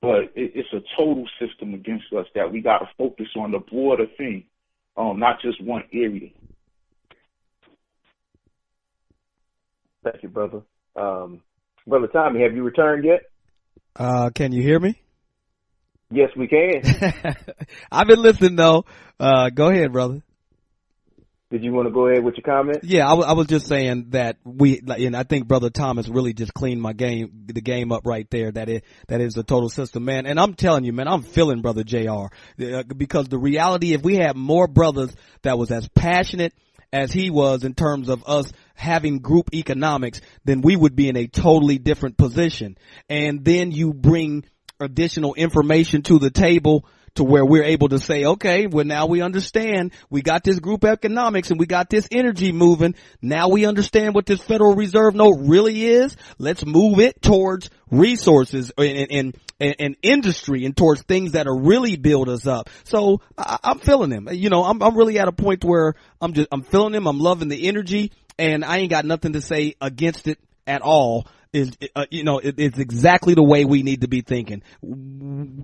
S4: but it's a total system against us that we got to focus on the broader thing, not just one area.
S2: Thank you, brother. Brother Tommy, have you returned yet?
S1: Can you hear me?
S2: Yes, we can.
S1: I've been listening though. Go ahead, brother.
S2: Did you want to go ahead with your comment?
S1: Yeah, I was just saying that and I think Brother Thomas really just cleaned the game up right there. That is the total system, man. And I'm telling you, man, I'm feeling Brother JR, because the reality, if we had more brothers that was as passionate as he was in terms of us having group economics, then we would be in a totally different position. And then you bring additional information to the table to where we're able to say, okay, well, now we understand. We got this group economics and we got this energy moving. Now we understand what this Federal Reserve note really is. Let's move it towards resources and industry and towards things that are really build us up. So I'm feeling him. You know, I'm really at a point where I'm feeling him. I'm loving the energy, and I ain't got nothing to say against it at all. It's exactly the way we need to be thinking.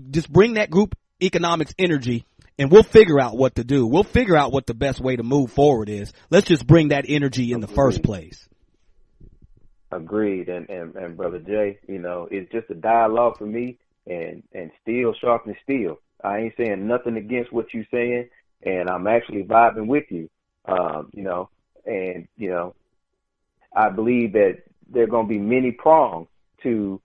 S1: Just bring that group economics energy and we'll figure out what to do. We'll figure out what the best way to move forward is. Let's just bring that energy in the first place.
S2: Agreed. And Brother Jay, it's just a dialogue for me, and steel sharpens steel. I ain't saying nothing against what you're saying, and I'm actually vibing with you. I believe that there are going to be many prongs to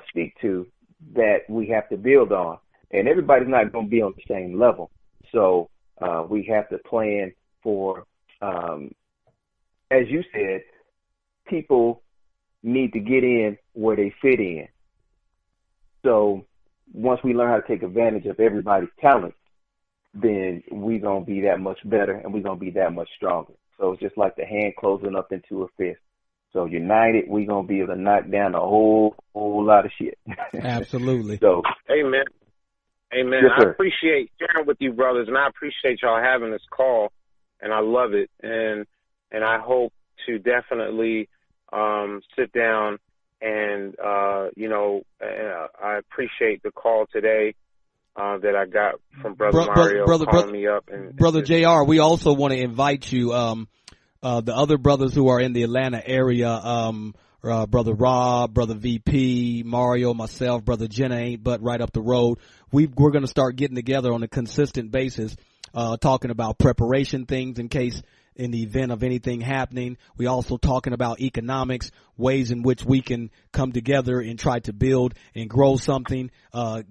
S2: speak to that we have to build on. And everybody's not going to be on the same level. So we have to plan for, as you said, people need to get in where they fit in. So once we learn how to take advantage of everybody's talent, then we're going to be that much better and we're going to be that much stronger. So it's just like the hand closing up into a fist. So united, we're going to be able to knock down a whole lot of shit.
S1: Absolutely.
S2: So,
S8: amen. Amen.
S2: Yes,
S8: I appreciate sharing with you, brothers, and I appreciate y'all having this call, and I love it. And I hope to definitely sit down and, I appreciate the call today that I got from Brother Mario calling me up. And
S1: Brother JR, we also want to invite you, the other brothers who are in the Atlanta area, Brother Rob, Brother VP, Mario, myself, Brother Jenna ain't but right up the road. We're going to start getting together on a consistent basis, talking about preparation things in case in the event of anything happening. We also talking about economics, ways in which we can come together and try to build and grow something,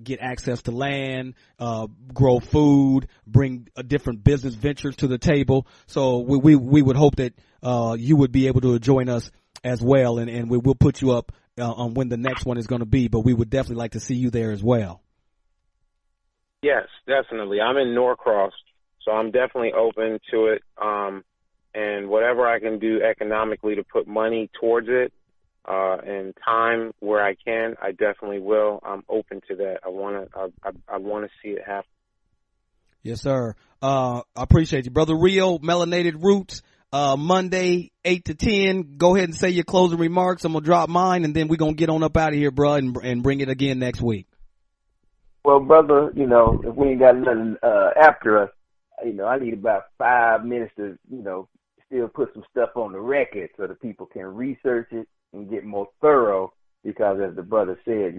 S1: get access to land, grow food, bring different business ventures to the table. So we would hope that you would be able to join us as well, and we will put you up on when the next one is going to be, but we would definitely like to see you there as well.
S8: Yes, definitely. I'm in Norcross, so I'm definitely open to it, and whatever I can do economically to put money towards it and time where I can, I definitely will. I'm open to that. I want to see it happen.
S1: Yes, sir. I appreciate you. Brother Rio, Melanted Roots, Monday, 8 to 10. Go ahead and say your closing remarks. I'm going to drop mine, and then we're going to get on up out of here, bro, and bring it again next week.
S2: Well, brother, if we ain't got nothing after us, I need about 5 minutes to, still put some stuff on the record so the people can research it and get more thorough, because as the brother said,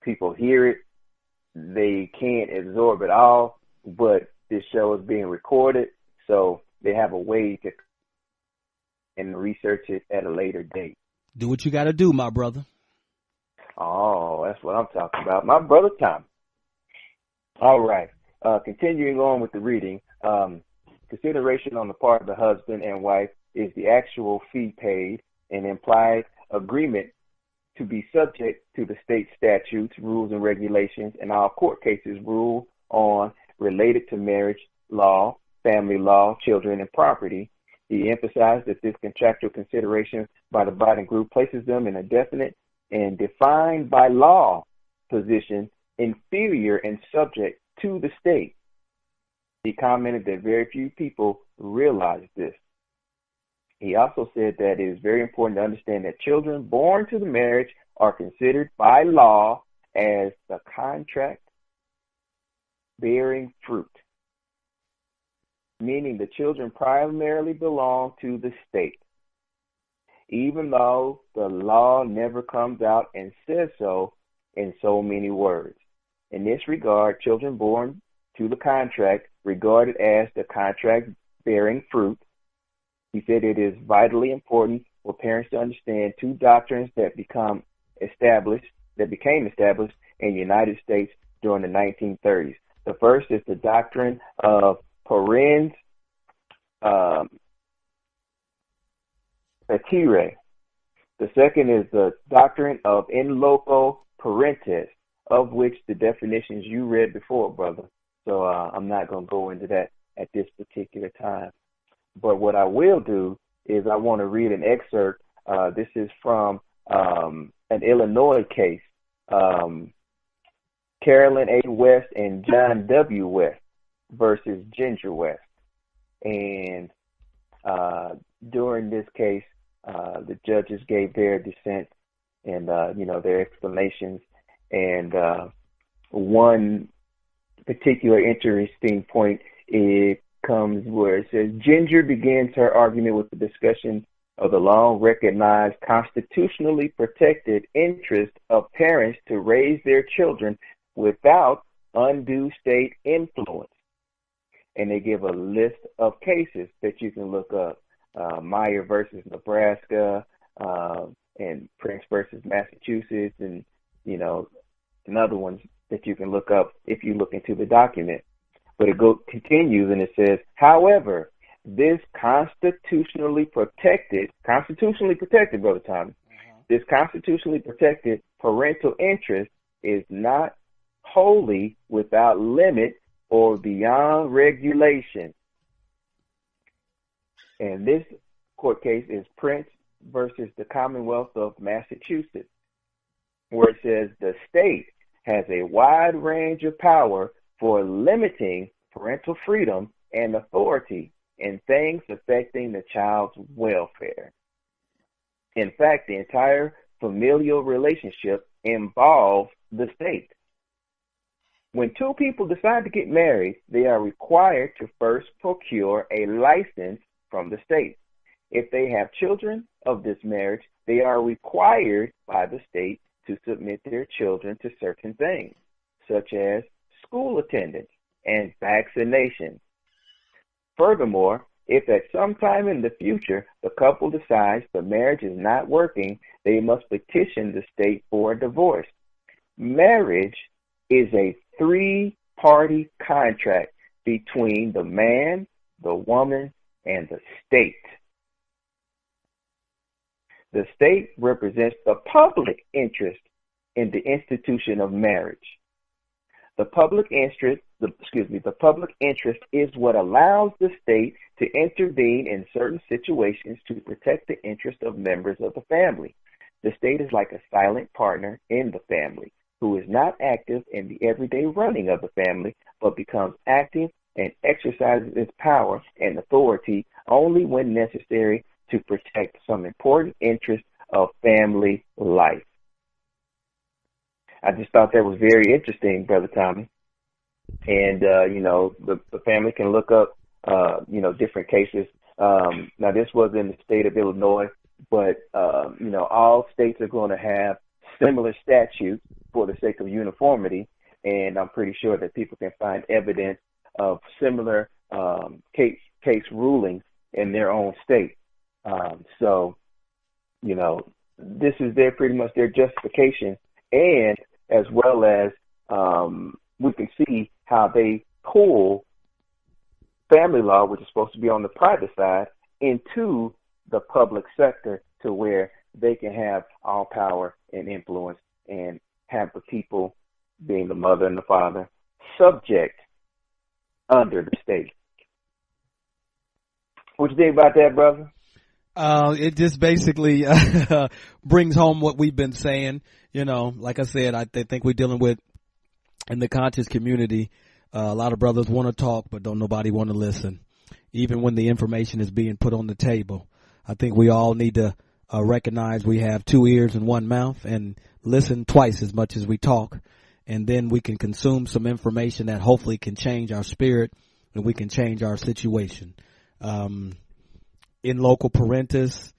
S2: people hear it, they can't absorb it all, but this show is being recorded, so they have a way to and research it at a later date.
S1: Do what you got to do, my brother.
S2: Oh, that's what I'm talking about. My brother Tom. All right. Continuing on with the reading, consideration on the part of the husband and wife is the actual fee paid and implied agreement to be subject to the state statutes, rules, and regulations, and all court cases rule on related to marriage law, family law, children, and property. He emphasized that this contractual consideration by the bride and groom places them in a definite and defined by law position inferior and subject to the state. He commented that very few people realize this. He also said that it is very important to understand that children born to the marriage are considered by law as the contract bearing fruit, meaning the children primarily belong to the state, even though the law never comes out and says so in so many words. In this regard, children born to the contract regarded as the contract bearing fruit. He said it is vitally important for parents to understand two doctrines that became established in the United States during the 1930s. The first is the doctrine of Parens Patriae. The second is the doctrine of in loco parentis, of which the definitions you read before, brother. So I'm not going to go into that at this particular time. But what I will do is I want to read an excerpt. This is from an Illinois case. Carolyn A. West and John W. West versus Ginger West. And during this case, the judges gave their dissent and, their explanations. And one particular interesting point, it comes where it says, Ginger begins her argument with the discussion of the long recognized constitutionally protected interest of parents to raise their children without undue state influence. And they give a list of cases that you can look up. Meyer versus Nebraska, and Parens versus Massachusetts, and, and other ones that you can look up if you look into the document. But it continues and it says, however, this constitutionally protected, Brother Tommy, this constitutionally protected parental interest is not wholly without limit or beyond regulation. And this court case is Prince versus the Commonwealth of Massachusetts, where it says the state has a wide range of power for limiting parental freedom and authority in things affecting the child's welfare. In fact, the entire familial relationship involves the state. When two people decide to get married, they are required to first procure a license from the state. If they have children of this marriage, they are required by the state to submit their children to certain things, such as school attendance and vaccination. Furthermore, if at some time in the future the couple decides the marriage is not working, they must petition the state for a divorce. Marriage is a three-party contract between the man, the woman, and the state. The state represents the public interest in the institution of marriage. The public interest is what allows the state to intervene in certain situations to protect the interest of members of the family. The state is like a silent partner in the family who is not active in the everyday running of the family, but becomes active and exercises its power and authority only when necessary to protect some important interest of family life. I just thought that was very interesting, Brother Tommy. And, the family can look up, different cases. Now, this was in the state of Illinois, but, all states are going to have similar statutes for the sake of uniformity. And I'm pretty sure that people can find evidence of similar case rulings in their own state. This is pretty much their justification, and as well as we can see how they pull family law, which is supposed to be on the private side, into the public sector to where they can have all power and influence and have the people, being the mother and the father, subject under the state. What you think about that, brother?
S1: It just basically brings home what we've been saying. Like I said, I think we're dealing with, in the conscious community, a lot of brothers want to talk, but don't nobody want to listen. Even when the information is being put on the table, I think we all need to recognize we have 2 ears and 1 mouth and listen twice as much as we talk. And then we can consume some information that hopefully can change our spirit and we can change our situation. In local parentis,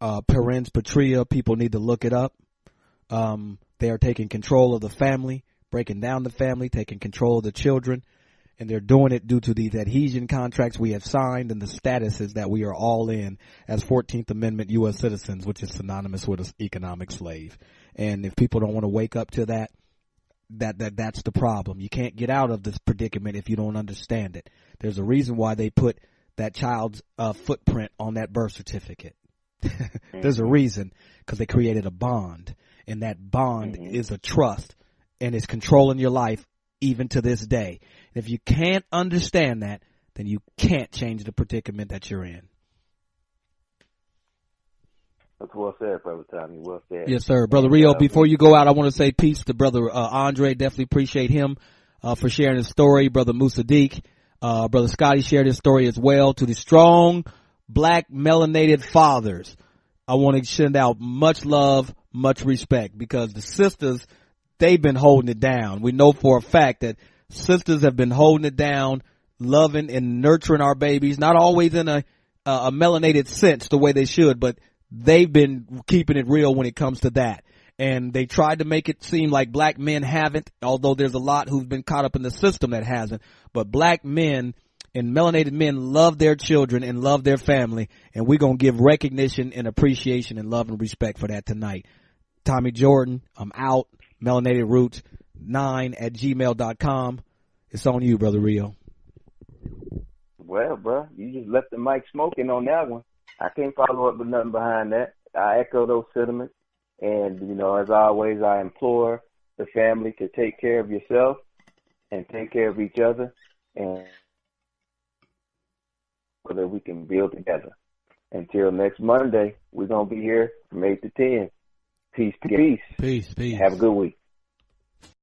S1: Parens Patriae, people need to look it up. They are taking control of the family breaking down the family, taking control of the children, and they're doing it due to these adhesion contracts we have signed and the statuses that we are all in as 14th Amendment U.S. citizens, which is synonymous with an economic slave. And if people don't want to wake up to that, that's the problem. You can't get out of this predicament if you don't understand it. There's a reason why they put that child's footprint on that birth certificate. There's a reason, because they created a bond, and that bond is a trust, and it's controlling your life even to this day. If you can't understand that, then you can't change the predicament that you're in.
S2: That's well said, Brother Tommy. Well said.
S1: Yes, sir. Brother Rio, before you go out, I want to say peace to Brother Andre. Definitely appreciate him for sharing his story. Brother Musaddiq, Brother Scotty shared his story as well. To the strong black melanated fathers, I want to send out much love, much respect, because the sisters, they've been holding it down. We know for a fact that sisters have been holding it down, loving and nurturing our babies, not always in a melanated sense the way they should, but they've been keeping it real when it comes to that. And they tried to make it seem like black men haven't, although there's a lot who've been caught up in the system that hasn't. But black men and melanated men love their children and love their family, and we're going to give recognition and appreciation and love and respect for that tonight. Tommy Jordan, I'm out. Melanted Roots 9@gmail.com. It's on you, Brother Rio.
S2: Well, bro, you just left the mic smoking on that one. I can't follow up with nothing behind that. I echo those sentiments. And, you know, as always, I implore the family to take care of yourself and take care of each other, and so that we can build together. Until next Monday, we're going to be here from 8 to 10. Peace, peace.
S1: Peace, peace.
S2: Have a good week.